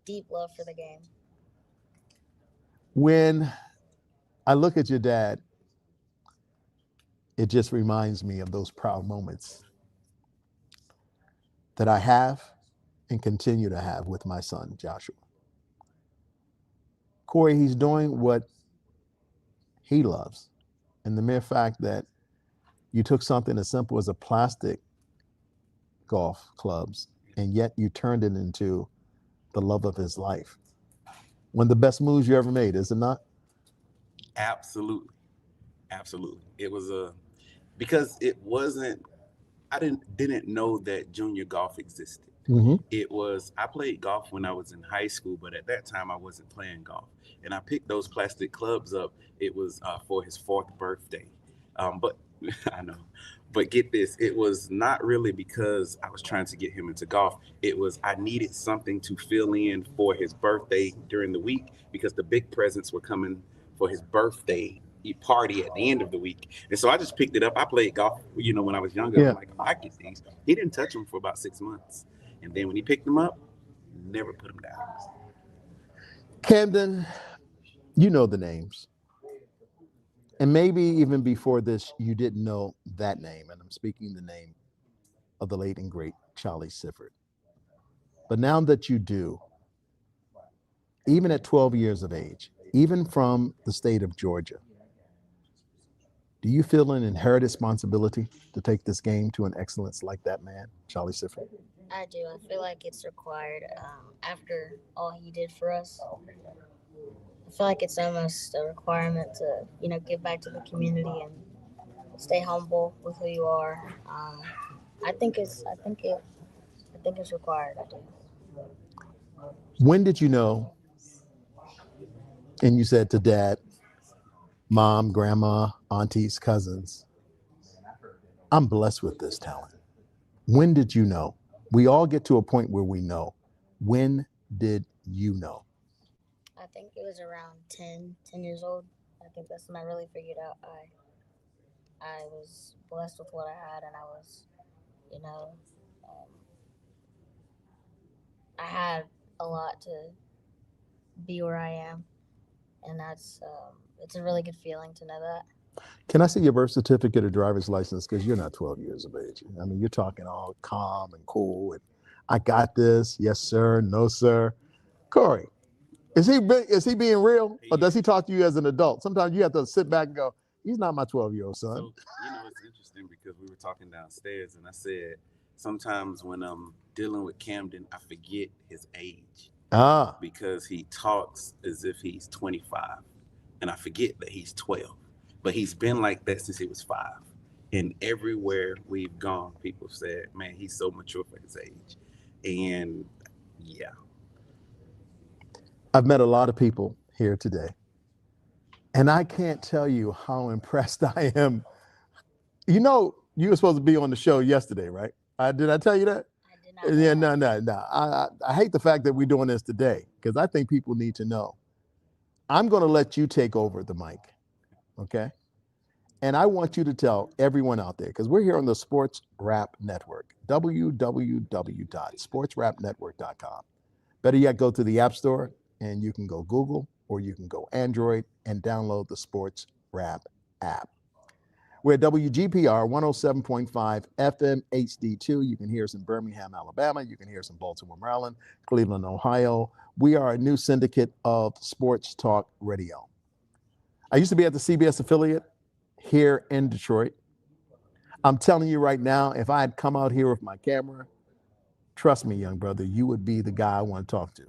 Deep love for the game. When I look at your dad, it just reminds me of those proud moments that I have and continue to have with my son, Joshua. Corey, he's doing what he loves. And the mere fact that you took something as simple as a plastic golf clubs, and yet you turned it into the love of his life. One of the best moves you ever made, is it not? Absolutely. It was because it wasn't, I didn't know that junior golf existed. Mm-hmm. It was, I played golf when I was in high school, but at that time I wasn't playing golf. And I picked those plastic clubs up. It was for his 4th birthday. But I know, but get this, it was not really because I was trying to get him into golf. It was, I needed something to fill in for his birthday during the week because the big presents were coming for his birthday party at the end of the week. And so I just picked it up. I played golf, when I was younger. Yeah. I'm like, I get these. He didn't touch them for about 6 months. And then when he picked them up, never put them down. Camden, you know the names. And maybe even before this, you didn't know that name. And I'm speaking the name of the late and great Charlie Sifford. But now that you do, even at 12 years of age, even from the state of Georgia, do you feel an inherent responsibility to take this game to an excellence like that man, Charlie Sifford? I do. I feel like it's required after all he did for us. I feel like it's almost a requirement to, give back to the community and stay humble with who you are. I think it's required. I do. When did you know? And you said to dad, mom, grandma, aunties, cousins, I'm blessed with this talent. When did you know? We all get to a point where we know. When did you know? I think it was around 10 years old. I think that's when I really figured out I was blessed with what I had, and I was, I had a lot to be where I am, and that's it's a really good feeling to know that. Can I see your birth certificate or driver's license? Because you're not 12 years of age. I mean, you're talking all calm and cool, and I got this. Yes, sir. No, sir. Corey, is he being real, or does he talk to you as an adult? Sometimes you have to sit back and go, he's not my 12-year-old son. So, it's interesting because we were talking downstairs, and I said, sometimes when I'm dealing with Camden, I forget his age. Because he talks as if he's 25, and I forget that he's 12. But he's been like that since he was 5. And everywhere we've gone, people said, man, he's so mature for his age. And yeah. I've met a lot of people here today, and I can't tell you how impressed I am. You were supposed to be on the show yesterday, right? Did I tell you that? I did not. Yeah, no. I hate the fact that we're doing this today because I think people need to know. I'm going to let you take over the mic, okay? And I want you to tell everyone out there, because we're here on the Sports Rap Network, www.sportsrapnetwork.com. Better yet, go to the App Store, and you can go Google, or you can go Android and download the Sports Rap app. We're at WGPR 107.5 FM HD2. You can hear us in Birmingham, Alabama. You can hear us in Baltimore, Maryland, Cleveland, Ohio. We are a new syndicate of sports talk radio. I used to be at the CBS affiliate here in Detroit. I'm telling you right now, if I had come out here with my camera, trust me, young brother, you would be the guy I want to talk to.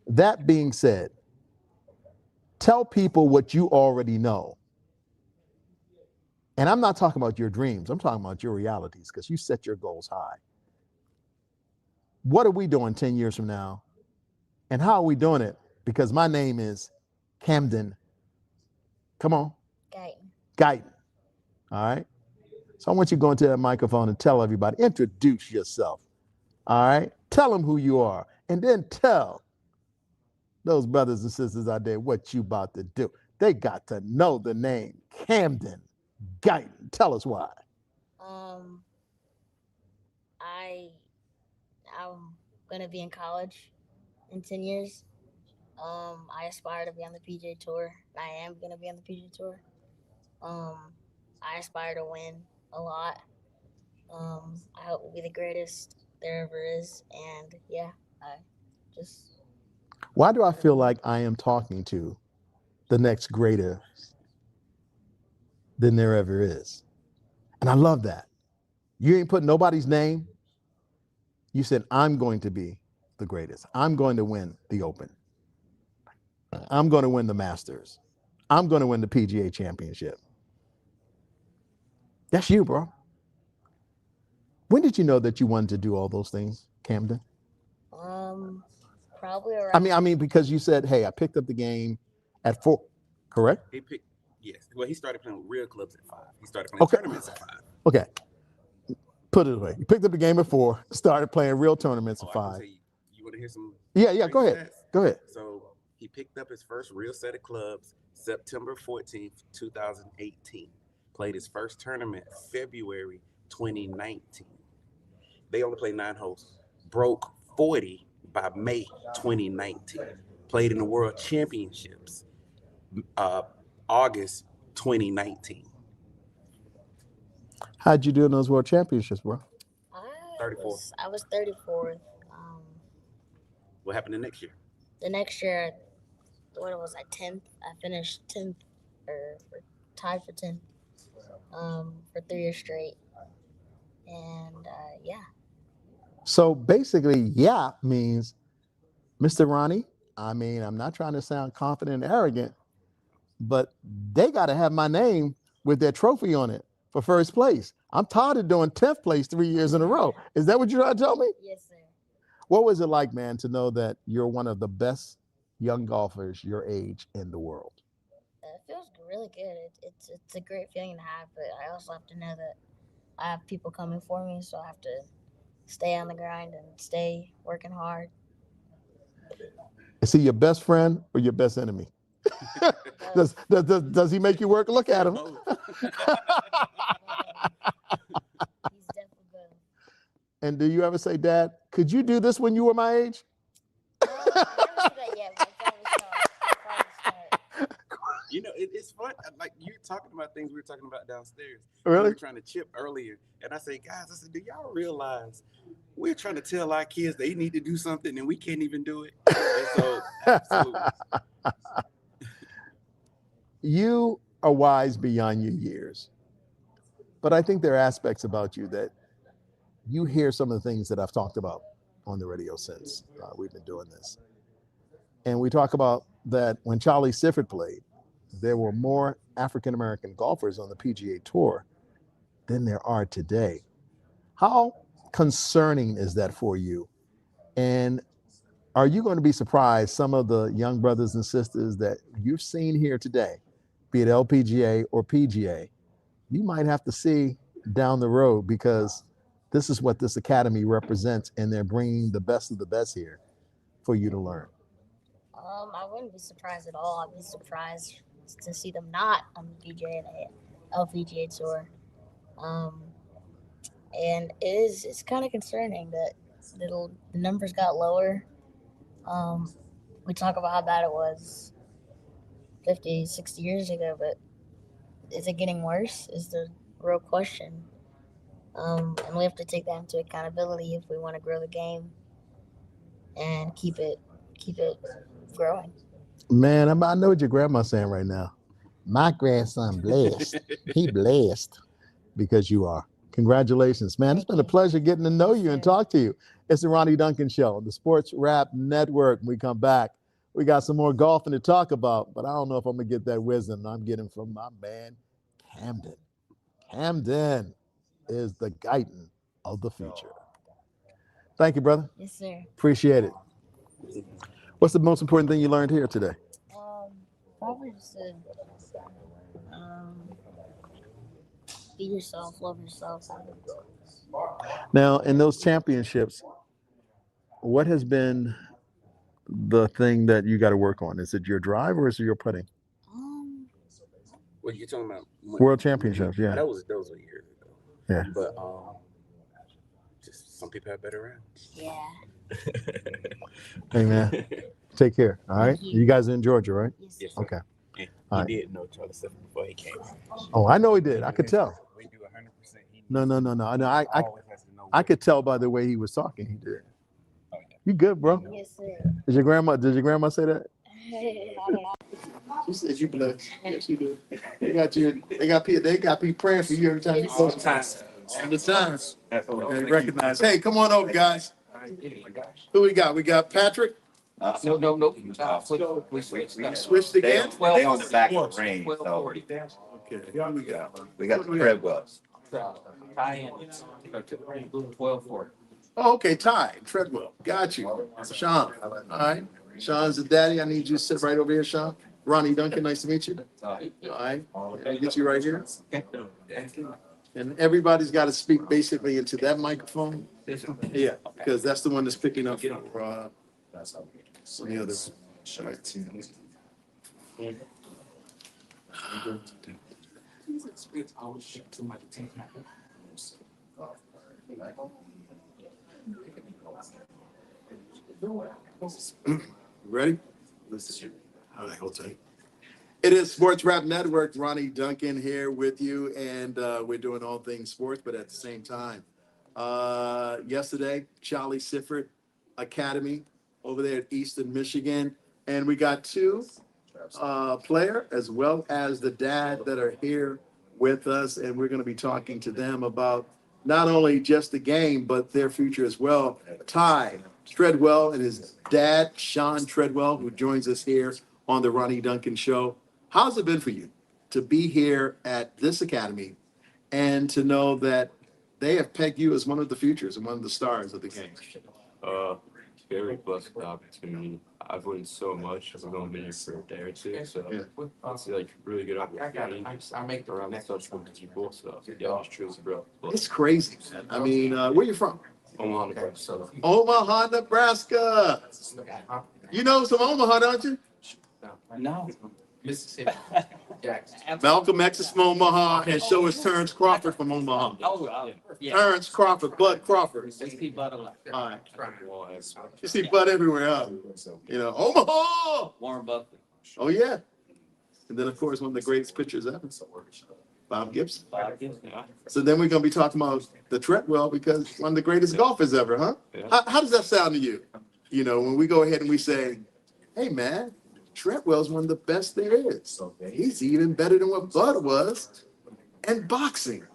That being said, tell people what you already know. And I'm not talking about your dreams. I'm talking about your realities, because you set your goals high. What are we doing 10 years from now? And how are we doing it? Because my name is Camden. Come on. Guyton. All right. So I want you to go into that microphone and tell everybody, introduce yourself. All right. Tell them who you are. And then tell those brothers and sisters out there what you about to do. They got to know the name Camden Guyton. Tell us why. I'm gonna be in college in 10 years. I aspire to be on the PGA Tour. I am gonna be on the PGA Tour. I aspire to win a lot. I hope we'll be the greatest there ever is. And yeah, I just. Why do I feel like I am talking to the next greater than there ever is? And I love that. You ain't put nobody's name. You said, I'm going to be the greatest. I'm going to win the Open. I'm going to win the Masters. I'm going to win the PGA Championship. That's you, bro. When did you know that you wanted to do all those things, Camden? Probably around. I mean, because you said, hey, I picked up the game at 4, correct? Yes. Well, he started playing with real clubs at 5. He started playing tournaments at 5. Okay. Put it away. You picked up the game at 4, started playing real tournaments at 5. You want to hear some? Yeah, go ahead. Stats? Go ahead. So he picked up his first real set of clubs September 14th, 2018. Played his first tournament February 2019. They only played 9 holes. Broke 40 by May 2019. Played in the World Championships August 2019. How'd you do in those World Championships, bro? 34th. I was 34th. What happened the next year? The next year, what was I, 10th? I finished 10th, or tied for 10th for 3 years straight. And yeah. So basically, yeah means, Mr. Ronnie, I mean, I'm not trying to sound confident and arrogant, but they got to have my name with their trophy on it for first place. I'm tired of doing 10th place 3 years in a row. Is that what you're trying to tell me? Yes, sir. What was it like, man, to know that you're one of the best young golfers your age in the world? It feels really good. It's a great feeling to have, but I also have to know that I have people coming for me, so I have to stay on the grind and stay working hard. Is he your best friend or your best enemy? Does he make you work? Look at him. He's definitely good. And do you ever say, Dad, could you do this when you were my age? I never said that yet, but I probably start. You know, it's fun. Like, you're talking about things we were talking about downstairs. Really? We were trying to chip earlier. And I say, guys, do y'all realize we're trying to tell our kids they need to do something and we can't even do it? And so, absolutely. You are wise beyond your years. But I think there are aspects about you that you hear some of the things that I've talked about on the radio since we've been doing this. And we talk about that when Charlie Sifford played, there were more African-American golfers on the PGA Tour than there are today. How concerning is that for you? And are you going to be surprised some of the young brothers and sisters that you've seen here today, be it LPGA or PGA, you might have to see down the road, because this is what this academy represents, and they're bringing the best of the best here for you to learn? I wouldn't be surprised at all. I'd be surprised to see them not on the PGA and LPGA Tour. And it's kind of concerning that the numbers got lower. We talk about how bad it was 50, 60 years ago, but is it getting worse? Is the real question. And we have to take that into accountability if we want to grow the game and keep it growing. Man, I know what your grandma's saying right now. My grandson blessed. He blessed because you are. Congratulations, man. It's been a pleasure getting to know you and talk to you. It's the Ronnie Duncan Show, the Sports Rap Network. When we come back, we got some more golfing to talk about, but I don't know if I'm going to get that wisdom I'm getting from my man, Camden. Camden is the guidance of the future. Thank you, brother. Yes, sir. Appreciate it. What's the most important thing you learned here today? Probably just to be yourself, love yourself. Now, in those championships, what has been the thing that you got to work on? Is it your drive or is it your putting? What you talking about? World championships, yeah. That was a year ago. Yeah. But just some people have better rounds. Yeah. Hey, man. Take care. All right. You guys are in Georgia, right? Yes, sir. Okay. He All right. did know Charlie Sifford before he came. Oh, I know he did. I could tell. We do 100%. No. I could tell by the way he was talking. He did. You good, bro? Yes, sir. Did your grandma say that? I don't know. She said you blessed. Yes, you do. They got people praying for you every time you go. All the time. All the time. They recognize. Hey, come on over, guys. Who we got? We got Patrick. No. We switched again. They on the back of the range. So. Okay. Here we go. We got the Treadwells. Oh, okay. Ty Treadwell. Got you. Sean. All right. Sean's the daddy. I need you to sit right over here, Sean. Ronnie Duncan, nice to meet you. All right. I'll get you right here. And everybody's got to speak basically into that microphone. Yeah, because that's the one that's picking up for the other. Ready? All right, hold tight. It is Sports Rap Network. Ronnie Duncan here with you, and we're doing all things sports, but at the same time. Yesterday, Charlie Sifford Academy over there at Eastern Michigan, and we got two player as well as the dad that are here with us, and we're going to be talking to them about not only just the game, but their future as well. Ty Treadwell and his dad, Sean Treadwell, who joins us here on the Ronnie Duncan Show. How's it been for you to be here at this academy and to know that they have pegged you as one of the futures and one of the stars of the game? Very blessed opportunity. I've learned so much. I've only been here for a day or two, so it's like really good opportunity. I make around such good people, so yeah, it's true, bro. It's crazy, man. I mean, where you from? Omaha, Nebraska. Omaha, Nebraska. You know some Omaha, don't you? No. Mississippi. Malcolm X is from Omaha, and so is Terrence Crawford from Omaha. Terrence Crawford, Bud Crawford. All right. You see Bud everywhere, huh? You know, Omaha. Warren Buffett. Oh, yeah. And then, of course, one of the greatest pitchers ever, Bob Gibson. So then we're going to be talking about the Treadwell because one of the greatest golfers ever, huh? How does that sound to you? You know, when we go ahead and we say, hey, man, Treadwell's one of the best there is. He's even better than what Bud was in boxing.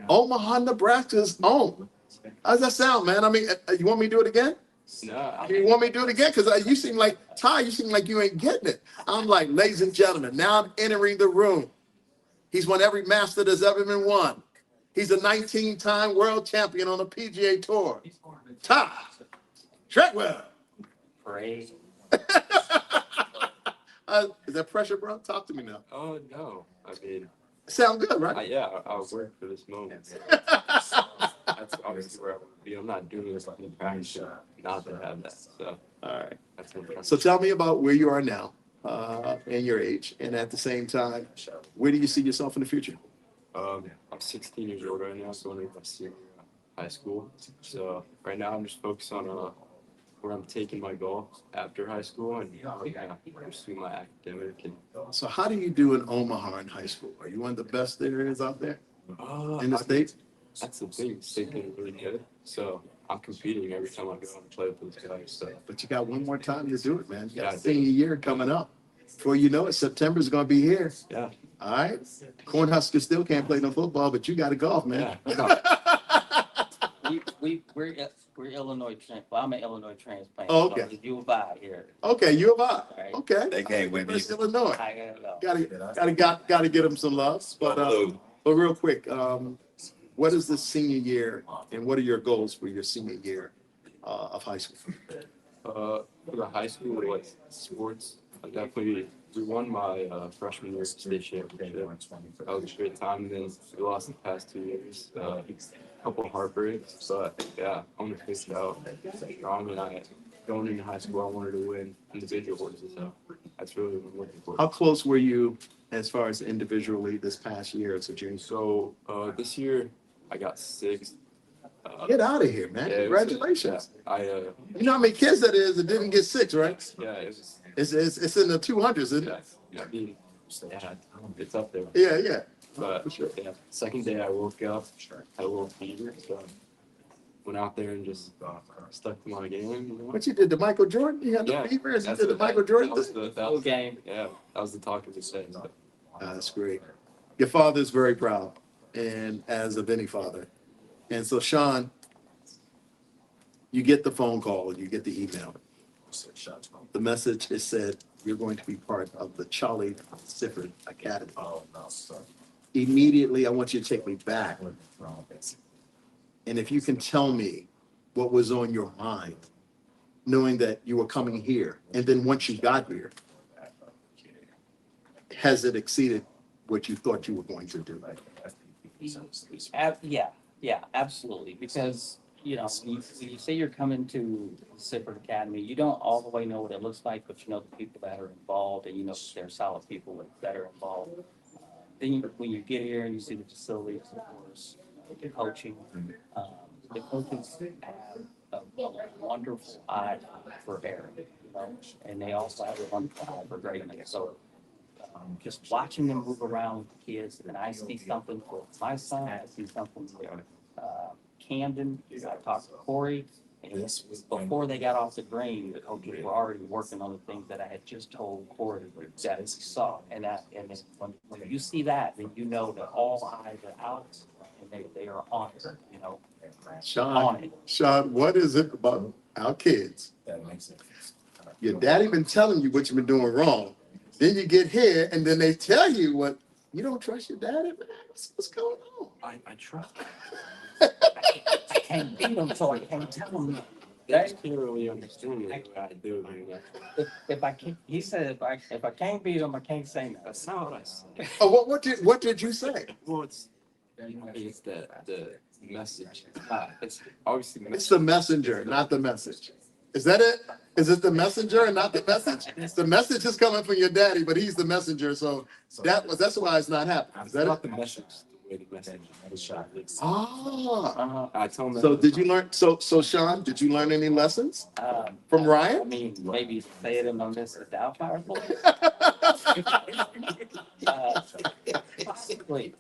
Omaha, Nebraska's own. How does that sound, man? I mean, you want me to do it again? No. You want me to do it again? Because you seem like, Ty, you seem like you ain't getting it. I'm like, ladies and gentlemen, now I'm entering the room. He's won every Master that's ever been won. He's a 19-time world champion on the PGA Tour. Ty Treadwell. Praise. Is that pressure, bro? Talk to me now. Oh, no. I mean, sound good, right? Yeah, I'll work for this moment. That's obviously where I want to be. I'm not doing this in practice not to have that. So, all right. That's what So tell me about where you are now and your age. And at the same time, where do you see yourself in the future? I'm 16 years old right now, so I'm in my senior high school. So right now I'm just focused on where I'm taking my golf after high school and pursuing my academic. And So how do you do in Omaha in high school? Are you one of the best there is out there in the States? That's the thing. State getting really good. So I'm competing every time I go and play with those guys. So. But you got one more time to do it, man. You got Yeah, senior year coming up. Before you know it, September's going to be here. Yeah. All right. Cornhuskers still can't play no football, but you got to golf, man. Yeah. We're Illinois well, I'm an Illinois transplant. Oh, okay. So U of I here. Okay, U of I. Right. Okay. They can't win West either. Illinois. I gotta go. Gotta get them some love. But real quick, what is the senior year, and what are your goals for your senior year of high school? For the high school, like sports, we won my freshman year state championship. That was a great time. And then we lost the past 2 years. A couple of heartbreaks, but yeah, I'm gonna fix it out. Going into high school, I wanted to win individual awards, so that's really what I'm looking for. How close were you as far as individually this past year as a junior? So this year, I got 6th. Get out of here, man! Yeah, Congratulations. You know how many kids that is that didn't get 6, right? Yeah, it's in the 200s, isn't it? Yeah, it's up there. Yeah. But sure. Yeah, second day I woke up, had a little fever, so went out there and just stuck to my game. You know? What you did to Michael Jordan? You had the fever as you did the Michael Jordan thing? That was game. Yeah, that was the talk of the day. That's great. Your father is very proud, and as of any father. And so, Sean, you get the phone call, you get the email. The message is said, you're going to be part of the Charlie Sifford Academy. Immediately, I want you to take me back. And if you can tell me what was on your mind, knowing that you were coming here, and then once you got here, has it exceeded what you thought you were going to do? Yeah, absolutely. Because, when you say you're coming to Sifford Academy, you don't all the way know what it looks like, but you know the people that are involved, and you know they're solid people that are involved. Then when you get here and you see the facilities, of course, the coaching, the coaches have a wonderful eye for Aaron, and they also have a wonderful eye for greatness. So just watching them move around with the kids, and I see something for my son, I see something for Camden, I talked to Corey, and before they got off the green, the coaches were already working on the things that I had just told Corey that he saw. And when you see that, then you know that all eyes are out and they are on it, Sean, what is it about our kids? Your daddy been telling you what you've been doing wrong. Then you get here and then they tell you what, you don't trust your daddy, man. What's going on? I trust him. I can't beat them, so I can't tell them. They can't really understand the way I do. If I can't, he said, if I can't beat them, I can't say no. That's not what I said. Oh, what did you say? Well, it's the message. It's obviously It's the messenger, not the message. Is that it? Is it the messenger and not the message? The message is coming from your daddy, but he's the messenger. So that's why it's not happening. Is that not it? the message. The way the message is shot. I told him. So did you learn? So Sean, did you learn any lessons from Ryan? I mean, maybe say it in a Mr. Doubtfire voice. Possibly,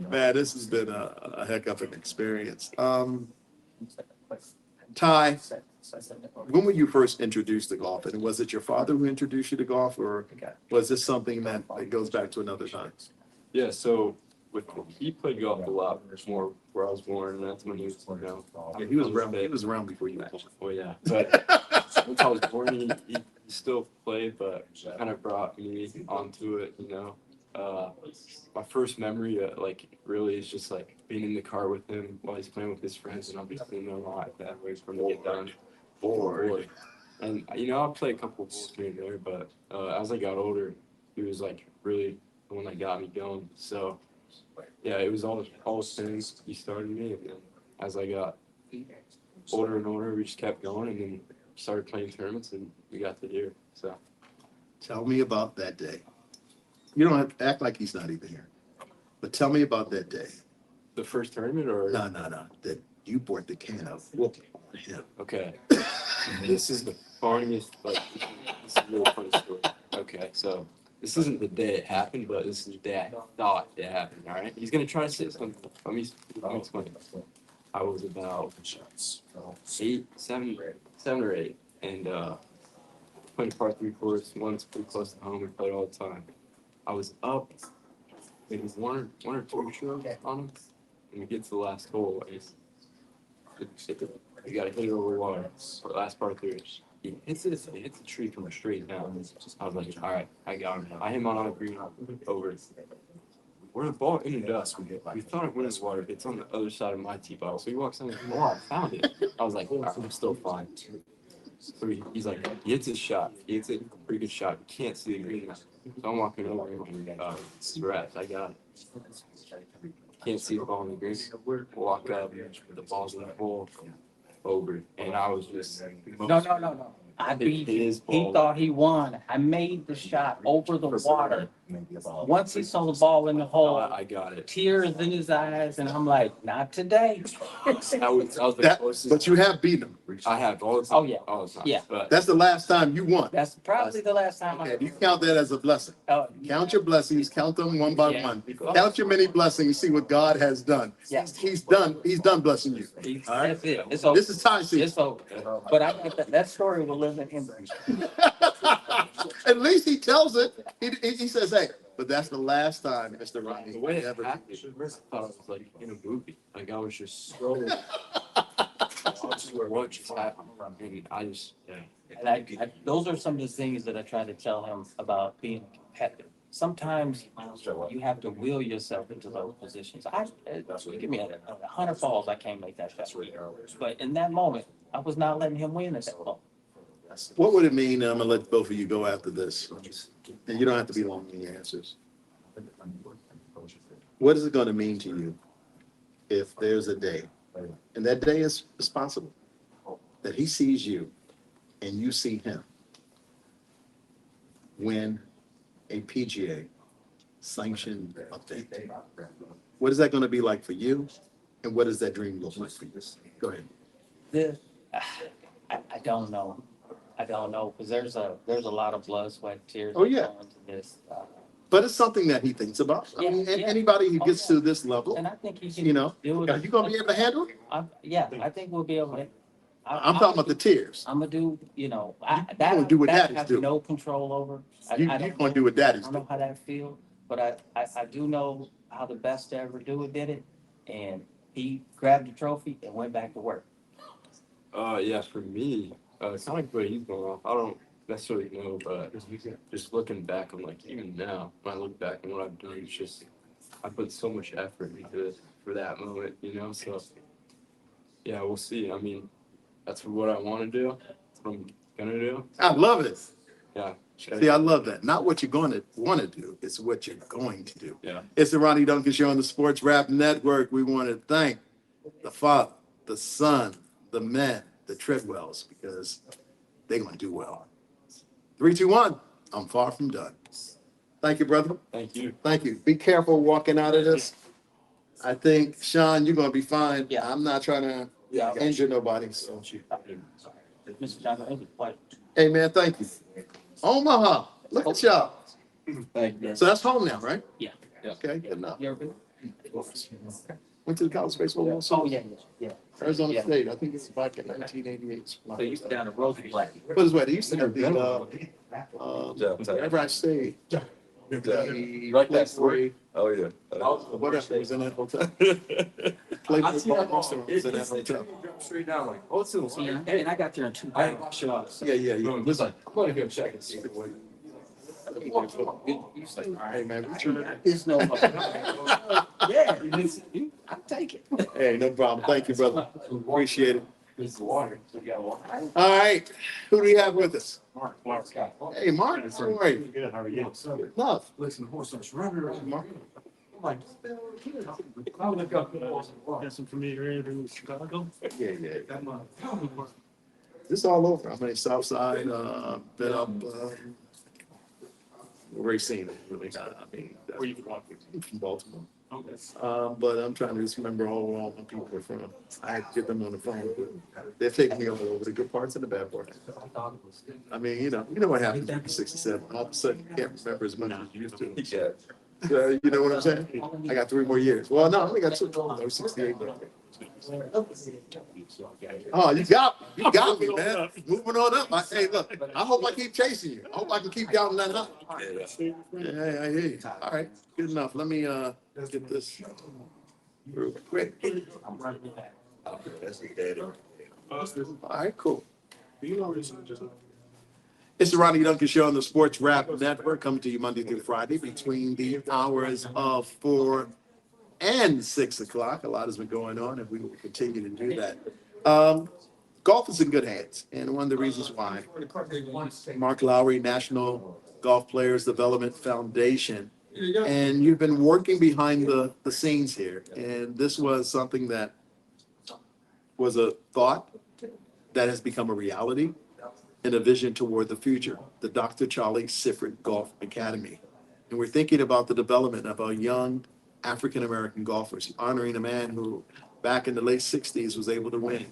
Man, this has been a heck of an experience. Ty, when were you first introduced to golf? And was it your father who introduced you to golf, or was this something that goes back to another time? Yeah, so he played golf a lot more where I was born, and that's when he was, Yeah, he was around. He was around before you were born. Oh yeah, but once I was born, he still played, but kind of brought me onto it. My first memory, really is just being in the car with him while he's playing with his friends, and I'll be sitting there on that way from to get done, bored. And I'll play a couple of balls here and there, but as I got older, he was really the one that got me going. So yeah, it was all things. He started me, and then as I got older and older, we just kept going, and then started playing tournaments, and we got to here. So tell me about that day. You don't have to act like he's not even here, but tell me about that day. The first tournament, or no, you brought the can of whooping on him. Okay. This is the funniest, like, this is a really funny story. Okay, so this isn't the day it happened, but this is the day I thought it happened, all right? He's going to try to say something. Let me explain. I was about 7 or 8, and playing par 3 course. One's pretty close to home. We played all the time. I was up maybe one or two strokes on him, and we get to the last hole. You got to hit it over water for the last part 3. He hits the tree from straight down. I was like, all right, I got him. I hit him on the green over. Where the ball ended up, we thought it went in the water. It's on the other side of my tee box. So he walks in and oh, I found it. I was like, all right, I'm still fine. So he's like, he hits his shot. He hits a pretty good shot. You can't see the green. So I'm walking over and straps. I got it. Can't see the ball in the green. Walk up, the ball's in the hole, over. And I was just No. I beat you. He thought he won. I made the shot over the water. Once he saw the ball in the hole, I got it. Tears in his eyes, and I'm like, not today. But you have beaten him. I have all the time. Oh yeah. All the time. Yeah. But That's the last time you won. That's probably the last time Okay, you count that as a blessing. Oh, Count your blessings, count them one by one. Count your many blessings, see what God has done. Yeah. He's done blessing you. All right? That's it. It's over. This is time season. It's over. But I think that story will live in him. At least he tells it. He says, hey, but that's the last time, Mr. Ronnie. the way it happened, I thought it was like in a movie. Like I was just so what just happened. And I just And I, those are some of the things that I try to tell him about being competitive. Sometimes you have to will yourself into those positions. You give me 100 balls, I can't make that shot. But in that moment, I was not letting him win at that moment. What would it mean? I'm gonna let both of you go after this, and you don't have to be long in your answers. What is it going to mean to you if there's a day, and that day is responsible, that he sees you and you see him win a PGA sanctioned event? What is that going to be like for you, and what does that dream look like for you? Go ahead. I don't know. I don't know, because there's a lot of blood, sweat, tears. Oh, yeah. that go into this. But it's something that he thinks about. I mean, anybody who gets to this level, And I think he can. you know, deal with are you going to be able to handle it? I think we'll be able to. I'm talking about the tears. I'm gonna do, that gonna do what that I daddies have do. no control over. You're going to do what daddies I don't know do. how that feels, but I do know how the best to ever do it did it, and he grabbed the trophy and went back to work. Yeah, for me, kind of like where he's going off. I don't necessarily know, but just looking back, I'm like, even now, when I look back on what I've done, it's just, I put so much effort into it for that moment, so yeah, we'll see. I mean, that's what I want to do. That's what I'm gonna do. I love it. Yeah. See, I love that. Not what you're going to want to do, it's what you're going to do. Yeah. It's the Ronnie Duncan Show on the Sports Rap Network. We want to thank the Father, the Son, the men, the Treadwells, because they're going to do well. 3, 2, 1. I'm far from done. Thank you, brother. Thank you. Thank you. Be careful walking out of this. I think, Sean, you're going to be fine. Yeah. I'm not trying to injure nobody. So. Mr. Johnson, it was a pleasure. Hey, man, thank you. Omaha, look at y'all. Thank you. So that's home now, right? Yeah. Okay, good enough. You ever been? Went to the college baseball World Oh, Series. yeah. Arizona State. I think it's back in 1988. So you sit down the Rosenblatt. Put this way, they used to have the, whenever I stayed, Like that story? Oh, yeah. whatever was in that hotel. Playboy Boston was in that hotel. Straight down, like, oh, it's And I got there in 2 hours. Yeah. Listen, I'm gonna go check and see what. Hey, man, we turn it. It's no. Yeah, I'll take it. Hey, no problem. Thank you, brother. Appreciate it. It's water. So you got water. All right, who do we have with us? Mark. Hey, Mark, how are you? Good, how are you? Love. Listen, horse starts running around. Mark. I'm like, I would have got the horse. Got some familiar in Chicago. Yeah. This all over. I mean, South Side, been up, Racine, really. I mean, Where you from? from Baltimore. Okay. But I'm trying to just remember all my people are from. I had to get them on the phone. They're taking me all over the good parts and the bad parts. I mean, you know what happens when you're 67. All of a sudden, you can't remember as much as you used to. Yeah. You know what I'm saying? I got 3 more years. Well, no, I only got 2. I was 68. Oh, you got me, man. Moving on up. Hey, look, I hope I keep chasing you. I hope I can keep you out in that high. Yeah, I hear you. All right, good enough. Let me get this real quick. All right, cool. It's the Ronnie Duncan Show on the Sports Rap Network, coming to you Monday through Friday between the hours of 4 and 6 o'clock. A lot has been going on, and we will continue to do that. Golf is in good hands, and one of the reasons why, Mark Lowry, National Golf Players Development Foundation, and you've been working behind the scenes here, and this was something that was a thought that has become a reality and a vision toward the future, the Dr. Charlie Sifford Golf Academy. And we're thinking about the development of our young African-American golfers, honoring a man who back in the late 60s was able to win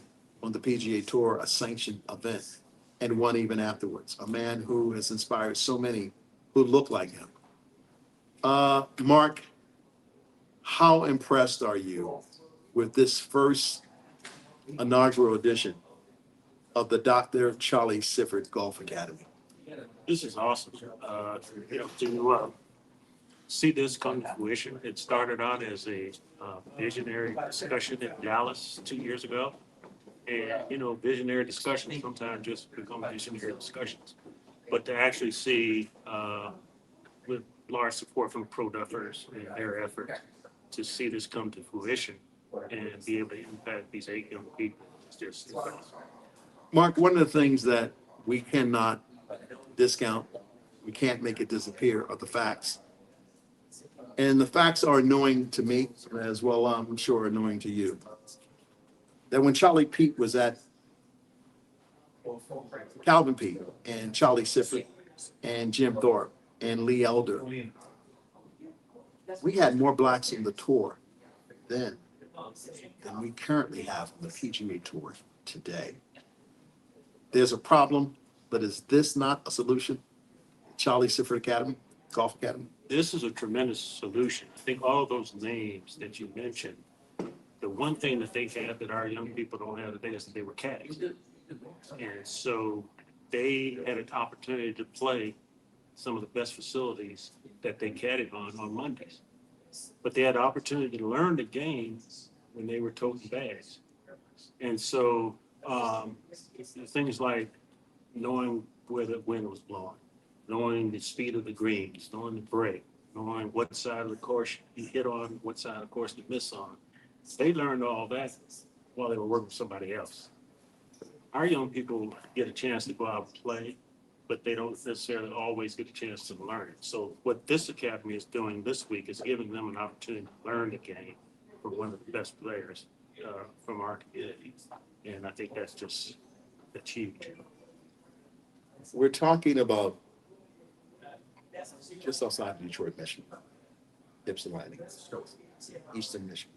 on the PGA Tour, a sanctioned event, and won even afterwards. A man who has inspired so many who look like him. Mark, how impressed are you with this first inaugural edition of the Dr. Charlie Sifford Golf Academy? This is awesome. To see this come to fruition, it started out as a visionary discussion in Dallas 2 years ago. And, visionary discussions sometimes just become visionary discussions. But to actually see, with large support from pro duffers and their effort, to see this come to fruition and be able to impact these 8 young people is just awesome. Mark, one of the things that we cannot discount, we can't make it disappear, are the facts. And the facts are annoying to me as well, I'm sure annoying to you. That when Charlie Pete was at Calvin Pete and Charlie Sifford and Jim Thorpe and Lee Elder, we had more blacks on the tour then than we currently have on the PGA Tour today. There's a problem, but is this not a solution? Charlie Sifford Academy, Golf Academy? This is a tremendous solution. I think all of those names that you mentioned, the one thing that they had that our young people don't have today is that they were caddies. And so they had an opportunity to play some of the best facilities that they caddied on Mondays. But they had the opportunity to learn the game when they were toting bags. And so things like knowing where the wind was blowing, knowing the speed of the greens, knowing the break, knowing what side of the course you hit on, what side of the course you miss on. They learned all that while they were working with somebody else. Our young people get a chance to go out and play, but they don't necessarily always get a chance to learn it. So what this academy is doing this week is giving them an opportunity to learn the game from one of the best players from our community. And I think that's huge. We're talking about just outside of Detroit, Michigan, Ypsilanti, Eastern Michigan.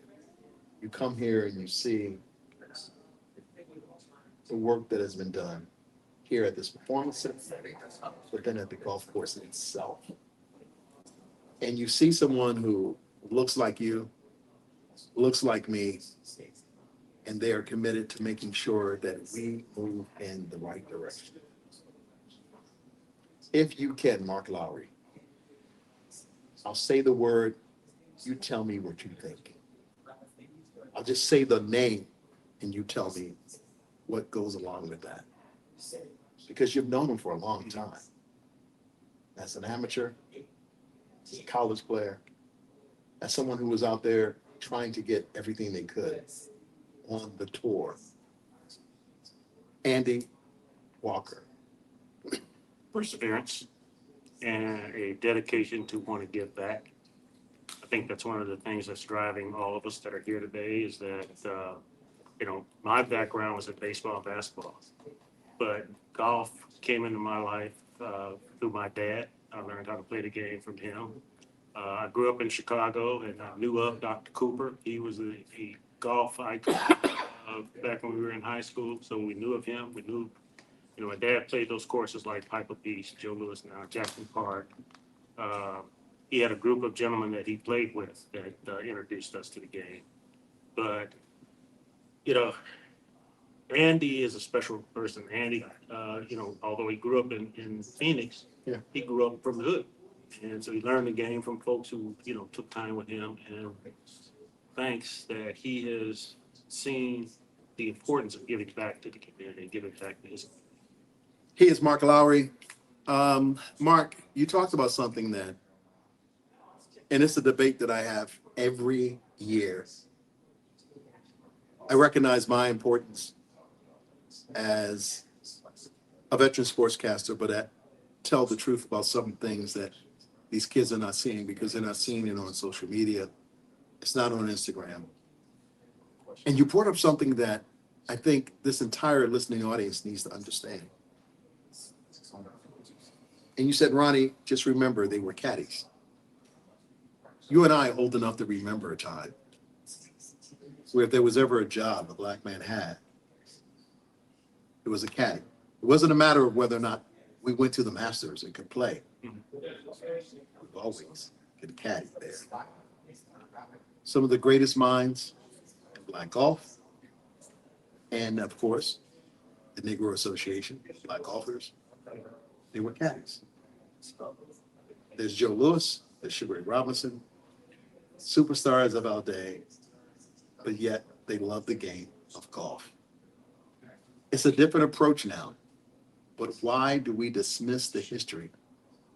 You come here and you see the work that has been done here at this performance center, but then at the golf course itself. And you see someone who looks like you, looks like me, and they are committed to making sure that we move in the right direction. If you can, Mark Lowry, I'll say the word, you tell me what you think. I'll just say the name and you tell me what goes along with that. Because you've known him for a long time. As an amateur, as a college player, as someone who was out there trying to get everything they could on the tour. Andy Walker. Perseverance and a dedication to want to give back. I think that's one of the things that's driving all of us that are here today is that, my background was in baseball and basketball, but golf came into my life through my dad. I learned how to play the game from him. I grew up in Chicago, and I knew of Dr. Cooper. He was a golf icon back when we were in high school, so we knew of him. We knew, my dad played those courses like Piper Beach, Joe Louis now, Jackson Park. He had a group of gentlemen that he played with that introduced us to the game. But, Andy is a special person. Andy, although he grew up in Phoenix, he grew up from the hood. And so he learned the game from folks who, took time with him. And thanks that he has seen the importance of giving back to the community and giving back to his. He is Mark Lowry. Mark, you talked about something that, and it's a debate that I have every year. I recognize my importance as a veteran sportscaster, but I tell the truth about some things that these kids are not seeing because they're not seeing it on social media. It's not on Instagram. And you brought up something that I think this entire listening audience needs to understand. And you said, Ronnie, just remember they were caddies. You and I are old enough to remember a time where if there was ever a job a black man had, it was a caddy. It wasn't a matter of whether or not we went to the Masters and could play. We've always get a caddy there. Some of the greatest minds in black golf, and of course, the Negro Association, black golfers, they were caddies. There's Joe Louis, there's Sugar Ray Robinson, superstars of our day, but yet they love the game of golf. It's a different approach now, but why do we dismiss the history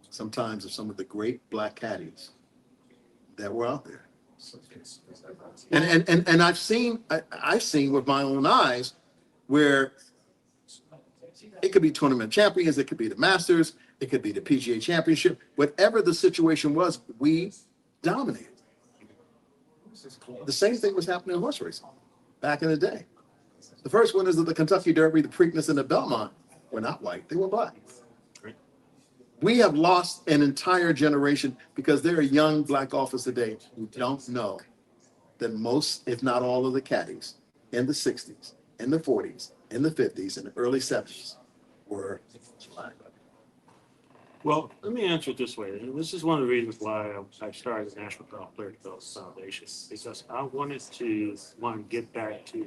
sometimes of some of the great black caddies that were out there? And I've seen with my own eyes where it could be tournament champions, it could be the Masters, it could be the PGA Championship, whatever the situation was, we dominated. The same thing was happening in horse racing back in the day. The first winners of the Kentucky Derby, the Preakness, and the Belmont were not white, they were black. We have lost an entire generation because there are young black golfers today who don't know that most, if not all of the caddies in the 60s, in the 40s, in the 50s, and the early 70s were black. Well, let me answer it this way. And this is one of the reasons why I started the National Golf Player Development Foundation, because I wanted to, get back to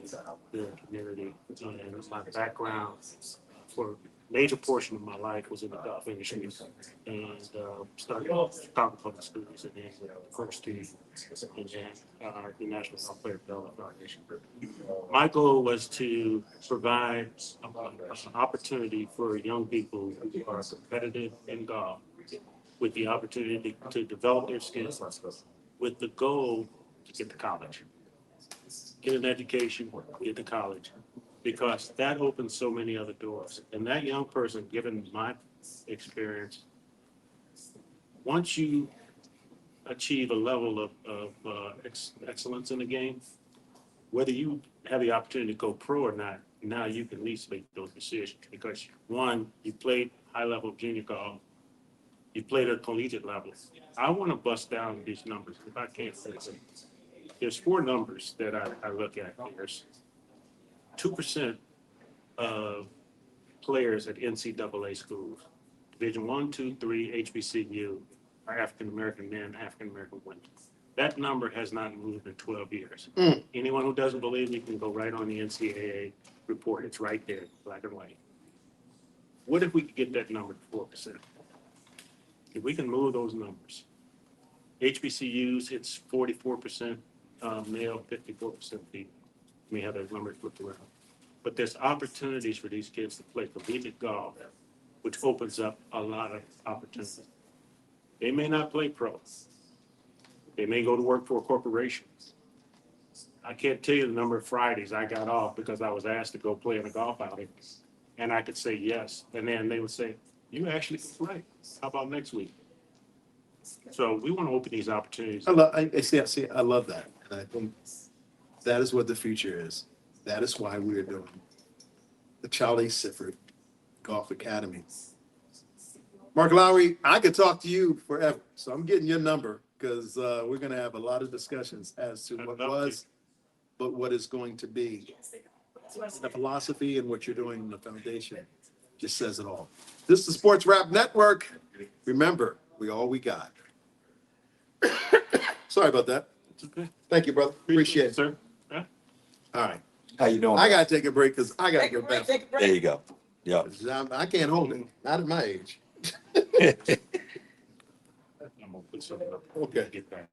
the community. And my background for a major portion of my life was in the golf industry. And started Chicago Public Schools and then the first team and then the National Golf Player Development Foundation. My goal was to provide an opportunity for young people who are competitive in golf with the opportunity to develop their skills with the goal to get to college, get an education, get to college, because that opens so many other doors. And that young person, given my experience, once you achieve a level of excellence in the game, whether you have the opportunity to go pro or not, now you can at least make those decisions because one, you played high level junior golf, you played at collegiate level. I want to bust down these numbers if I can't say it. There's four numbers that I look at. There's 2% of players at NCAA schools, Division 1, 2, 3, HBCU, are African American men, African American women. That number has not moved in 12 years. Anyone who doesn't believe me can go right on the NCAA report. It's right there, black and white. What if we could get that number to 4%? If we can move those numbers, HBCUs, it's 44% male, 54% female. We have those numbers flipped around. But there's opportunities for these kids to play collegiate golf, which opens up a lot of opportunities. They may not play pro. They may go to work for a corporation. I can't tell you the number of Fridays I got off because I was asked to go play in a golf outing. And I could say yes. And then they would say, you actually can play. How about next week? So we want to open these opportunities. I love that. And I think that is what the future is. That is why we're doing the Charlie Sifford Golf Academy. Mark Lowry, I could talk to you forever, so I'm getting your number because we're going to have a lot of discussions as to what was, but what is going to be. The philosophy and what you're doing in the foundation just says it all. This is the Sports Rap Network. Remember, we all we got. Sorry about that. It's okay. Thank you, brother. Appreciate it. Sir. Yeah. All right. How you doing? I got to take a break because I got to go back. There you go. Yeah. I can't hold it. Not at my age. I'm gonna put something up. Okay. Get back.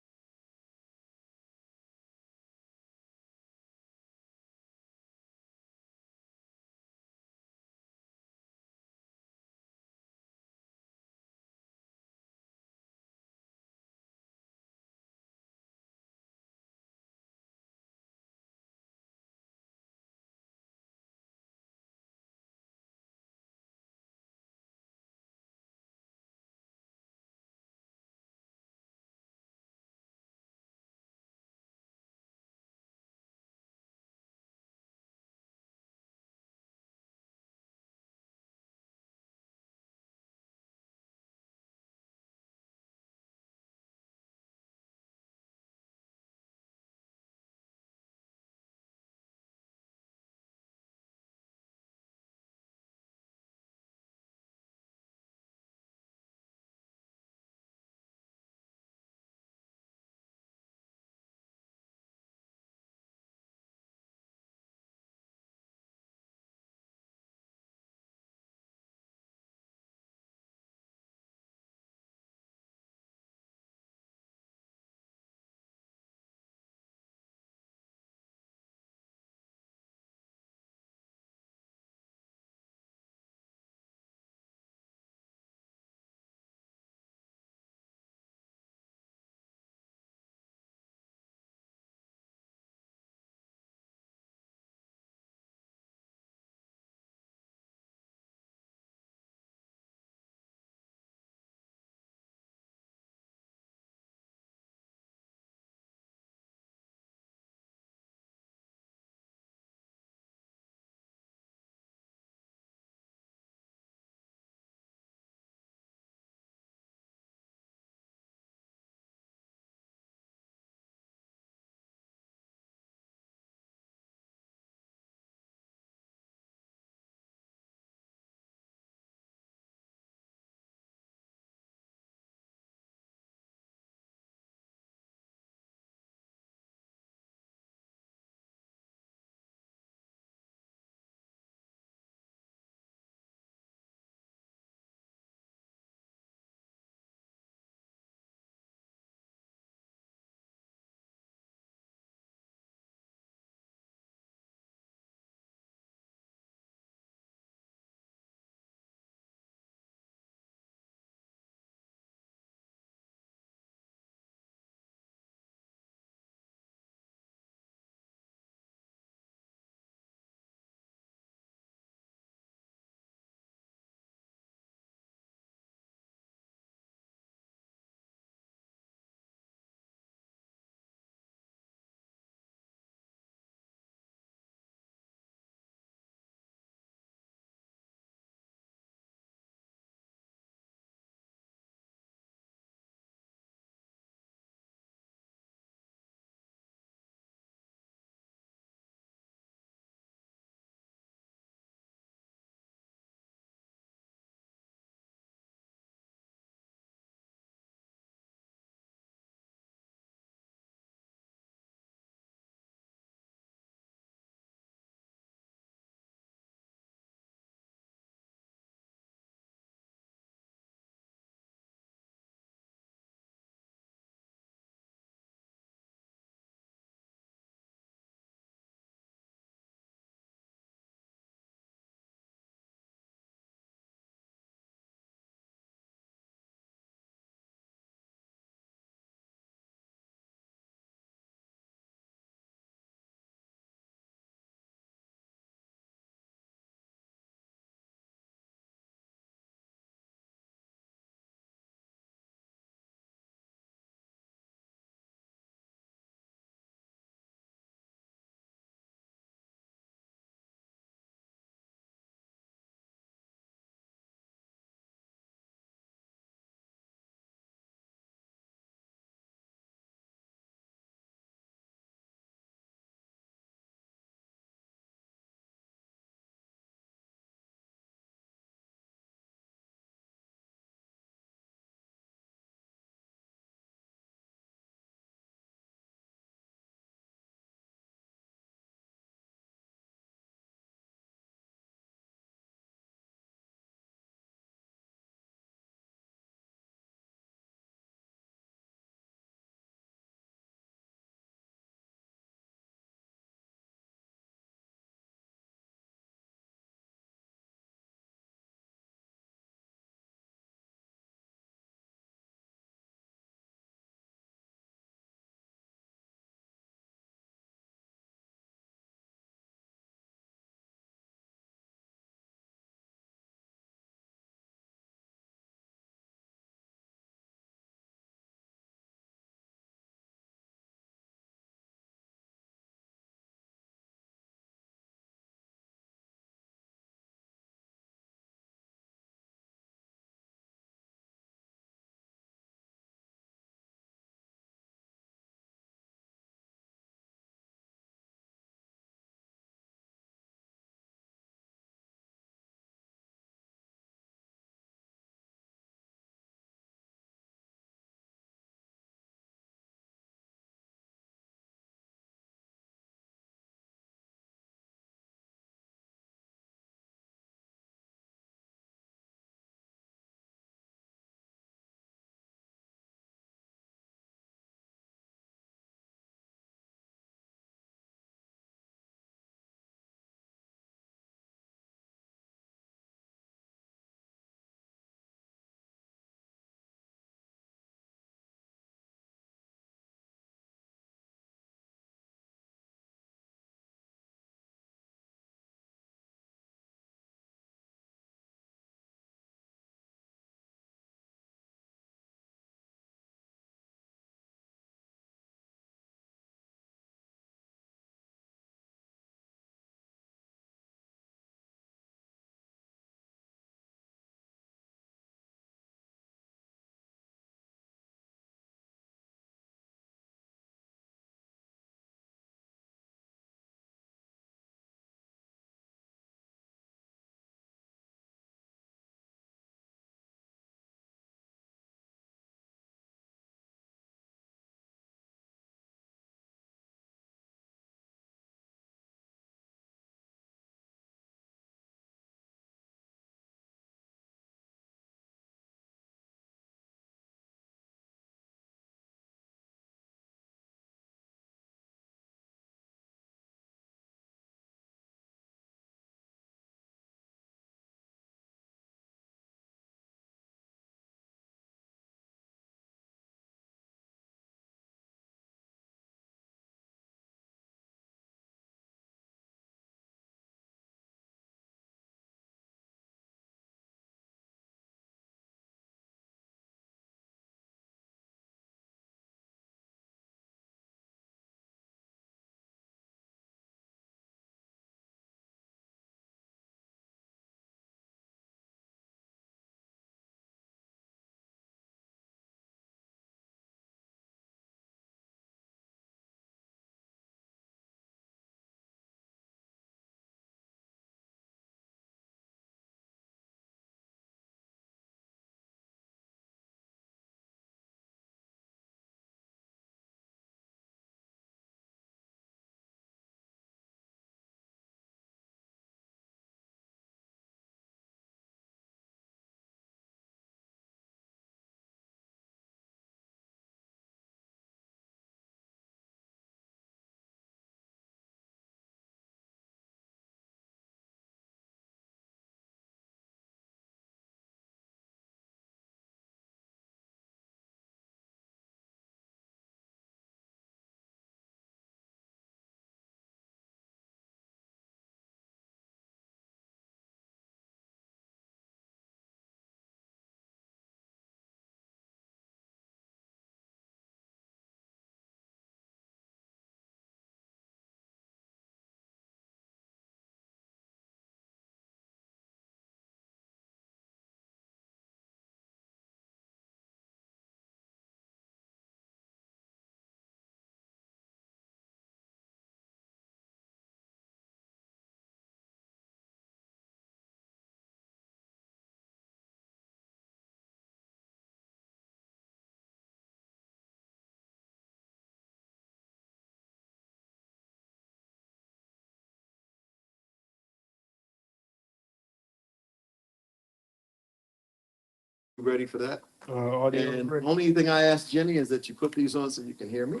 ready for that? Audio And ready. only thing I ask Jenny is that you put these on so you can hear me.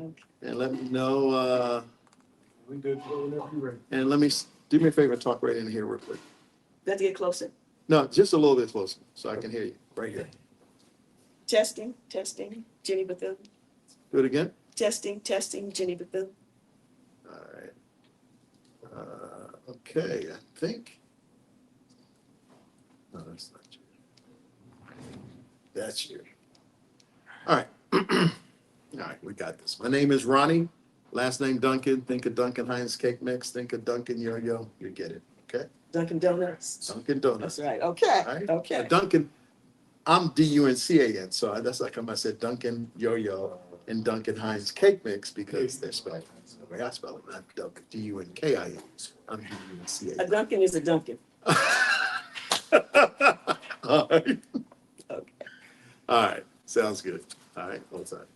Okay. And let me know, We good whenever you're ready. and do me a favor, talk right in here real quick. Let's get closer. No, just a little bit closer so I can hear you, right here. Testing, Jenny Bethune. Do it again. Testing, Jenny Bethune. All right. Okay, I think. No, that's not you. That's you. All right. All right, we got this. My name is Ronnie. Last name Duncan. Think of Duncan Hines cake mix. Think of Duncan Yo-Yo. You get it. Okay. Dunkin' Donuts. Dunkin' Donuts. That's right. Okay. All right. Okay. Duncan. I'm Duncan, so that's like I said Duncan Yo-Yo and Duncan Hines cake mix because they're spelled the way I spell it, not Duncan, Dunkin. I'm Duncan. A Dunkin' is a Dunkin'. All right. Okay. All right. Sounds good. All right. Hold on.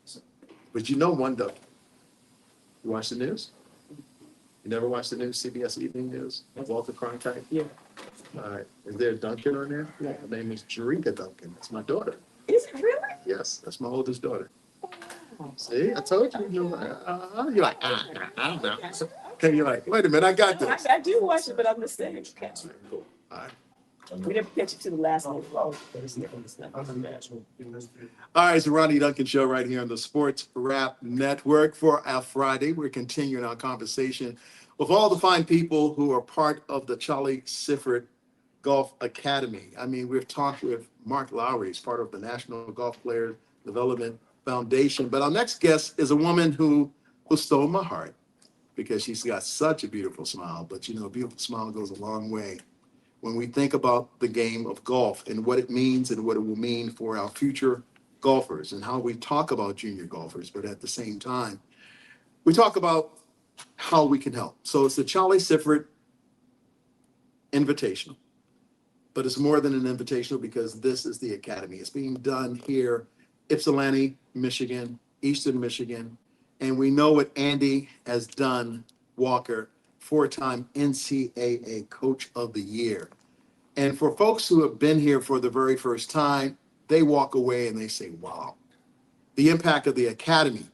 But you know one Duncan. You watch the news? You never watch the news, CBS Evening News? Walter Cronkite? Yeah. All right. Is there a Duncan on there? Yeah. Her name is Jerika Duncan. That's my daughter. Is it really? Yes, that's my oldest daughter. See, I told you. You're like, I don't know. Okay, you're like, wait a minute, I got this. I do watch it, but I'm mistaken. Cool. All right. We didn't catch it to the last one. All right, it's the Ronnie Duncan Show right here on the Sports Rap Network for our Friday. We're continuing our conversation with all the fine people who are part of the Charlie Sifford Golf Academy. I mean, we've talked with Mark Lowry, he's part of the National Golf Players Development Foundation. But our next guest is a woman who stole my heart because she's got such a beautiful smile. But, you know, a beautiful smile goes a long way when we think about the game of golf and what it means and what it will mean for our future golfers and how we talk about junior golfers. But at the same time, we talk about how we can help. So it's the Charlie Sifford Invitational. But it's more than an invitational because this is the academy. It's being done here, Ypsilanti, Michigan, Eastern Michigan. And we know what Andy has done, Walker, 4-time NCAA Coach of the Year. And for folks who have been here for the very first time, they walk away and they say, wow, the impact of the academy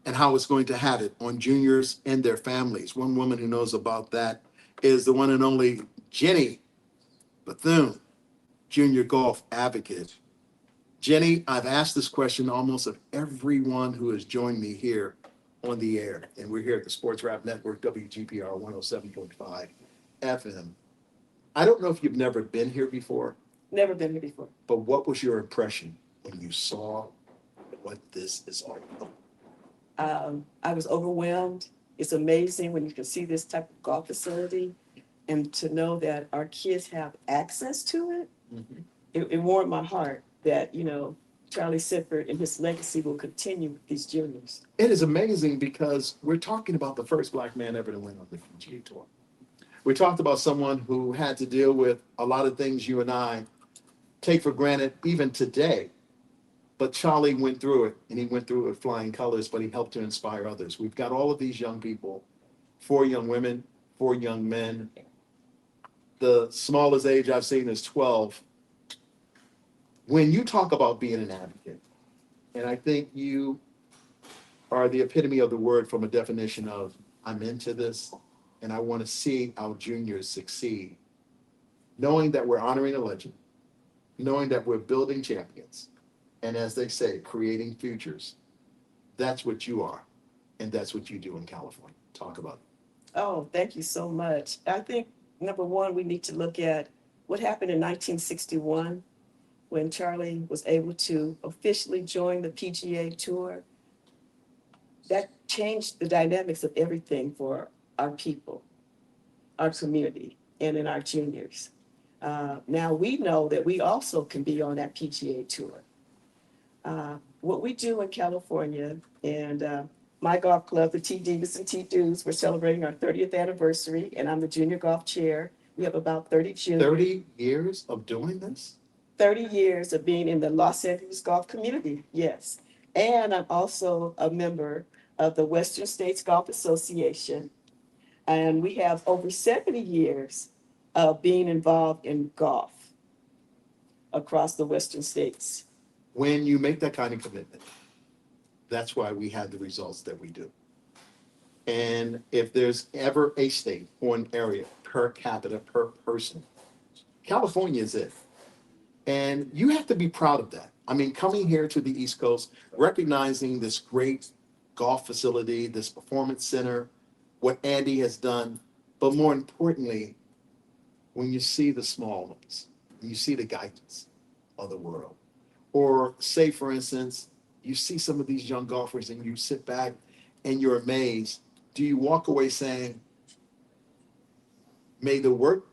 and how it's going to have it on juniors and their families. One woman who knows about that is the one and only Jenny Bethune, junior golf advocate. Jenny, I've asked this question almost of everyone who has joined me here on the air, and we're here at the Sports Rap Network, WGPR 107.5 FM. I don't know if you've never been here before. Never been here before. But what was your impression when you saw what this is all about? I was overwhelmed. It's amazing when you can see this type of golf facility and to know that our kids have access to it. Mm-hmm. It warmed my heart that, you know, Charlie Sifford and his legacy will continue with these juniors. It is amazing because we're talking about the first Black man ever to win on the PGA Tour. We talked about someone who had to deal with a lot of things you and I take for granted even today. But Charlie went through it, and he went through it with flying colors, but he helped to inspire others. We've got all of these young people, 4 young women, 4 young men. The smallest age I've seen is 12. When you talk about being an advocate, and I think you are the epitome of the word from a definition of, I'm into this, and I want to see our juniors succeed, knowing that we're honoring a legend, knowing that we're building champions, and as they say, creating futures. That's what you are, and that's what you do in California. Talk about it. Oh, thank you so much. I think, number one, we need to look at what happened in 1961 when Charlie was able to officially join the PGA Tour. That changed the dynamics of everything for our people, our community, and in our juniors. Now we know that we also can be on that PGA Tour. What we do in California, and my golf club, the T Divas and T Dudes, we're celebrating our 30th anniversary, and I'm the junior golf chair. We have about 30 juniors. 30 years of doing this? 30 years of being in the Los Angeles golf community, yes. And I'm also a member of the Western States Golf Association. And we have over 70 years of being involved in golf. across the western states. When you make that kind of commitment, that's why we have the results that we do. And if there's ever a state or an area per capita, per person, California is it. And you have to be proud of that. I mean, coming here to the East Coast, recognizing this great golf facility, this performance center, what Andy has done, but more importantly, when you see the small ones, you see the guidance of the world. Or say, for instance, you see some of these young golfers and you sit back and you're amazed. Do you walk away saying, may the work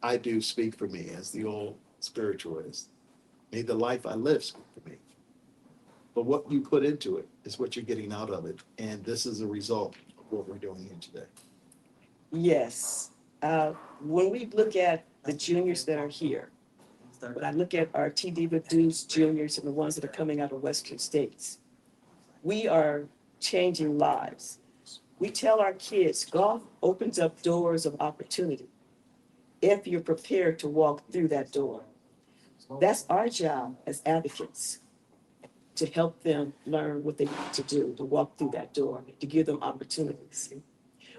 I do speak for me, as the old spiritualist? May the life I live speak for me. But what you put into it is what you're getting out of it. And this is a result of what we're doing here today. Yes. When we look at the juniors that are here, when I look at our TD Dudes juniors and the ones that are coming out of Western states, we are changing lives. We tell our kids golf opens up doors of opportunity if you're prepared to walk through that door. That's our job as advocates, to help them learn what they need to do to walk through that door, to give them opportunities.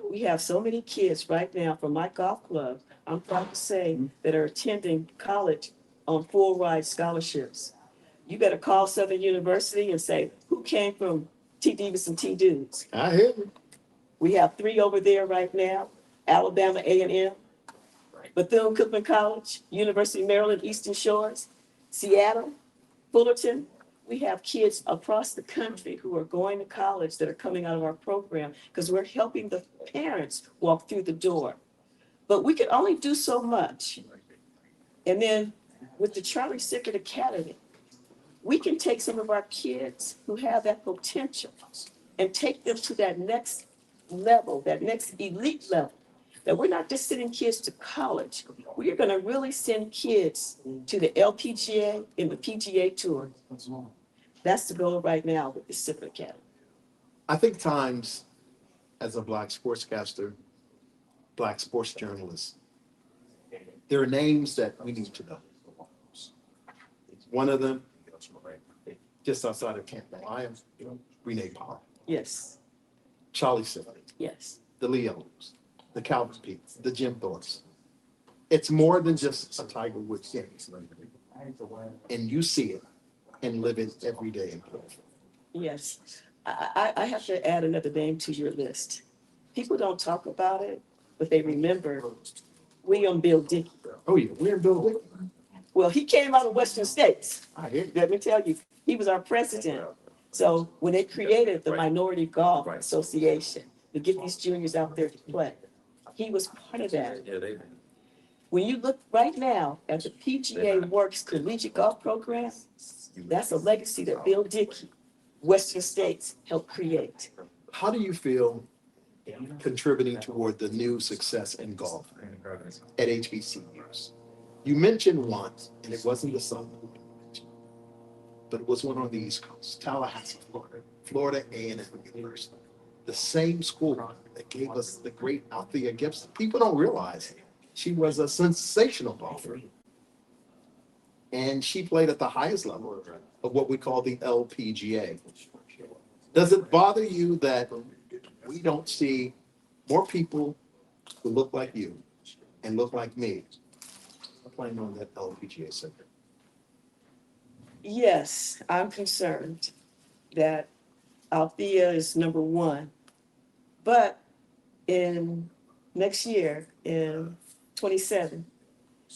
We have so many kids right now from my golf club, I'm proud to say, that are attending college on full ride scholarships. You better call Southern University and say, who came from T. Davis and T. Dudes? I hear you. We have 3 over there right now, Alabama A&M, Bethune-Cookman College, University of Maryland, Eastern Shores, Seattle, Fullerton. We have kids across the country who are going to college that are coming out of our program because we're helping the parents walk through the door. But we can only do so much. And then with the Charlie Sifford Academy, we can take some of our kids who have that potential and take them to that next level, that next elite level. That we're not just sending kids to college. We are going to really send kids to the LPGA and the PGA Tour. That's the goal right now with the Sifford Academy. I think times, as a Black sportscaster, Black sports journalist, there are names that we need to know. One of them, just outside of Canton, Lyons, Renee Park. Yes. Charlie Sifford. Yes. The Leos, the Calvin Peets, the Jim Thorpes. It's more than just a Tiger Woods game. And you see it and live it every day in Portland. Yes. I have to add another name to your list. People don't talk about it, but they remember William Bill Dickey. Oh, yeah, William Bill Dickey. Well, he came out of Western states. I hear you. Let me tell you, he was our president. So when they created the Minority Golf Association to get these juniors out there to play, he was part of that. When you look right now at the PGA Works Collegiate Golf Program, that's a legacy that Bill Dickey, Western States, helped create. How do you feel contributing toward the new success in golf at HBCUs? You mentioned one, and it wasn't the Sun, but it was one on the East Coast, Tallahassee, Florida, Florida A&M University. The same school that gave us the great Althea Gibson. People don't realize she was a sensational golfer. And she played at the highest level of what we call the LPGA. Does it bother you that we don't see more people who look like you and look like me playing on that LPGA circuit? Yes, I'm concerned that Althea is number 1. But in next year, in 27,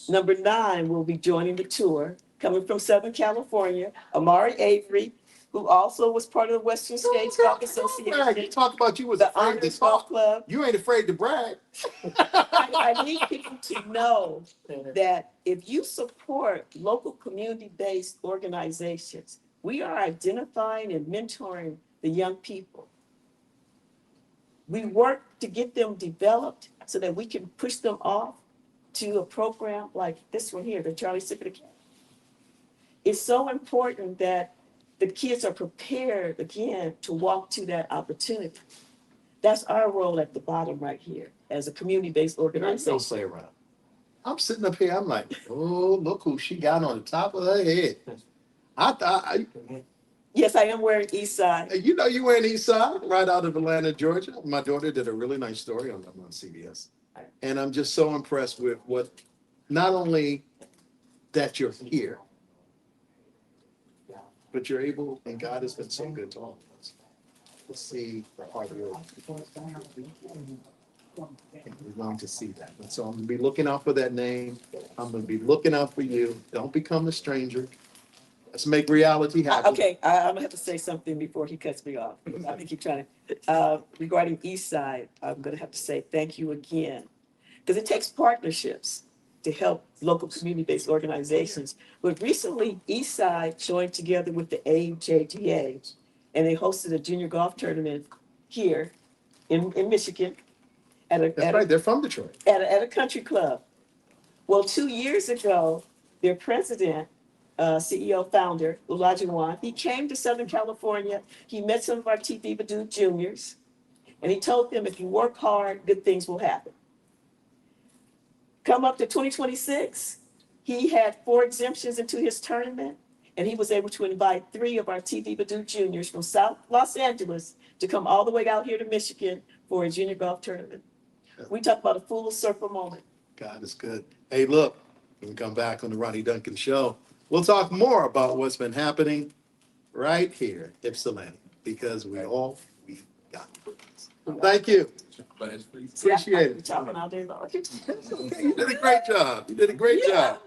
number 9 will be joining the tour, coming from Southern California, Amari Avery, who also was part of the Western States Golf Association. You talk about you was the afraid to Honors Golf talk. Club. You ain't afraid to brag. I need people to know that if you support local community-based organizations, we are identifying and mentoring the young people. We work to get them developed so that we can push them off to a program like this one here, the Charlie Sifford Academy. It's so important that the kids are prepared again to walk to that opportunity. That's our role at the bottom right here as a community-based organization. Don't play around. I'm sitting up here, I'm like, oh, look who she got on the top of her head. I thought, Yes, I am wearing East Side. you know, you wearing East Side, right out of Atlanta, Georgia. My daughter did a really nice story on them on CBS. And I'm just so impressed with what, not only that you're here, but you're able, and God has been so good to all of us, to see the hard work. And we're going to see that. And so I'm gonna be looking out for that name. I'm gonna be looking out for you. Don't become a stranger. Let's make reality happen. Okay, I'm gonna have to say something before he cuts me off. I'm gonna keep trying to. Regarding East Side, I'm gonna have to say thank you again, because it takes partnerships to help local community-based organizations. But recently, East Side joined together with the AJGA, and they hosted a junior golf tournament here in Michigan That's right, they're from Detroit. at a country club. Well, 2 years ago, their president, CEO, founder, Olajuwon, he came to Southern California. He met some of our TV Badu juniors, and he told them, if you work hard, good things will happen. Come up to 2026, he had 4 exemptions into his tournament, and he was able to invite 3 of our TV Badu juniors from South Los Angeles to come all the way out here to Michigan for a junior golf tournament. We talk about a full circle moment. God is good. Hey, look, we can come back on the Ronnie Duncan Show. We'll talk more about what's been happening right here at Ypsilanti, because we got it. Thank you. Appreciate it. Talking all day long. You did a great job. You did a great job.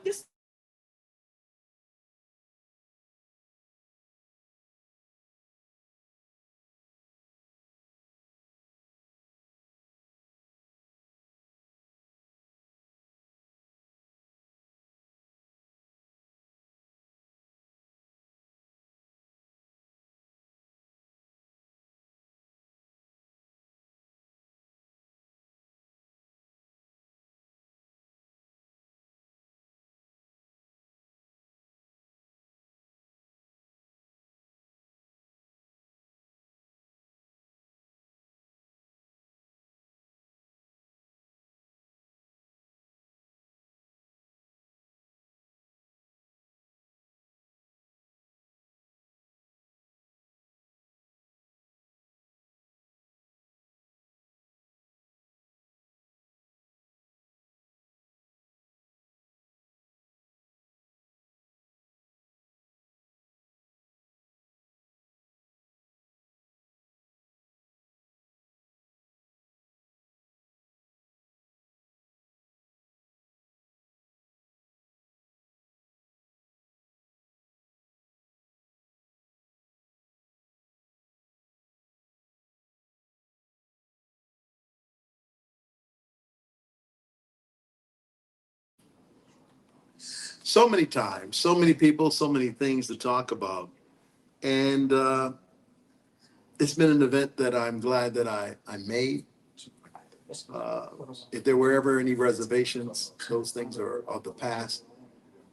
So many times, so many people, so many things to talk about. And it's been an event that I'm glad that I made. If there were ever any reservations, those things are of the past.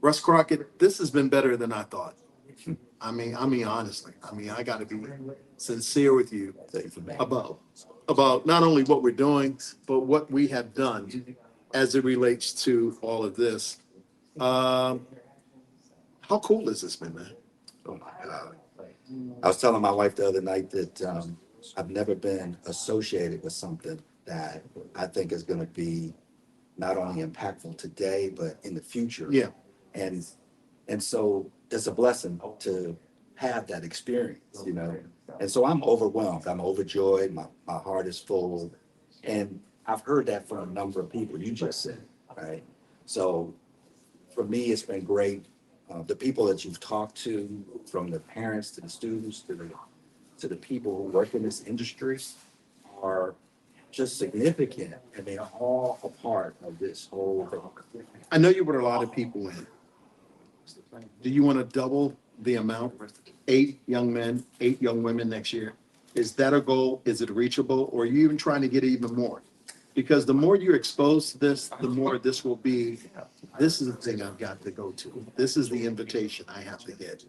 Russ Crockett, this has been better than I thought. I mean, honestly, I got to be sincere with you about not only what we're doing, but what we have done as it relates to all of this. How cool has this been, man? Oh my God. I was telling my wife the other night that I've never been associated with something that I think is going to be not only impactful today, but in the future. Yeah. And so it's a blessing to have that experience, you know. And so I'm overwhelmed. I'm overjoyed. My heart is full. And I've heard that from a number of people. You just said, right? So for me, it's been great. The people that you've talked to, from the parents to the students to the people who work in this industry, are just significant, and they are all a part of this whole thing. I know you put a lot of people in. Do you want to double the amount? 8 young men, 8 young women next year? Is that a goal? Is it reachable? Or are you even trying to get even more? Because the more you expose to this, the more this will be, this is the thing I've got to go to. This is the invitation I have to get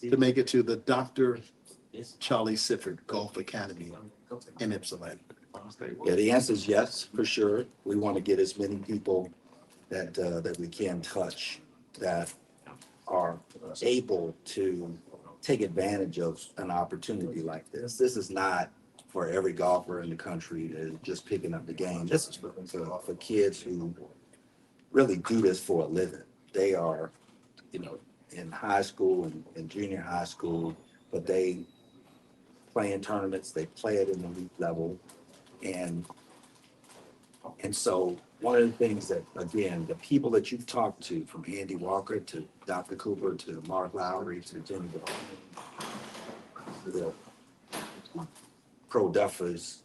to make it to the Dr. Charlie Sifford Golf Academy in Ypsilanti. Yeah, the answer is yes, for sure. We want to get as many people that we can touch that are able to take advantage of an opportunity like this. This is not for every golfer in the country that is just picking up the game. This is for kids who really do this for a living. They are, in high school and junior high school, but they play in tournaments, they play it in the elite level. And so one of the things that, again, the people that you've talked to, from Andy Walker to Dr. Cooper to Mark Lowry to Jimmy the pro duffers,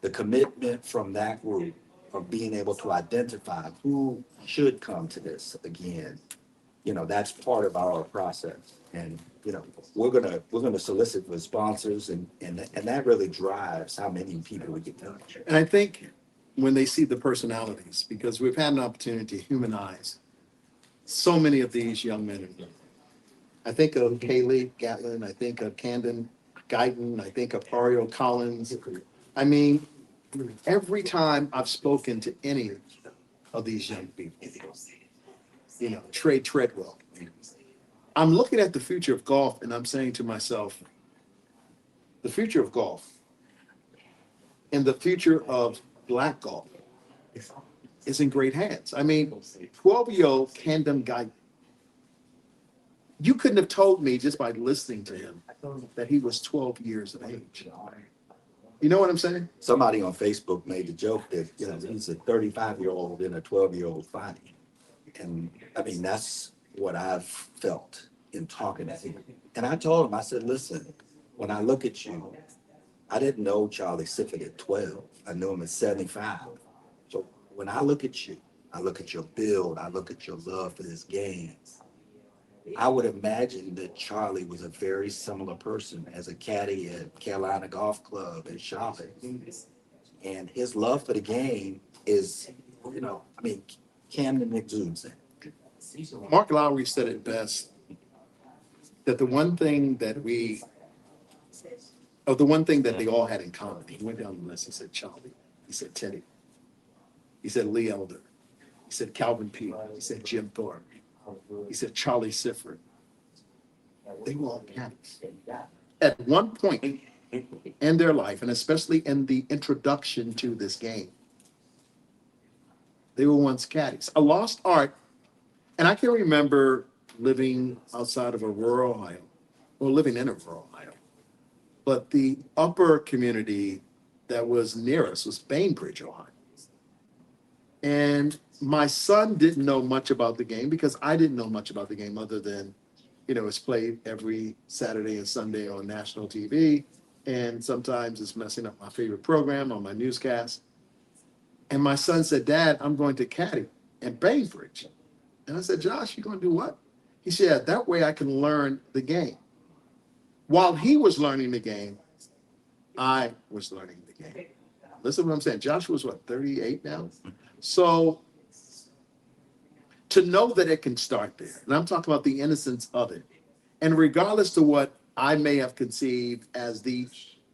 the commitment from that group of being able to identify who should come to this again, that's part of our process. And we're gonna solicit for sponsors, and that really drives how many people we get touch. And I think when they see the personalities, because we've had an opportunity to humanize so many of these young men and women. I think of Kaylee Gatlin, I think of Camden Guyton, I think of Ario Collins. I mean, every time I've spoken to any of these young people, Trey Treadwell, I'm looking at the future of golf and I'm saying to myself, the future of golf and the future of Black golf is in great hands. I mean, 12-year-old Camden Guyton, you couldn't have told me just by listening to him that he was 12 years of age. You know what I'm saying? Somebody on Facebook made the joke that, he's a 35-year-old in a 12-year-old fighting. And I mean, that's what I've felt in talking to him. And I told him, I said, listen, when I look at you, I didn't know Charlie Sifford at 12. I knew him at 75. So when I look at you, I look at your build, I look at your love for this game. I would imagine that Charlie was a very similar person as a caddy at Carolina Golf Club in Charlotte. And his love for the game is, Camden exudes it. Mark Lowry said it best, that the one thing that they all had in common, he went down the list, he said Charlie, he said Teddy, he said Lee Elder, he said Calvin Pete, he said Jim Thorpe, he said Charlie Sifford. They were all caddies. At one point in their life, and especially in the introduction to this game, they were once caddies. A lost art, and I can remember living outside of a rural Ohio, or living in a rural Ohio, but the upper community that was near us was Bainbridge, Ohio. And my son didn't know much about the game because I didn't know much about the game other than, it's played every Saturday and Sunday on national TV. And sometimes it's messing up my favorite program on my newscast. And my son said, Dad, I'm going to caddy in Bainbridge. And I said, Josh, you're going to do what? He said, that way I can learn the game. While he was learning the game, I was learning the game. Listen to what I'm saying. Joshua's 38 now? So to know that it can start there, and I'm talking about the innocence of it, and regardless to what I may have conceived as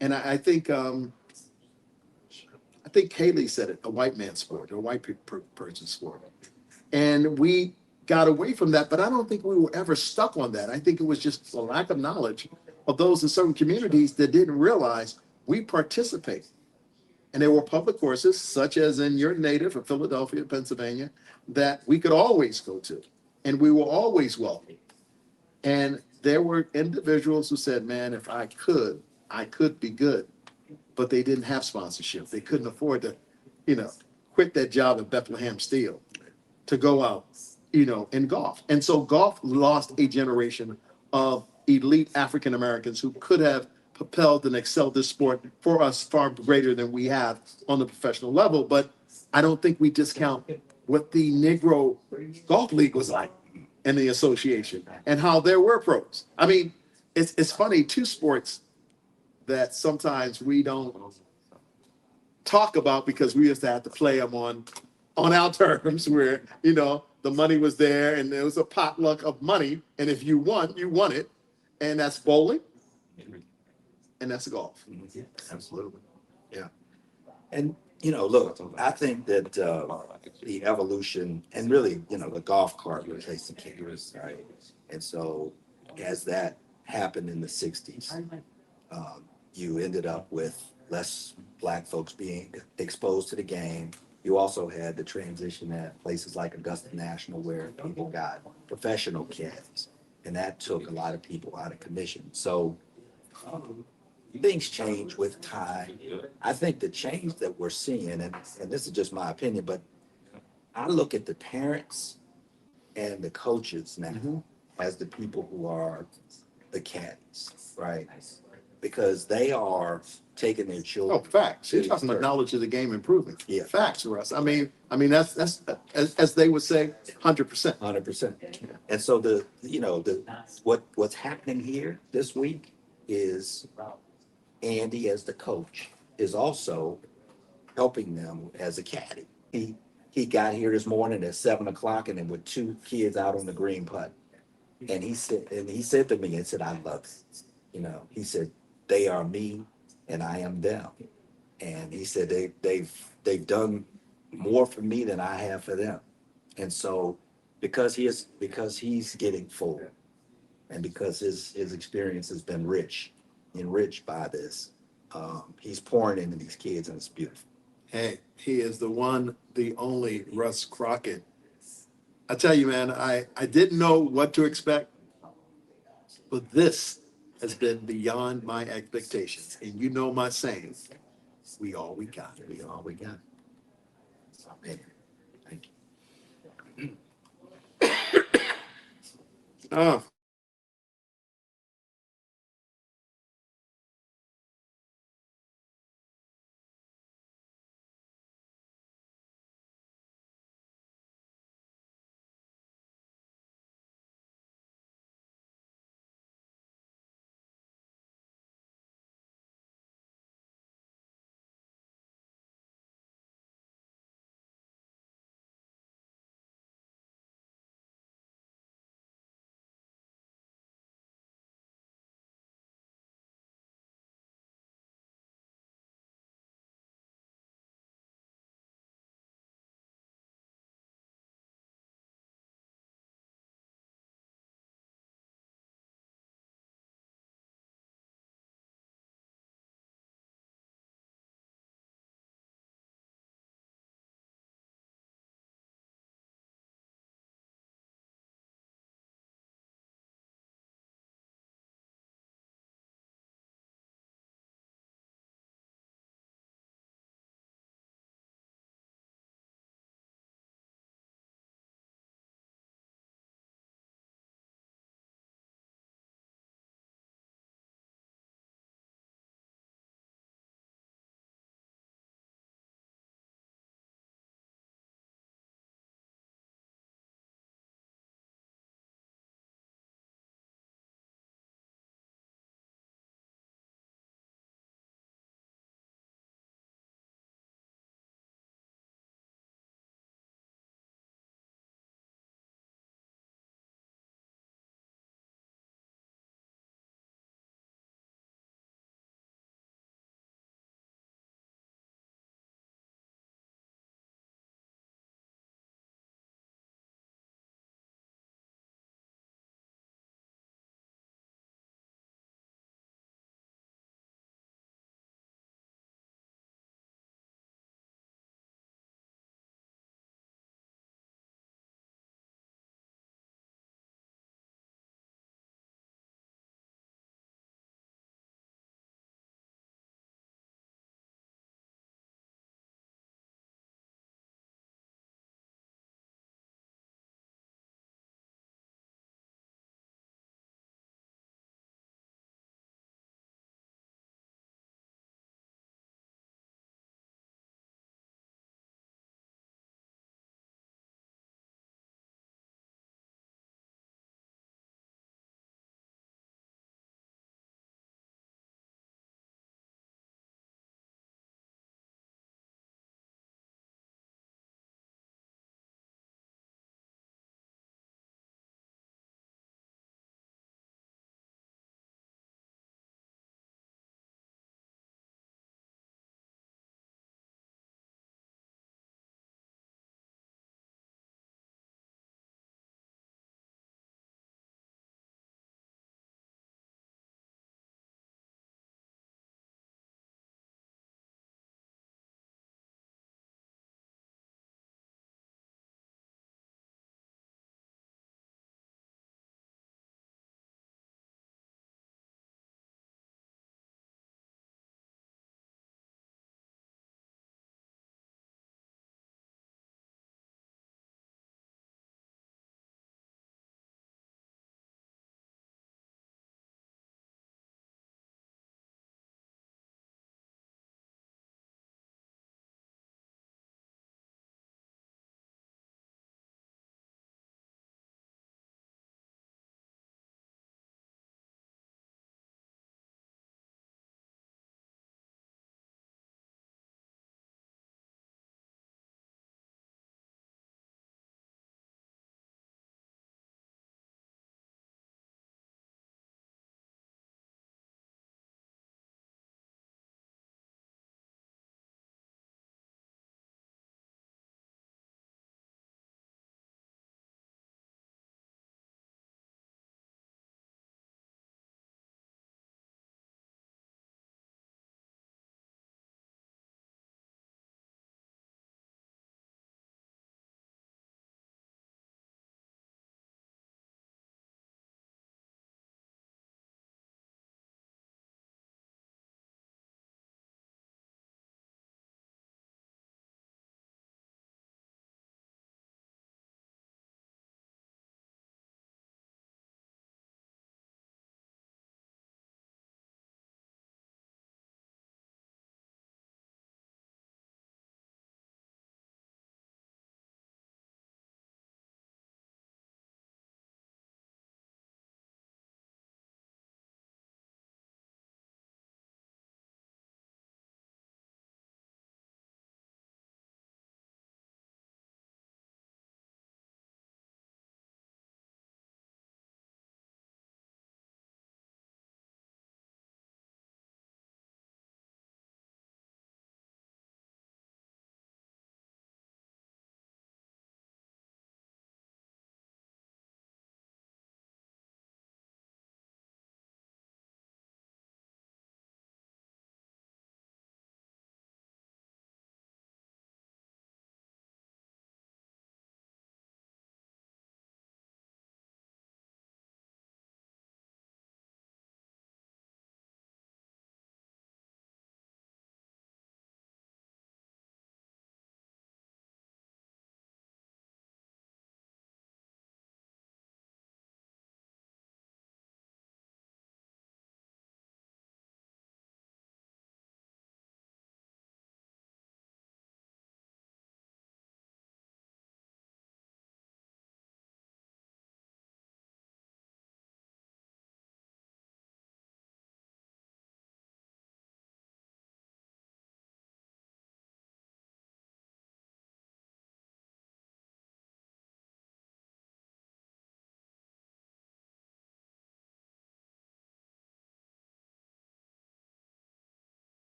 and I think Kaylee said it, a white man's sport, a white person's sport. And we got away from that, but I don't think we were ever stuck on that. I think it was just a lack of knowledge of those in certain communities that didn't realize we participate. And there were public courses, such as in your native of Philadelphia, Pennsylvania, that we could always go to. And we were always welcome. And there were individuals who said, man, if I could be good. But they didn't have sponsorship. They couldn't afford to, quit that job at Bethlehem Steel to go out, in golf. And so golf lost a generation of elite African Americans who could have propelled and excelled this sport for us far greater than we have on the professional level. But I don't think we discount what the Negro Golf League was like and the association and how there were pros. I mean, it's funny, two sports that sometimes we don't talk about because we used to have to play them on our terms where, the money was there and there was a potluck of money. And if you won it. And that's bowling and that's golf. Absolutely. Yeah. And Look, I think that the evolution and really, the golf cart replaced the kickers, right? And so as that happened in the 60s, you ended up with less black folks being exposed to the game. You also had the transition at places like Augusta National where people got professional caddies, and that took a lot of people out of commission. So things change with time. I think the change that we're seeing, and this is just my opinion, but I look at the parents and the coaches now as the people who are the caddies, right? Because they are taking their Oh, children. facts. You're to talking about certain- knowledge of the game improvement. Yeah. Facts, Russ. That's as they would say, 100%. 100%. And so what's happening here this week is Andy as the coach is also helping them as a caddy. He got here this morning at 7 o'clock and then with two kids out on the green putt. And he said to me, he said, I love it. He said, they are me and I am them. And he said they've done more for me than I have for them. And so because he's getting full and because his experience has been enriched by this, he's pouring into these kids and it's beautiful. Hey, he is the one, the only Russ Crockett. I tell you, man, I didn't know what to expect, but this has been beyond my expectations. And you know my saying, we all we got. We all we got. Amen. Thank you. Oh,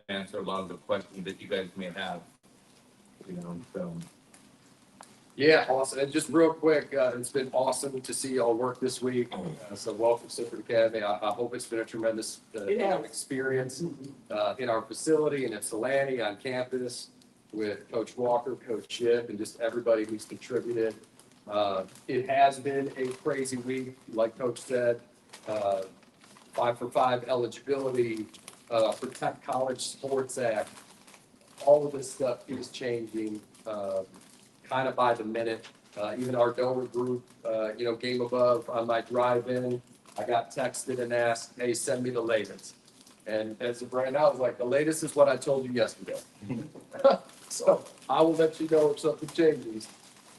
answer a lot of the questions that you guys may have. So. Yeah, awesome. And just real quick, it's been awesome to see y'all work this week. So welcome to Sifford Academy. I hope it's been a tremendous experience in our facility and at Ypsilanti on campus with Coach Walker, Coach Shipp, and just everybody who's contributed. It has been a crazy week, like Coach said. 5-for-5 eligibility, Protect College Sports Act. All of this stuff is changing kind of by the minute. Even our donor group, Game Above on my drive-in, I got texted and asked, hey, send me the latest. And as of right now, I was like, the latest is what I told you yesterday. So I will let you know if something changes.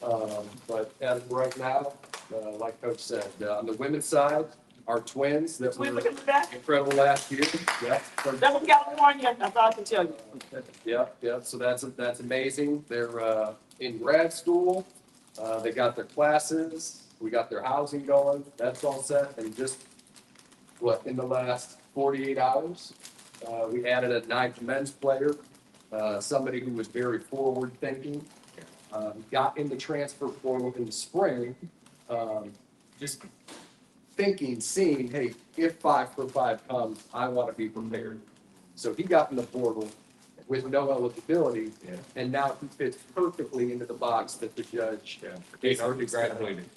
But as of right now, like Coach said, on the women's side, our twins that were incredible last year. Yeah. That's what California, that's all I can tell you. Yeah. So that's amazing. They're in grad school. They got their classes. We got their housing going. That's all set. And just in the last 48 hours, we added a ninth men's player, somebody who was very forward thinking. Got in the transfer portal in the spring. Just thinking, seeing, hey, if 5-for-5 comes, I want to be prepared. So he got in the portal with no eligibility, and now he fits perfectly into the box that the judge. He's already graduated.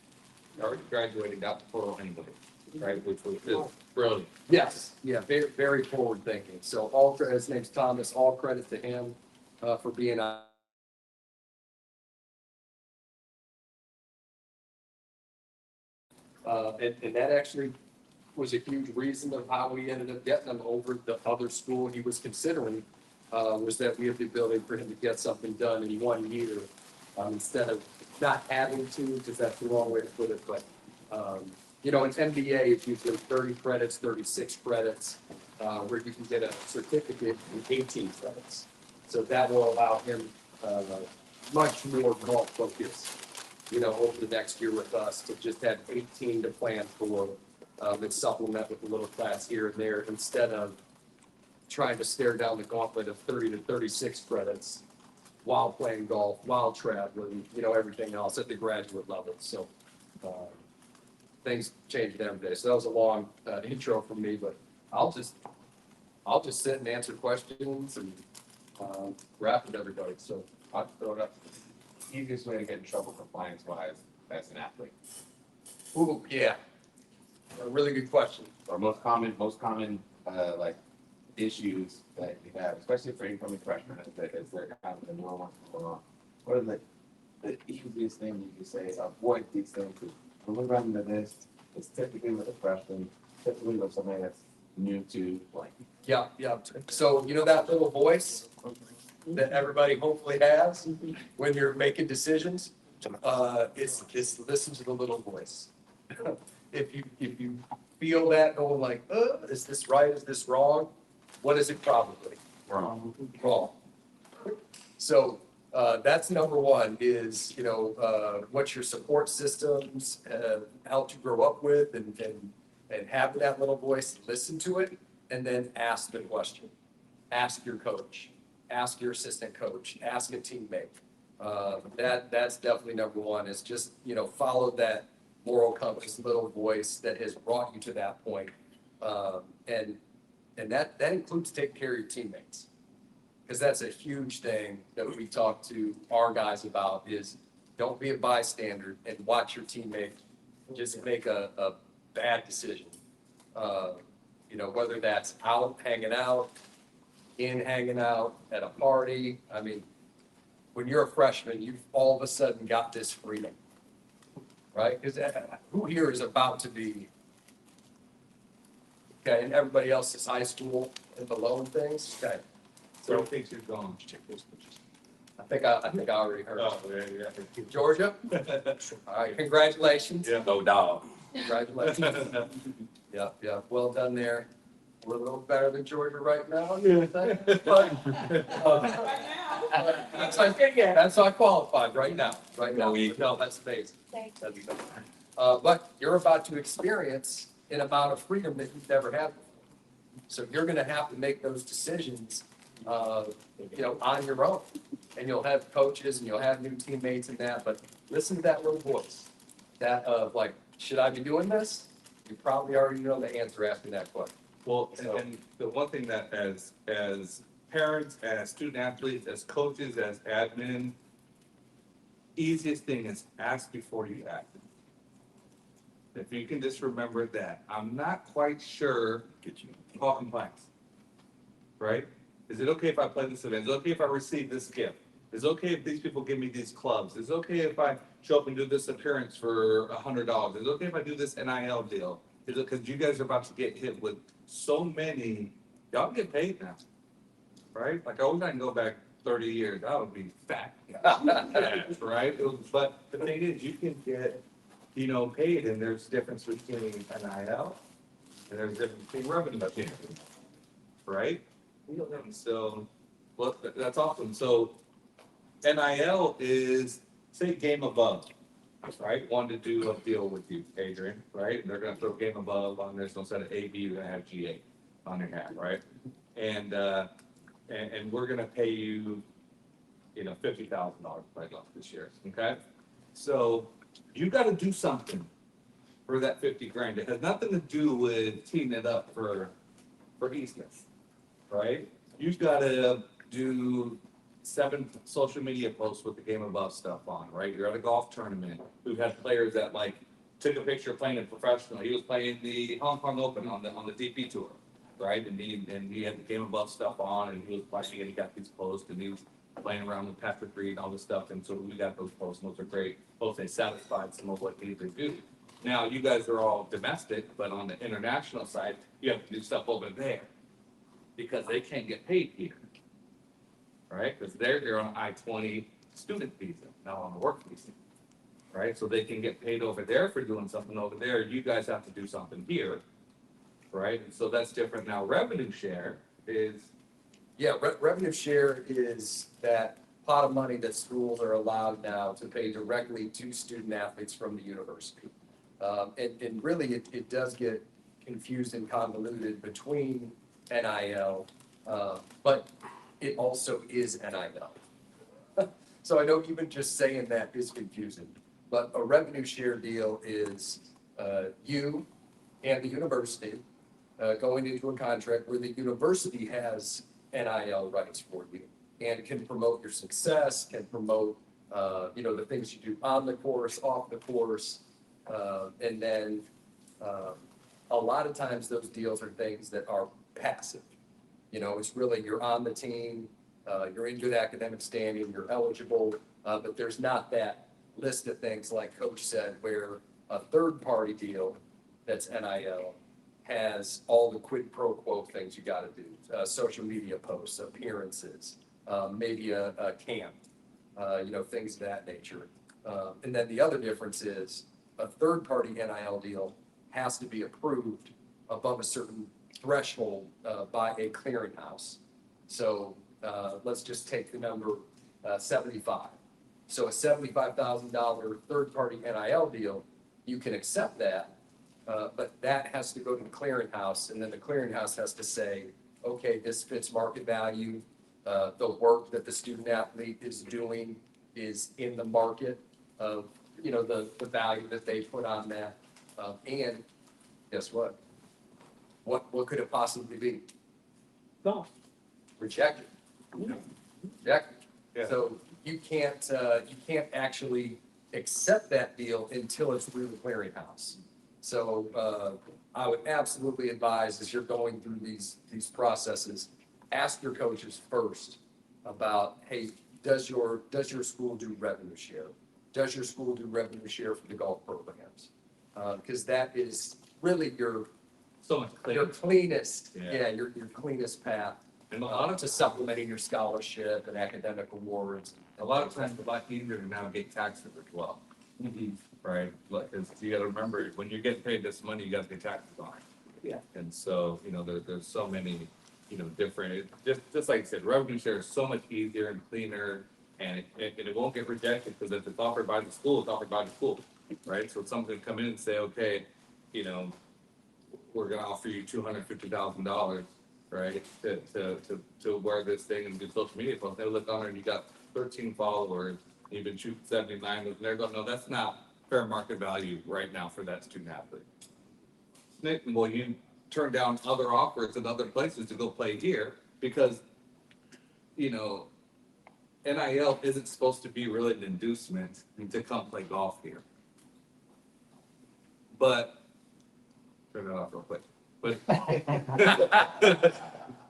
Got the portal anyway, right? Which was brilliant. Yes, yeah, very, very forward thinking. So all credit, his name's Thomas. All credit to him for being on. And that actually was a huge reason of how we ended up getting him over the other school he was considering, was that we have the ability for him to get something done in 1 year, instead of not having to, because that's the wrong way to put it, but, in MBA, it's usually 30 credits, 36 credits, where you can get a certificate in 18 credits. So that will allow him, much more golf focus, over the next year with us, to just have 18 to plan for, and supplement with a little class here and there, instead of trying to stare down the gauntlet of 30 to 36 credits while playing golf, while traveling, everything else at the graduate level. So things changed every day. So that was a long intro from me, but I'll just sit and answer questions and wrap with everybody. So I'll throw it up. Easiest way to get in trouble compliance-wise as an athlete. Ooh, yeah. A really good question. Or most common like issues that you have, especially for incoming freshmen, as they're kind of the newer ones going on. What are the easiest thing you can say? Avoid these things. When we run into this, it's typically with a freshman, typically with somebody that's new to like. Yeah. So that little voice that everybody hopefully has when you're making decisions, it's listen to the little voice. If you feel that going like, is this right? Is this wrong? What is it probably? Wrong. So that's number one is, what's your support systems, helped you grow up with and have that little voice, listen to it, and then ask the question. Ask your coach, ask your assistant coach, ask a teammate. That's definitely number one is just, follow that moral compass, little voice that has brought you to that point. And that includes taking care of your teammates. Because that's a huge thing that we talk to our guys about is don't be a bystander and watch your teammate just make a bad decision. Whether that's out hanging out, hanging out at a party. I mean, when you're a freshman, you've all of a sudden got this freedom, right? Because who here is about to be, okay, and everybody else is high school and below and things, okay. So thinks you're going to check those pictures. I think I already heard. Oh, yeah. Georgia? All right, congratulations. Yeah, no doubt. Congratulations. Yeah, well done there. A little better than Georgia right now. That's why I qualified right now. No, that's amazing. But you're about to experience an amount of freedom that you've never had before. So you're going to have to make those decisions on your own. And you'll have coaches and you'll have new teammates and that, but listen to that little voice, that of like, should I be doing this? You probably already know the answer after that question. Well, and the one thing that as parents, as student athletes, as coaches, as admin, easiest thing is ask before you act. If you can just remember that. I'm not quite sure, call compliance, right? Is it okay if I play this event? Is it okay if I receive this gift? Is it okay if these people give me these clubs? Is it okay if I show up and do this appearance for $100? Is it okay if I do this NIL deal? Is it because you guys are about to get hit with so many, y'all get paid now, right? Like I wish I can go back 30 years, I would be fat, right? But the thing is, you can get, paid, and there's difference between NIL and there's difference between revenue sharing, right? And so, well, that's awesome. So NIL is, say, Game Above, right? Wanted to do a deal with you, Adrian, right? And they're gonna throw Game Above on this, instead of AB, you're gonna have GA on your hat, right? And we're gonna pay you, $50,000 right off this year, okay? So you gotta do something for that 50 grand. It has nothing to do with teeing it up for Eastness, right? You've gotta do 7 social media posts with the Game Above stuff on, right? You're at a golf tournament. We've had players that took a picture playing it professionally. He was playing the Hong Kong Open on the DP tour, right? And he had the Game Above stuff on, and he was playing, and he got these posts, and he was playing around with Patrick Reed and all this stuff. And so we got those posts, and those are great. Both they satisfied some of what needed to do. Now you guys are all domestic, but on the international side, you have to do stuff over there because they can't get paid here. Right, because they're on I-20 student visa, not on the work visa, right? So they can get paid over there for doing something over there. You guys have to do something here, right? And so that's different. Now, revenue share is, revenue share is that pot of money that schools are allowed now to pay directly to student athletes from the university. And really, it does get confused and convoluted between NIL, but it also is NIL. So I know even just saying that is confusing, but a revenue share deal is you and the university going into a contract where the university has NIL rights for you and can promote your success, can promote the things you do on the course, off the course, and then a lot of times those deals are things that are passive. It's really, you're on the team, you're in good academic standing, you're eligible, but there's not that list of things like Coach said, where a third-party deal that's NIL has all the quid pro quo things you gotta do, social media posts, appearances, maybe a camp, things of that nature. And then the other difference is a third-party NIL deal has to be approved above a certain threshold by a clearinghouse. So let's just take the number 75. So a $75,000 third-party NIL deal, you can accept that, but that has to go to the clearinghouse, and then the clearinghouse has to say, okay, this fits market value. The work that the student athlete is doing is in the market of the value that they put on that, and guess what? What could it possibly be? No. Rejected. Rejected. Yeah. So you can't actually accept that deal until it's through the clearinghouse. So I would absolutely advise, as you're going through these processes, ask your coaches first about, hey, does your school do revenue share? Does your school do revenue share for the golf programs? Because that is really your cleanest, your cleanest path. And a lot of to supplementing your scholarship and academic awards. A lot of times, it's a lot easier to navigate taxes as well. Right? Because you got to remember, when you're getting paid this money, you got to pay taxes on it. Yeah. And so, there's so many, different, just like I said, revenue share is so much easier and cleaner, and it won't get rejected because if it's offered by the school, it's offered by the school, right? So someone's going to come in and say, okay, we're going to offer you $250,000 right? To wear this thing and do social media posts. They look on there and you got 13 followers, you've been shooting 79, and they're going, no, that's not fair market value right now for that student athlete. Nick, well, you turn down other offers in other places to go play here because, you know, NIL isn't supposed to be really an inducement to come play golf here. But, turn that off real quick. But,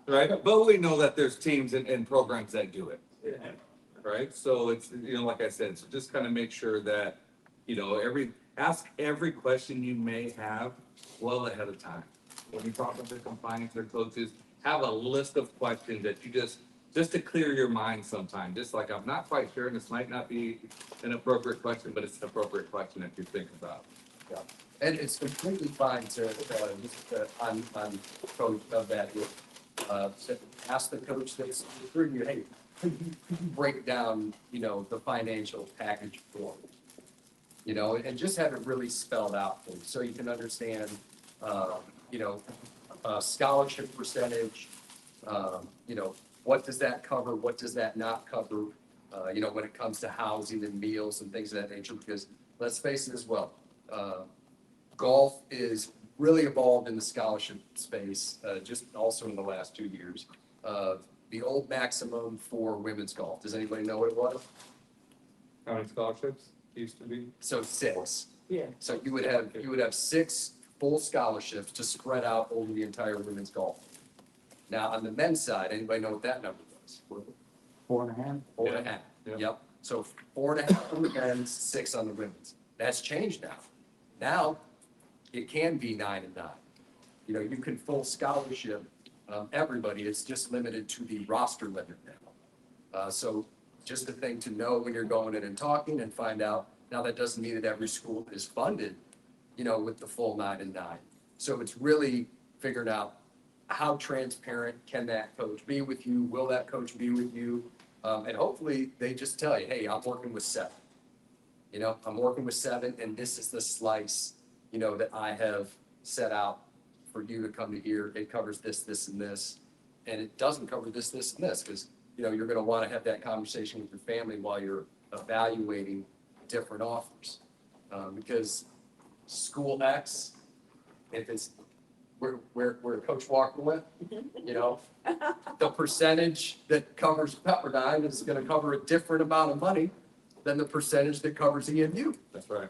right? But we know that there's teams and programs that do it. Right? So it's, you know, like I said, so just kind of make sure that, you know, ask every question you may have well ahead of time. When you talk to the compliance or coaches, have a list of questions that you just to clear your mind sometime. Just like, I'm not quite sure, and this might not be an appropriate question, but it's an appropriate question if you think about it. Yeah. And it's completely fine to on coach of that, to ask the coach that's recruiting you, hey, could you break down, you know, the financial package for me? You know, and just have it really spelled out for you, so you can understand, you know, scholarship percentage, you know, what does that cover, what does that not cover, you know, when it comes to housing and meals and things of that nature, because let's face it as well, golf is really evolved in the scholarship space, just also in the last 2 years. The old maximum for women's golf, does anybody know what it was? How many scholarships used to be? So 6. Yeah. So you would have 6 full scholarships to spread out over the entire women's golf. Now, on the men's side, anybody know what that number was? 4.5. 4.5. Yeah. Yep. So 4.5 on the men's, 6 on the women's. That's changed now. Now, it can be 9 and 9. You know, you can full scholarship everybody. It's just limited to the roster limit now. So just a thing to know when you're going in and talking and find out. Now, that doesn't mean that every school is funded, you know, with the full 9 and 9. So it's really figuring out how transparent can that coach be with you? Will that coach be with you? And hopefully they just tell you, hey, I'm working with 7. You know, I'm working with 7, and this is the slice, you know, that I have set out for you to come to here. It covers this, this, and this, and it doesn't cover this, this, and this, because, you know, you're going to want to have that conversation with your family while you're evaluating different offers. Because school X, if it's where Coach Walker went, you know, the percentage that covers Pepperdine is going to cover a different amount of money than the percentage that covers EMU. That's right.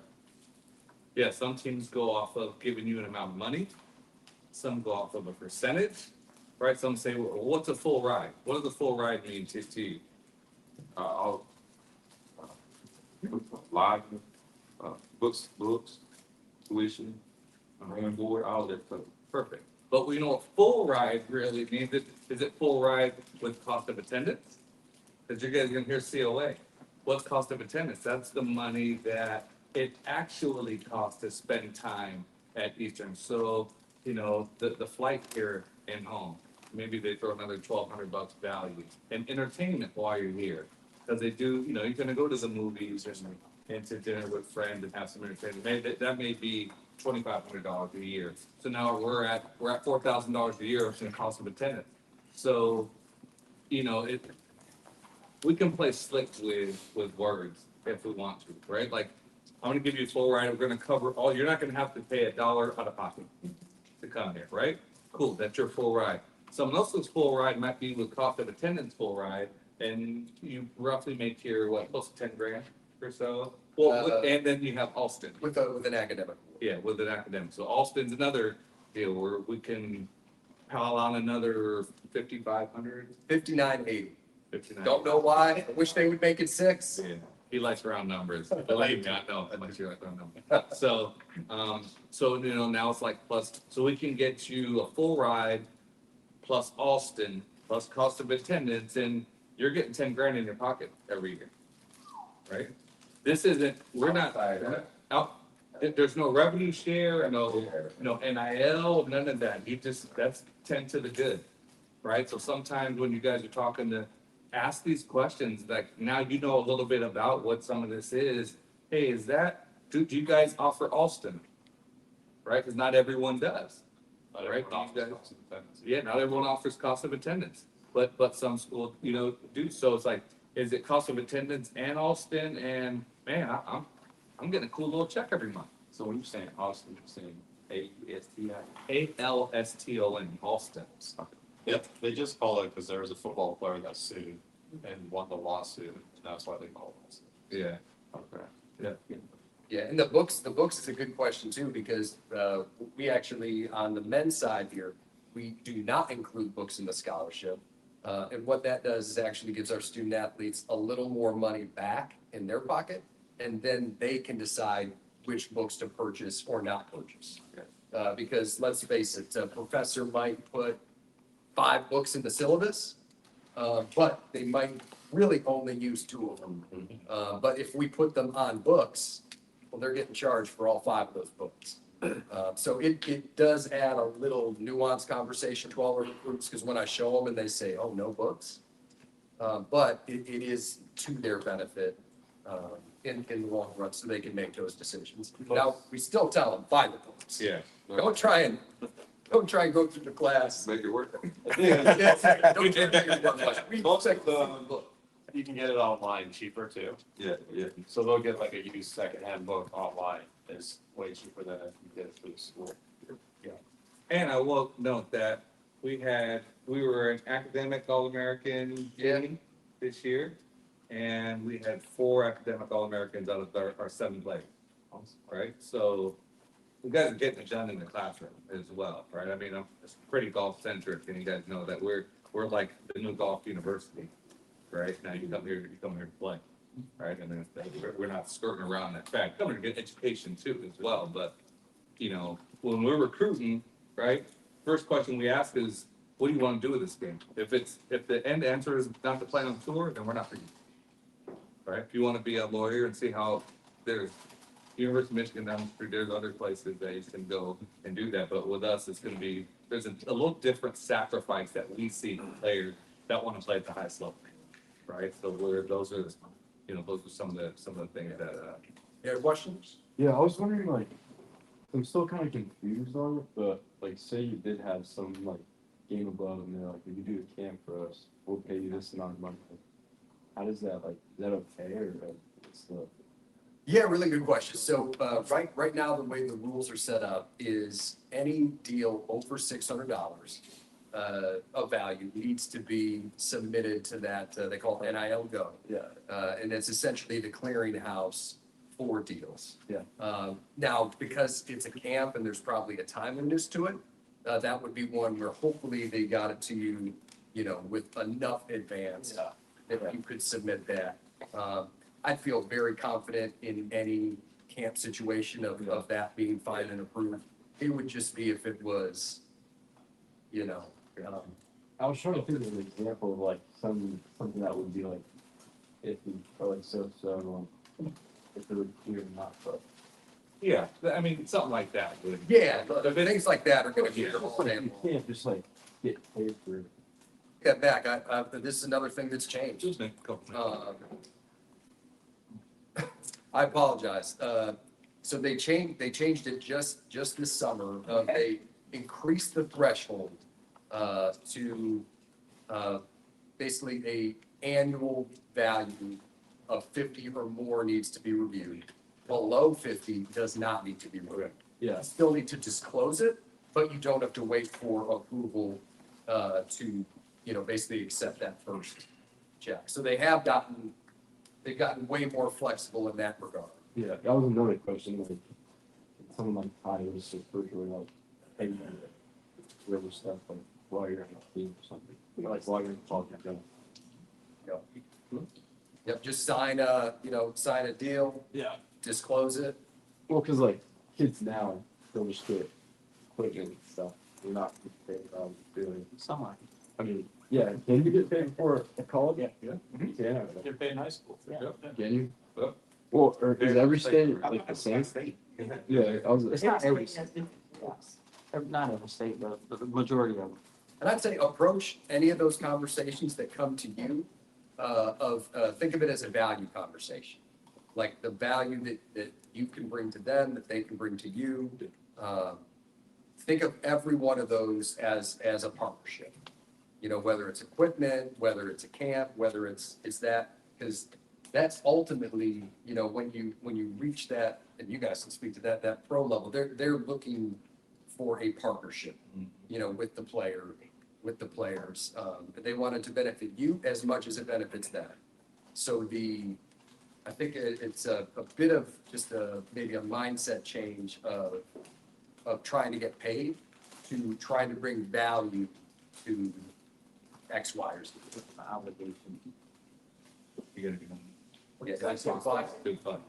Yeah, some teams go off of giving you an amount of money. Some go off of a percentage, right? Some say, well, what's a full ride? What does a full ride mean to you? Live, books, tuition, room board, all that stuff. Perfect. But we know what full ride really means. Is it full ride with cost of attendance? Because you guys are gonna hear COA. What's cost of attendance? That's the money that it actually costs to spend time at Eastern. So, you know, the flight here and home, maybe they throw another $1,200 value. And entertainment while you're here. Because they do, you know, you're gonna go to the movies and to dinner with friends and have some entertainment. That may be $2,500 a year. So now we're at $4,000 a year in cost of attendance. So, you know, we can play slick with words if we want to, right? Like, I'm gonna give you a full ride. We're gonna cover all. You're not gonna have to pay $1 out of pocket to come here, right? Cool. That's your full ride. Someone else's full ride might be with cost of attendance full ride, and you roughly make your close to 10 grand or so. Well, and then you have Alston With an academic. Yeah, with an academic. So Alston's another deal where we can pile on another 5,500. 59.80. 59. Don't know why. I wish they would make it 6. Yeah, he likes round numbers. Believe me, I know. I like you like round numbers. So you know, now it's like plus. So we can get you a full ride, plus Alston, plus cost of attendance, and you're getting 10 grand in your pocket every year, right? This isn't. We're not out. There's no revenue share, no NIL, none of that. That's 10 to the good, right? So sometimes when you guys are talking to ask these questions, like now you know a little bit about what some of this is. Hey, do you guys offer Alston? Right? Because not everyone does. right? Yeah, not everyone offers cost of attendance, but some schools, do. So it's like, is it cost of attendance and Alston? And man, I'm getting a cool little check every month. So when you're saying Austin, you're saying ASTI? ALSTON, Alston. Yep, they just call it because there was a football player that sued and won the lawsuit, and that's why they call it Austin. Yeah. Okay. Yeah. Yeah, and the books is a good question too, because we actually, on the men's side here, we do not include books in the scholarship. And what that does is actually gives our student athletes a little more money back in their pocket, and then they can decide which books to purchase or not purchase. Because let's face it, a professor might put 5 books in the syllabus, but they might really only use 2 of them. But if we put them on books, well, they're getting charged for all 5 of those books. So it does add a little nuanced conversation to all our recruits, because when I show them and they say, oh, no books, but it is to their benefit in the long run, so they can make those decisions. Now, we still tell them, buy the books. Yeah. Don't try and go through the class. Make it work. Yeah, don't try and make it work. We check the book. You can get it online cheaper too. Yeah. So they'll get like a used secondhand book online. It's way cheaper than if you get it through the school. Yeah. And I will note that we were an academic All-American team this year, and we had 4 academic All-Americans out of our 7 players. Right? So you guys are getting it done in the classroom as well, right? I mean, I'm pretty golf centric, and you guys know that we're like the new golf university, right? Now you come here to play, right? And then we're not skirting around that fact. Coming to get education too as well, but when we're recruiting, right? First question we ask is, what do you want to do with this game? If the end answer is not to play on tour, then we're not for you, right? If you want to be a lawyer and see how there's University of Michigan down the street, there's other places that you can go and do that. But with us, it's going to be, there's a little different sacrifice that we see in players that want to play at the highest level, right? So those are some of the things that. Yeah, questions? Yeah, I was wondering, like, I'm still kind of confused on it, but like, say you did have some like game above, and they're like, if you do a camp for us, we'll pay you this amount of money. How does that, like, is that okay, or what's the? Yeah, really good question. So right now, the way the rules are set up is any deal over $600 of value needs to be submitted to that, they call it NIL Go. Yeah. And it's essentially the clearinghouse for deals. Yeah. Now, because it's a camp and there's probably a timeliness to it, that would be one where hopefully they got it to you, with enough advance that you could submit that. I feel very confident in any camp situation of that being fine and approved. It would just be if it was, I was trying to think of an example of like something that would be like iffy or like so if it would clear or not, but. Yeah, I mean, something like that. Yeah, things like that are gonna be. You can't just like get paid for it. Get back, this is another thing that's changed. I apologize. So they changed it just this summer. They increased the threshold to basically a annual value of 50 or more needs to be reviewed. Below 50 does not need to be reviewed. Yeah. You still need to disclose it, but you don't have to wait for approval to basically accept that first check. So they've gotten way more flexible in that regard. Yeah, that was another question. Like, someone like Ty was just virtually like paying whatever stuff, like while you're on a team or something. Like while you're talking to them. Yep, just sign a deal. Yeah. Disclose it. Well, because like kids now, they'll just get equipment and stuff. They're not paid doing. Someone. I mean, yeah. Can you get paid for a college? Yeah. Yeah. Get paid in high school. Yeah. Can you? Yeah. Well, or is every state like the same? Yeah, I was. It's not every state. Not every state, but the majority of them. And I'd say approach any of those conversations that come to you think of it as a value conversation. Like the value that you can bring to them, that they can bring to you. think of every one of those as a partnership. You know, whether it's equipment, whether it's a camp, whether it's that, because that's ultimately, you know, when you reach that, and you guys can speak to that pro level, they're looking for a partnership, you know, with the players. They want it to benefit you as much as it benefits them. So I think it's a bit of just maybe a mindset change of trying to get paid to trying to bring value to X, Y, or Z. Obligation. You gotta be. Yeah, that's fun. Good fun.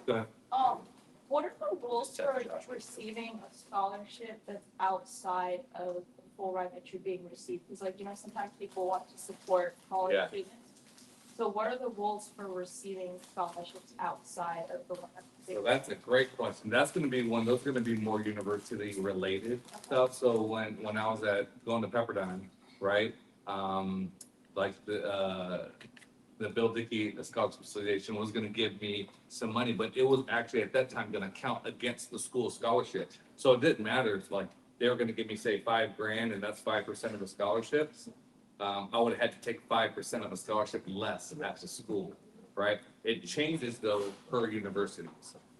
Go ahead. What are the rules for receiving a scholarship that's outside of the full ride that you're being received? Because like, you know, sometimes people want to support college students. So what are the rules for receiving scholarships outside of the one? So that's a great question. That's gonna be one, those are gonna be more university related stuff. So when I was going to Pepperdine, right? Like the Bill Dickey Scholarship Association was gonna give me some money, but it was actually at that time gonna count against the school scholarship. So it didn't matter. It's like, they were gonna give me, say, $5,000 and that's 5% of the scholarships. I would have had to take 5% of the scholarship less at the school, right? It changes though per university.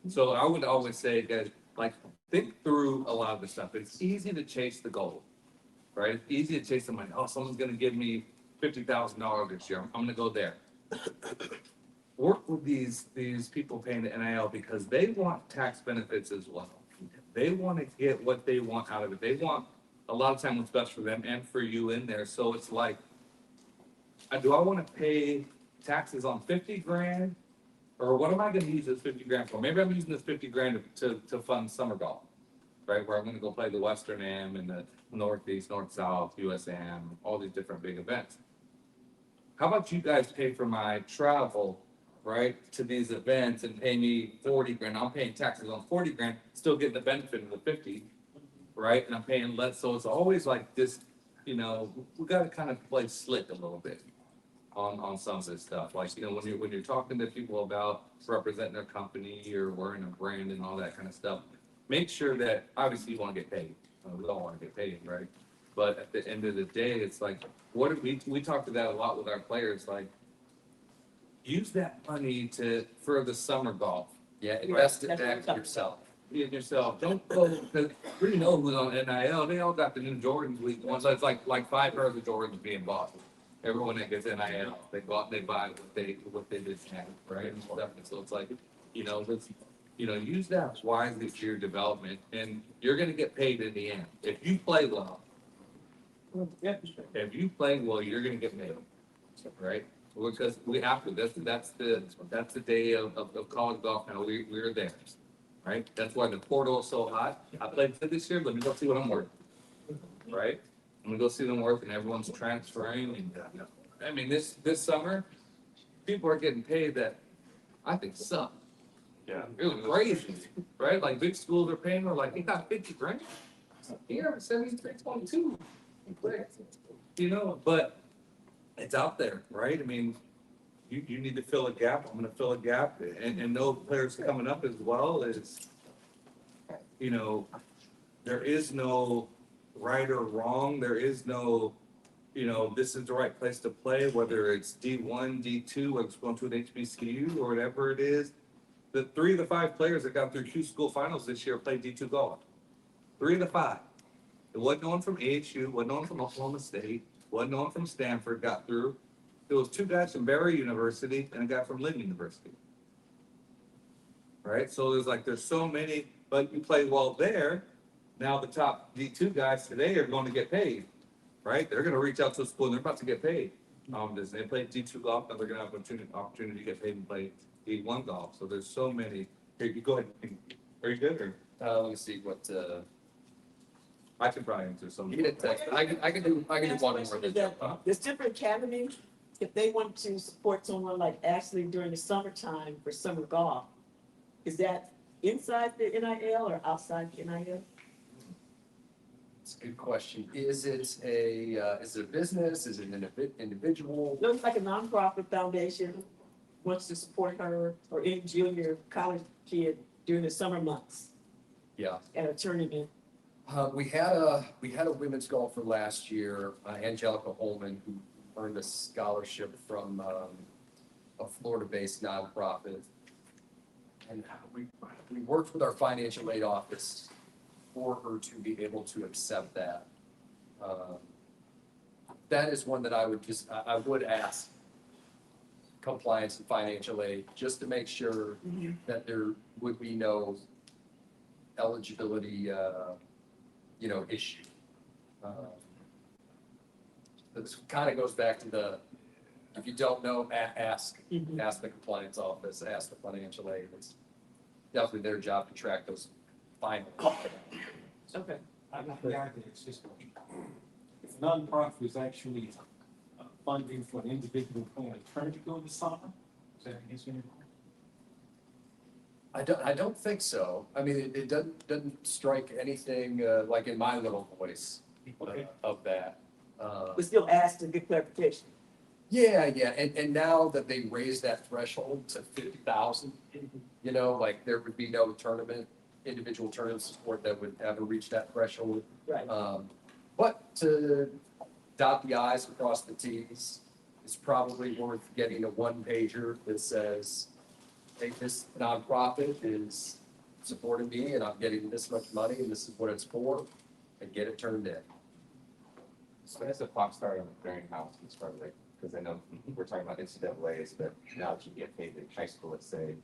So I would always say, guys, like, think through a lot of this stuff. It's easy to chase the goal, right? It's easy to chase the money. Oh, someone's gonna give me $50,000 this year. I'm gonna go there. Work with these people paying the NIL because they want tax benefits as well. They want to get what they want out of it. They want a lot of time what's best for them and for you in there. So it's like, do I want to pay taxes on $50,000, or what am I going to use this $50,000 for? Maybe I'm using this $50,000 to fund summer golf, right? Where I'm going to go play the Western Am and the Northeast, North South, USAM, all these different big events. How about you guys pay for my travel, right, to these events and pay me $40,000? I'm paying taxes on $40,000, still getting the benefit of the 50, right? And I'm paying less. So it's always like this, you know, we got to kind of play slick a little bit on some of this stuff. Like, you know, when you're talking to people about representing their company or wearing a brand and all that kind of stuff, make sure that obviously you want to get paid. We all want to get paid, right? But at the end of the day, it's like, what if we talk to that a lot with our players, like, use that money for the summer golf. Yeah, invest it back in yourself. In yourself. Don't go, because we know who's on NIL. They all got the new Jordans. Ones that's like 5 pairs of Jordans being bought. Everyone that gets NIL, they buy what they just have, right? And stuff. And so it's like, you know, use that wisely for your development, and you're gonna get paid in the end. If you play well, you're gonna get paid, right? Because we have to. That's the day of college golf now. We're there, right? That's why the portal is so hot. I played this year. Let me go see what I'm worth, right? I'm gonna go see them worth, and everyone's transferring. And I mean, this summer, people are getting paid that I think suck. Yeah, it was crazy, right? Like big schools are paying. Like he got $50,000. Here, 73.22. You know, but it's out there, right? I mean, you need to fill a gap. I'm going to fill a gap, and no players coming up as well. Is, you know, there is no right or wrong. There is no, you know, this is the right place to play. Whether it's D1, D2, whether it's going to an HBCU or whatever it is. The 3 of the 5 players that got through Q school finals this year played D2 golf. 3 of the 5. It wasn't no one from ASU, wasn't no one from Oklahoma State, wasn't no one from Stanford got through. There was 2 guys from Barry University and a guy from Lynn University. Right? So there's so many, but you play well there. Now the top D2 guys today are going to get paid. Right? They're going to reach out to a school and they're about to get paid. They play D2 golf, and they're going to have an opportunity to get paid and play D1 golf. So there's so many. Here, you go ahead. Are you good? Or? Let me see what. I can probably answer some. You didn't text. I can do one more. There's different academies. If they want to support someone like Ashley during the summertime for summer golf, is that inside the NIL or outside the NIL? It's a good question. Is it a business? Is it an individual? Looks like a nonprofit foundation wants to support her or any junior college kid during the summer months. Yeah. and a tournament? We had a women's golfer last year, Angelica Holman, who earned a scholarship from a Florida-based nonprofit. And we worked with our financial aid office for her to be able to accept that. That is one that I would ask compliance and financial aid, just to make sure that there would be no eligibility, issue. This kind of goes back to if you don't know, ask the compliance office, ask the financial aid. It's definitely their job to track those final. Okay. I'm not the idea, it's just, if a nonprofit is actually funding for an individual playing a tournament during the summer, is that against any law? I don't think so. I mean, it doesn't strike anything, like in my little voice of that. But still ask to get clarification. Yeah, and now that they raised that threshold to 50,000, like there would be no individual tournament support that would ever reach that threshold. Right. But to dot the i's and cross the t's, it's probably worth getting a one-pager that says, hey, this nonprofit is supporting me and I'm getting this much money and this is what it's for, and get it turned in. So as a pop star in the clearinghouse, it's probably like, because I know we're talking about NCAA's, but now that you get paid in high school, let's say,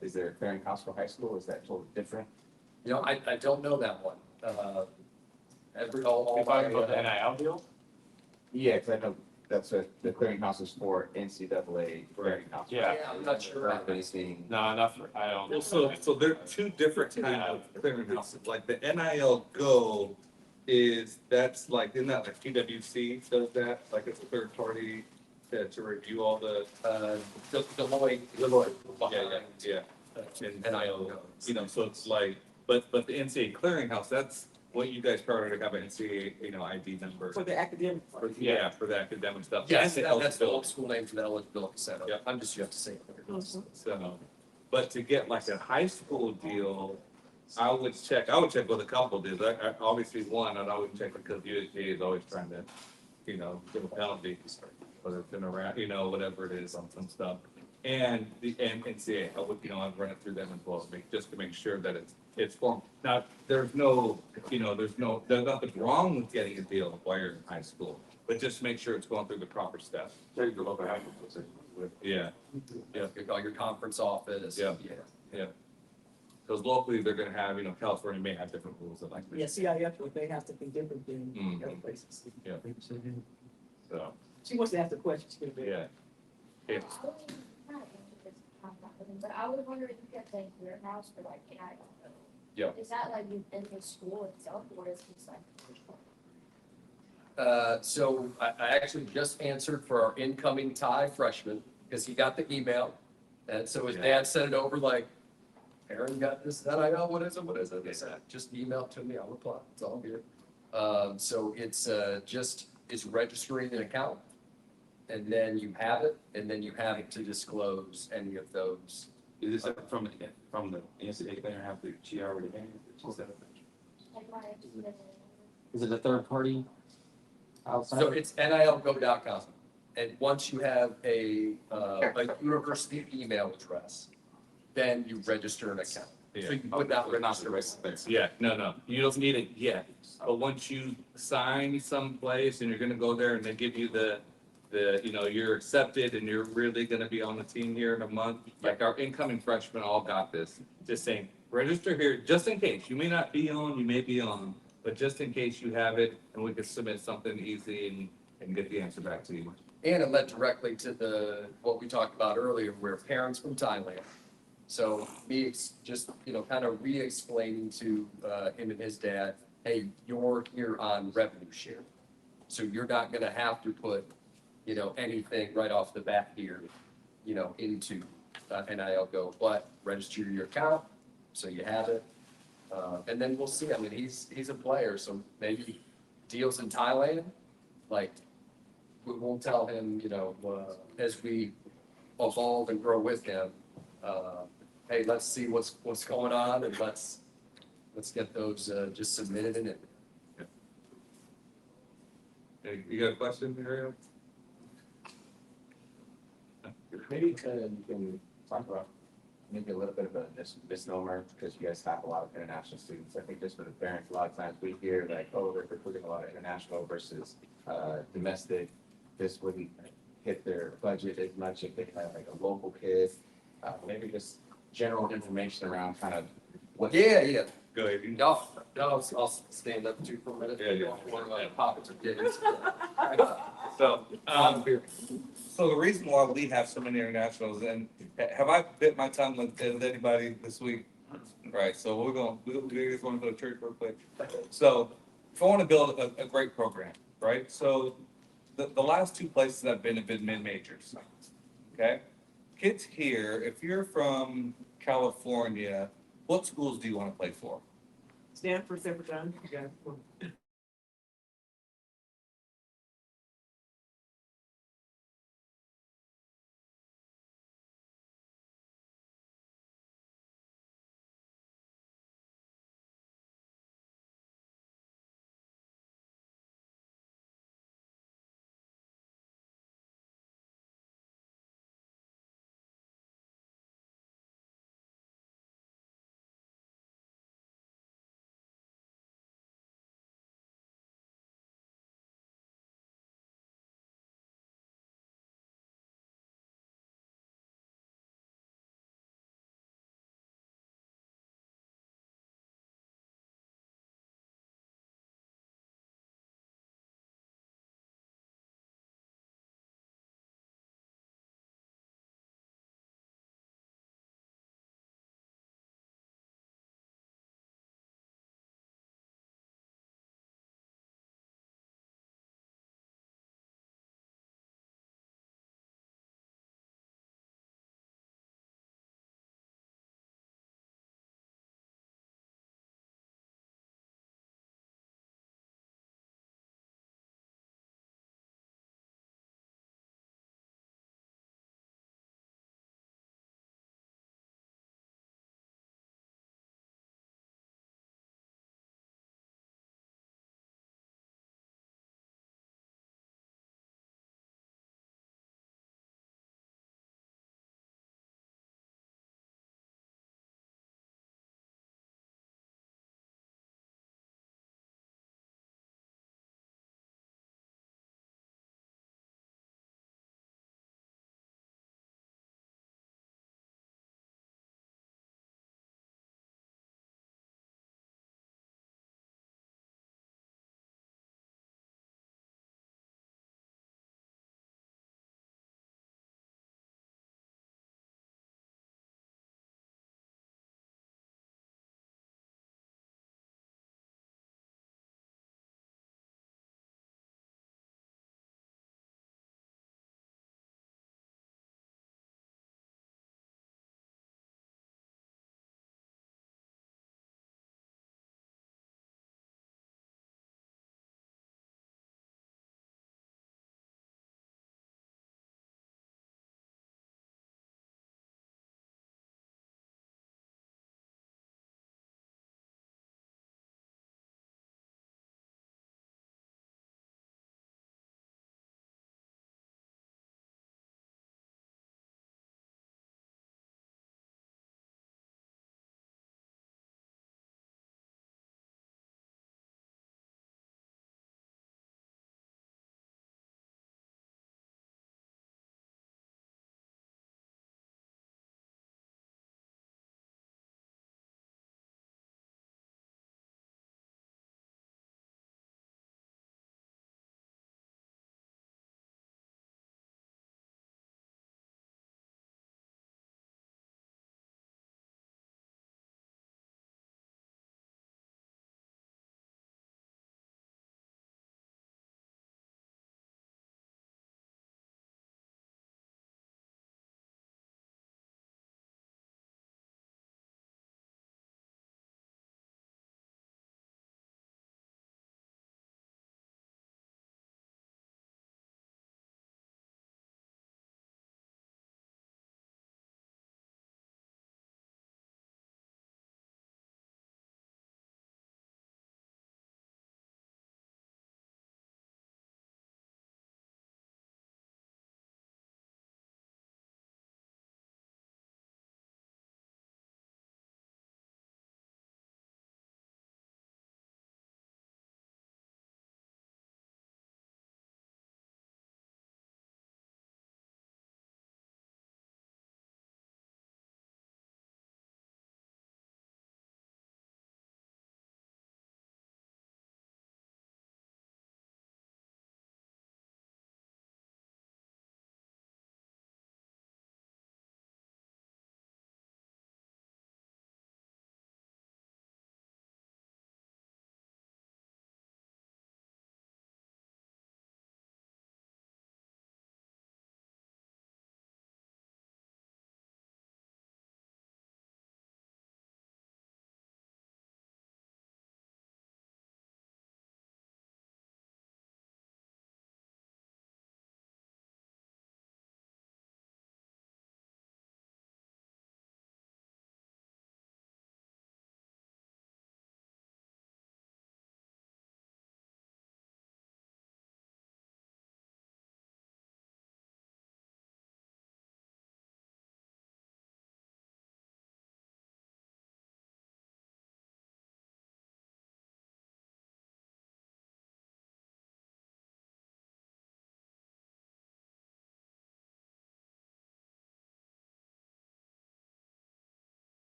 is there a clearinghouse for high school? Or is that totally different? I don't know that one. All talking about the NIL deal? Yeah, because I know that's what the clearinghouse is for, NCAA clearinghouse. Yeah, I'm not sure. No, not for, I don't. Well, so there are two different kinds of clearinghouses. Like the NIL Go that's like, isn't that like PwC does that? Like it's a third party to review all the, Deloitte. yeah. And NIL Go. So it's like, but the NCAA clearinghouse, that's what you guys probably have an NCAA, ID number. For the academic. For the academic stuff. Yes, And the that's the eligibility. old school name for the eligibility center. Yeah. I'm just used to saying it. So, but to get like a high school deal, I would check with a couple deals. I obviously one, I'd always check because USDA is always trying to, give a penalty, whether it's been around, whatever it is on some stuff. And the NCAA, I would, I'd run it through them as well, just to make sure that it's formed. Now, there's nothing wrong with getting a deal while you're in high school, but just make sure it's going through the proper steps. Yeah. All your conference office. Yeah. Because locally, they're gonna have, California may have different rules than like. Yeah, CIF, they have to be different than other places. Yeah. So, She wants to ask the question. She can do it. yeah. Yeah. But I was wondering if you kept a clearinghouse for like NIL. Yeah. Is that like in the school itself or is it just like? So I actually just answered for our incoming Thai freshman, because he got the email. And so his dad sent it over like, Aaron got this, NIL, what is it? They said, just email it to me, I'll reply, it's all good. So it's it's registering an account. And then you have it, and then you have it to disclose any of those. Is this from the NCAA player have the GR already had? Is it a third party outside? So it's nilgo.com. And once you have a university email address, then you register an account. So you would not register. Yeah, no, you don't need it yet. But once you sign someplace and you're gonna go there and they give you you're accepted and you're really gonna be on the team here in a month, like our incoming freshmen all got this, just saying, register here, just in case. You may not be on, you may be on, but just in case you have it, and we can submit something easy and get the answer back to you. And it led directly to what we talked about earlier, where parents from Thailand. So me just, kind of re-explaining to him and his dad, hey, you're here on revenue share. So you're not gonna have to put, anything right off the bat here, into NIL Go, but register your account, so you have it. And then we'll see, I mean, he's a player, so maybe deals in Thailand, like, we won't tell him, as we evolve and grow with him, hey, let's see what's going on and let's let's get those just submitted in it. Hey, you got a question, Ariel? Maybe you can talk about maybe a little bit of a misnomer because you guys have a lot of international students. I think just for the parents, a lot of times we hear like, oh, they're recruiting a lot of international versus domestic. This wouldn't hit their budget as much if they had like a local kid. Maybe just general information around kind of what. Yeah. Go ahead. I'll stand up to you for a minute. Yeah. One of my pockets are getting. So, so the reason why we have so many internationals, and have I bit my tongue with anybody this week? Right, so we're just going to go to church real quick. So, if I want to build a great program, right? So, the last two places I've been have been mid-majors, okay? Kids here, if you're from California, what schools do you want to play for? Stanford, Sifford.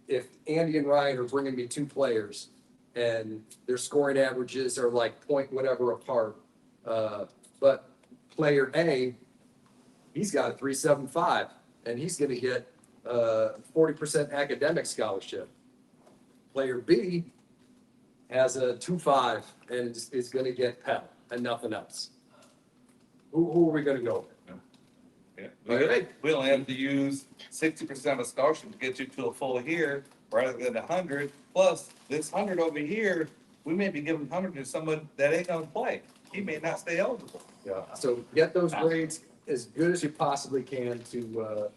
if Andy and Ryan are bringing me two players and their scoring averages are like point whatever apart, but player A, he's got a 3.75 and he's going to get 40% academic scholarship. Player B has a 2.5 and is going to get Pell and nothing else. Who are we going to go with? Yeah. We only have to use 60% of a scholarship to get you to a full year rather than 100. Plus, this 100 over here, we may be giving 100 to someone that ain't gonna play. He may not stay eligible. Yeah. So get those grades as good as you possibly can to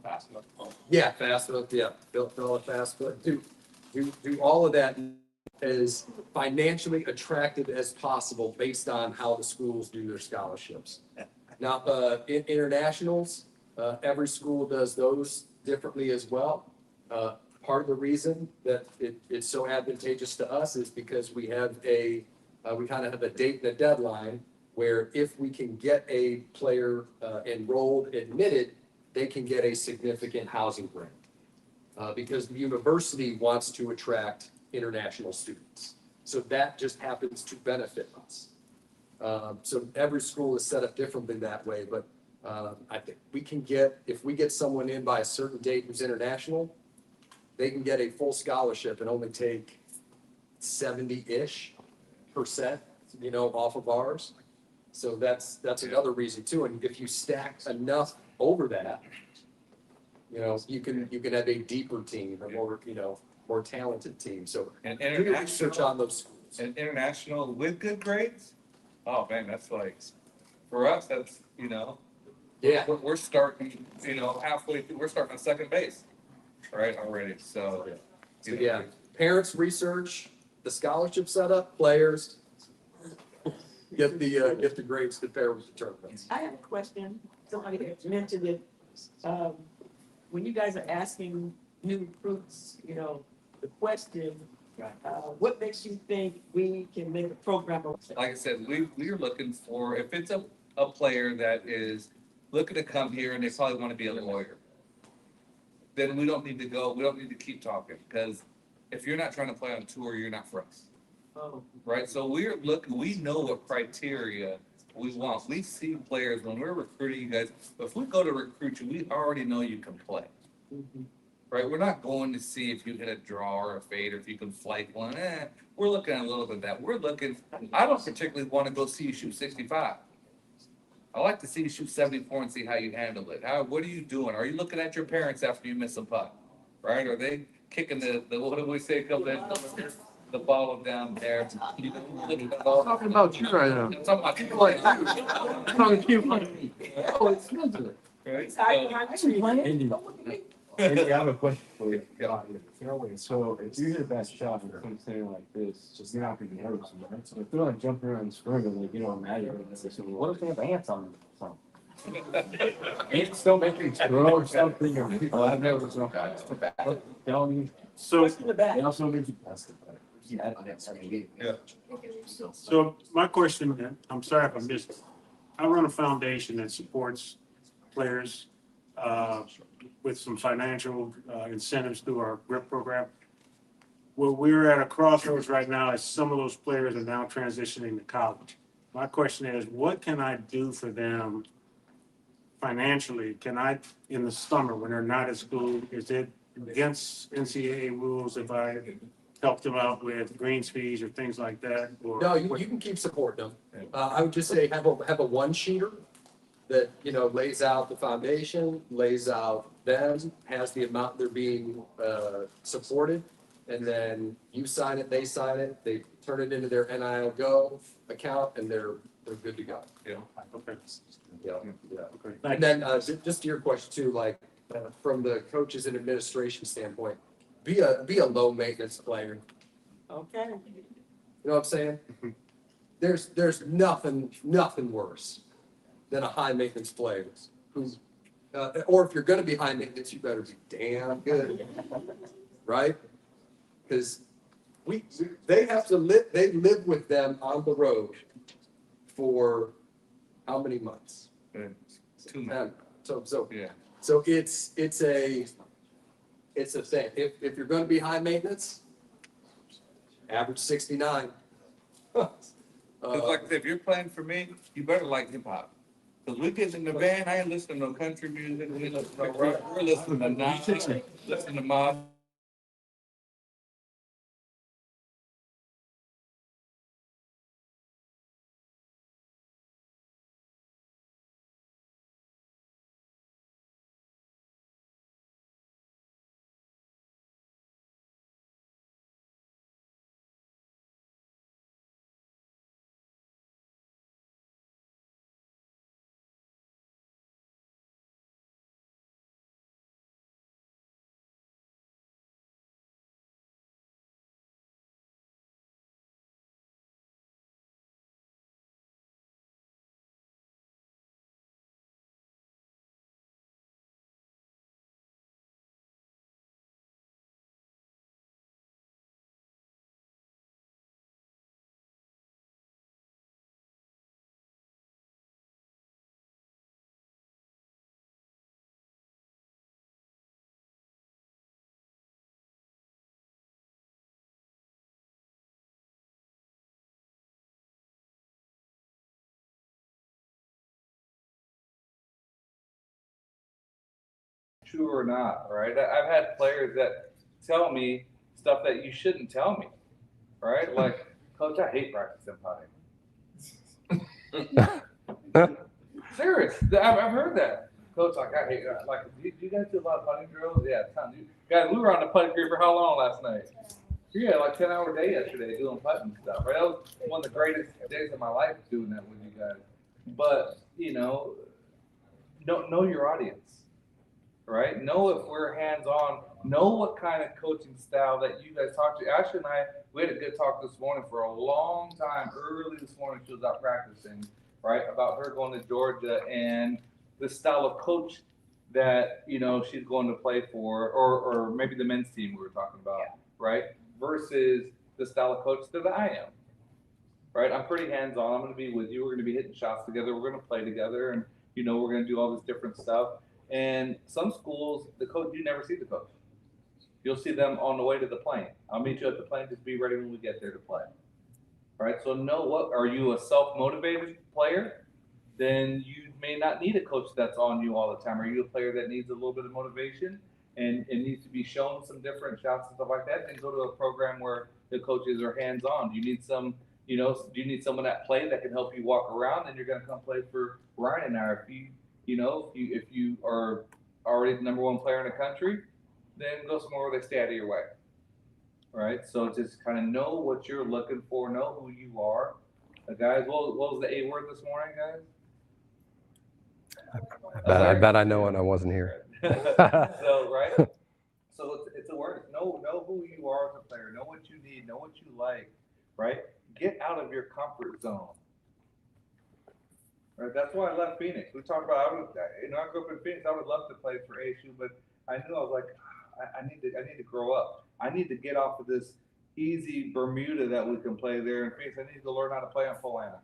fast enough. Yeah, fast enough. Yeah, fill it fast, but do all of that as financially attractive as possible based on how the schools do their scholarships. Now, in internationals, every school does those differently as well. Part of the reason that it's so advantageous to us is because we have we kind of have a date and a deadline where if we can get a player enrolled, admitted, they can get a significant housing grant. Because the university wants to attract international students. So that just happens to benefit us. So every school is set up differently that way, but I think we can if we get someone in by a certain date who's international, they can get a full scholarship and only take 70-ish%, off of ours. So that's another reason too. And if you stack enough over that, you can have a deeper team, a more talented team. So And do your research on those schools. And international with good grades, oh man, that's like, for us, that's, Yeah. we're starting, halfway through, we're starting on second base, right, already, so. So yeah, parents research the scholarship setup, players, get the grades to pair with the tournaments. I have a question. Somebody had mentioned it. When you guys are asking new recruits, the question, what makes you think we can make a program? Like I said, we're looking for, if it's a player that is looking to come here and they probably want to be a lawyer, then we don't need to keep talking, because if you're not trying to play on tour, you're not for us. Oh. Right? So we know what criteria we want. We see players when we're recruiting you guys. If we go to recruit you, we already know you can play. Mm-hmm. Right? We're not going to see if you hit a draw or a fade or if you can flight one. We're looking at a little bit of that. I don't particularly want to go see you shoot 65. I like to see you shoot 74 and see how you handle it. What are you doing? Are you looking at your parents after you miss a putt? Right? Are they kicking the what do we say, the ball down there? I'm talking about you right now. I'm talking about you. I'm talking to you. Oh, it's good. Right? Andy, I have a question for you. So if you hit a bad shot and come standing like this, just you're not gonna be nervous, right? So if they're like jumping around and screaming, like, mad at you, so what if they have ants on them? Ants don't make you throw or something, or I've never seen guys. Tell me. So, They also make you pass the putt. Yeah. so my question, then, I'm sorry if I missed it. I run a foundation that supports players with some financial incentives through our GRIP program. Where we're at a crossroads right now is some of those players are now transitioning to college. My question is, what can I do for them financially? Can I, in the summer when they're not at school, is it against NCAA rules if I help them out with greens fees or things like that? Or No, you can keep supporting them. I would just say have a one-sheeter that, lays out the foundation, lays out them, has the amount they're being supported, and then you sign it, they sign it, they turn it into their NIL Go account, and they're good to go. Yeah. Okay. Yeah. Okay. And then just to your question too, like from the coaches and administration standpoint, be a low maintenance player. Okay. You know what I'm saying? There's nothing worse than a high maintenance player who, or if you're going to be high maintenance, you better be damn good, right? Because they live with them on the road for how many months? 2 months. So Yeah. So it's it's the same. If you're going to be high maintenance, average 69. It's like if you're playing for me, you better like hip hop. Cause we get in the van, I ain't listening to no country music, we listen to rock, we're listening to Nas, listening to Mob. True or not, right? I've had players that tell me stuff that you shouldn't tell me, right? Like, coach, I hate practicing putting. Serious. I've heard that. Coach, like, I hate that. Like, do you guys do a lot of putting drills? Yeah, a ton. Guys, we were on the putting green for how long last night? Yeah, like 10-hour day yesterday doing putting stuff, right? That was one of the greatest days of my life doing that with you guys. But, know your audience, right? Know if we're hands-on. Know what kind of coaching style that you guys talk to. Ashley and I, we had a good talk this morning for a long time. Early this morning, she was out practicing, right, about her going to Georgia and the style of coach that she's going to play for, or maybe the men's team we were talking about, right, versus the style of coach that I am, right? I'm pretty hands-on. I'm going to be with you. We're going to be hitting shots together. We're going to play together, and we're going to do all this different stuff. And some schools, the coach, you never see the coach. You'll see them on the way to the plane. I'll meet you at the plane. Just be ready when we get there to play. All right. So know what, are you a self-motivated player? Then you may not need a coach that's on you all the time. Are you a player that needs a little bit of motivation and needs to be shown some different shots and stuff like that? Then go to a program where the coaches are hands-on. Do you need some, do you need someone that play that can help you walk around? Then you're going to come play for Ryan and I. If you are already the number one player in the country, then go somewhere where they stay out of your way. Right? So just kind of know what you're looking for, know who you are. Guys, what was the A word this morning, guys? I bet I know it. I wasn't here. So, right? So it's a word. Know who you are as a player. Know what you need. Know what you like. Right? Get out of your comfort zone. Right? That's why I left Phoenix. We talked about I grew up in Phoenix. I would love to play for ASU, but I knew I was like, I need to grow up. I need to get off of this easy Bermuda that we can play there in Phoenix. I need to learn how to play on Polana.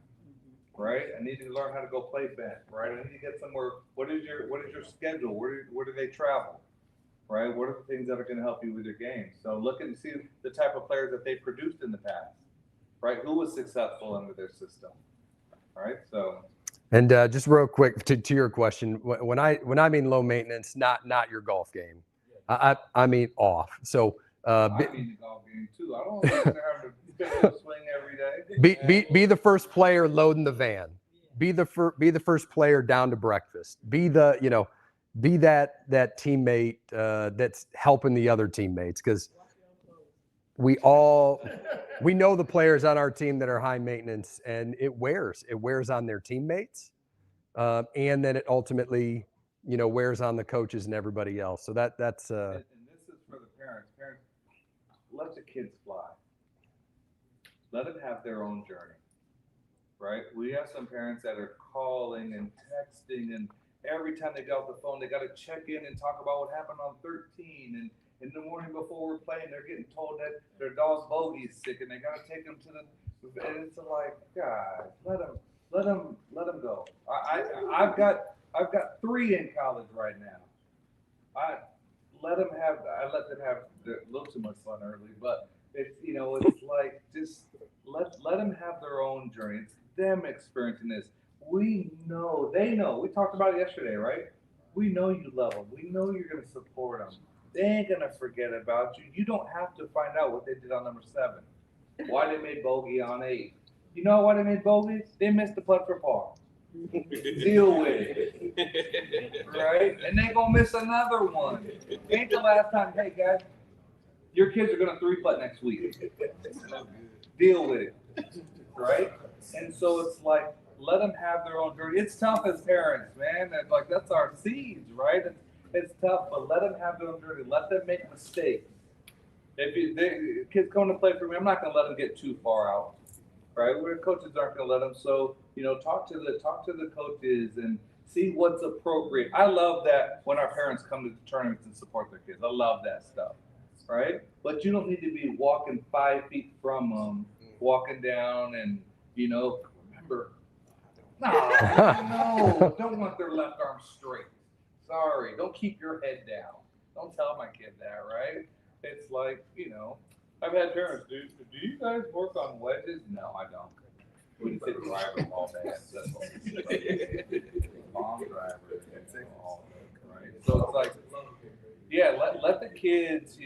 Right? I need to learn how to go play Bent. Right? I need to get somewhere. What is your schedule? Where do they travel? Right? What are the things that are going to help you with your game? So look and see the type of players that they produced in the past. Right? Who was successful under their system? Right? So. And just real quick to your question, when I mean low maintenance, not your golf game, I mean off. So I mean the golf game too. I don't want to have to swing every day. Be the first player loading the van. Be the first player down to breakfast. Be that teammate that's helping the other teammates, because we know the players on our team that are high maintenance, and it wears on their teammates, and then it ultimately wears on the coaches and everybody else. So that's and this is for the parents. Parents, let the kids fly. Let them have their own journey. Right? We have some parents that are calling and texting, and every time they get off the phone, they got to check in and talk about what happened on 13. And in the morning before we're playing, they're getting told that their dog's bogey is sick, and they got to take them to the. And it's like, God, let them go. I've got 3 in college right now. let them have, I let them have a little too much fun early, but it's, it's like, just let them have their own journey. It's them experiencing this. We know, they know, we talked about it yesterday, right? We know you love them. We know you're going to support them. They ain't going to forget about you. You don't have to find out what they did on number 7. Why they made bogey on 8. You know why they made bogey? They missed the putt for par. Deal with it. Right? And they gonna miss another one. Ain't the last time, hey guys, your kids are gonna 3-putt next week. Deal with it. Right? And so it's like, let them have their own journey. It's tough as parents, man. And like, that's our seeds, right? It's tough, but let them have their own journey. Let them make mistakes. If kids come to play for me, I'm not gonna let them get too far out. Right? Where coaches aren't going to let them. So, talk to the coaches and see what's appropriate. I love that when our parents come to the tournaments and support their kids. I love that stuff. Right? But you don't need to be walking 5 feet from them, walking down and, remember, no, don't want their left arm straight. Sorry. Don't keep your head down. Don't tell my kid that, right? It's like, I've had parents, do you guys work on wedges? No, I don't. We just hit driver all day. That's all. Mom driver. Right? So it's like, yeah, let the kids,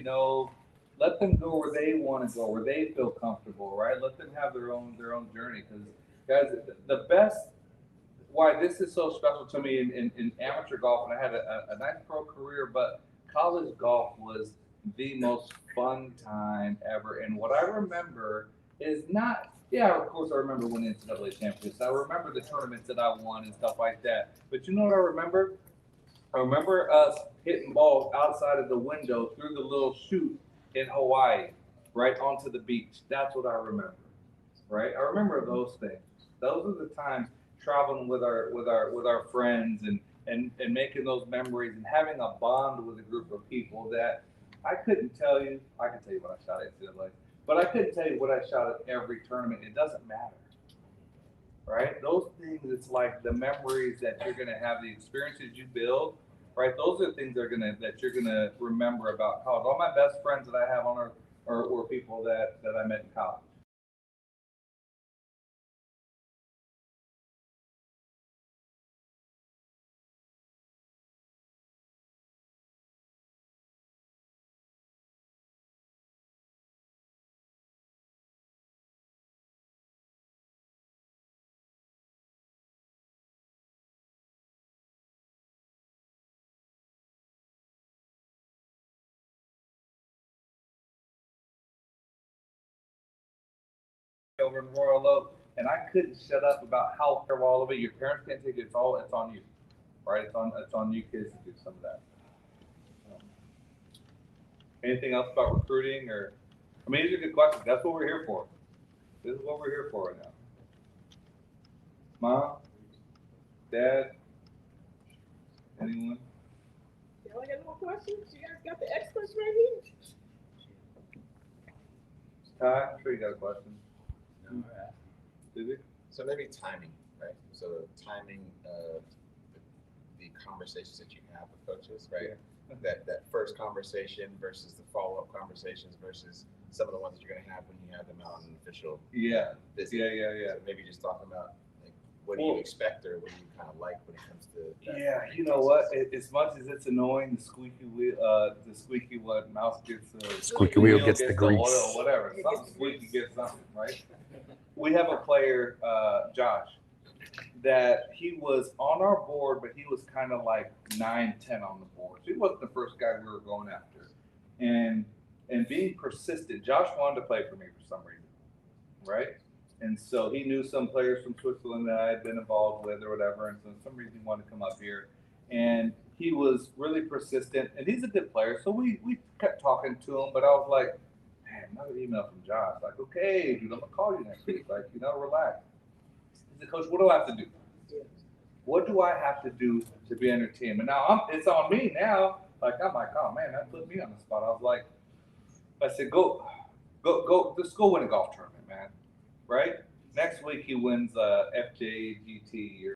let them go where they want to go, where they feel comfortable, right? Let them have their own journey. Because guys, the best, why this is so special to me in amateur golf, and I had a nice pro career, but college golf was the most fun time ever. And what I remember is not, yeah, of course I remember winning NCAA championships. I remember the tournaments that I won and stuff like that. But you know what I remember? I remember us hitting balls outside of the window through the little chute in Hawaii, right onto the beach. That's what I remember, right? I remember those things. Those are the times traveling with our friends and making those memories and having a bond with a group of people that I couldn't tell you. I can tell you what I shot at NCAA, but I couldn't tell you what I shot at every tournament. It doesn't matter, right? Those things, it's like the memories that you're gonna have, the experiences you build, right? Those are things that you're gonna remember about college. All my best friends that I have on earth were people that I met in college. Over in Royal Oak, and I couldn't shut up about how terrible all of it. Your parents can't take it. It's on you, right? It's on you kids to do some of that. Anything else about recruiting or? I mean, these are good questions. That's what we're here for. This is what we're here for right now. Mom, Dad, anyone? Y'all got more questions? You guys got the experts right here. Ty, I'm sure you got a question. No, Did we? So maybe timing, right? So timing of the conversations that you have with coaches, right? Yeah. That first conversation versus the follow-up conversations versus some of the ones that you're going to have when you have them out on an official visit. Yeah. So maybe just talking about like what do you expect or what do you kind of like when it comes to that? Yeah, you know what? As much as it's annoying, the squeaky wheel, mouse gets squeaky wheel gets the grease. Oil, whatever. Something squeaky gets something, right? We have a player, Josh, that he was on our board, but he was kind of like 9-10 on the board. So he wasn't the first guy we were going after. And being persistent, Josh wanted to play for me for some reason, right? And so he knew some players from Switzerland that I had been involved with or whatever, and so for some reason he wanted to come up here. And he was really persistent, and he's a good player, so we kept talking to him, but I was like, man, another email from Josh. Like, okay, dude, I'm going to call you next week. Like, relax. He said, Coach, what do I have to do? What do I have to do to be on your team? And now it's on me now. Like, I'm like, oh, man, that put me on the spot. I said, go, just go win a golf tournament, man. Right? Next week he wins FJGT or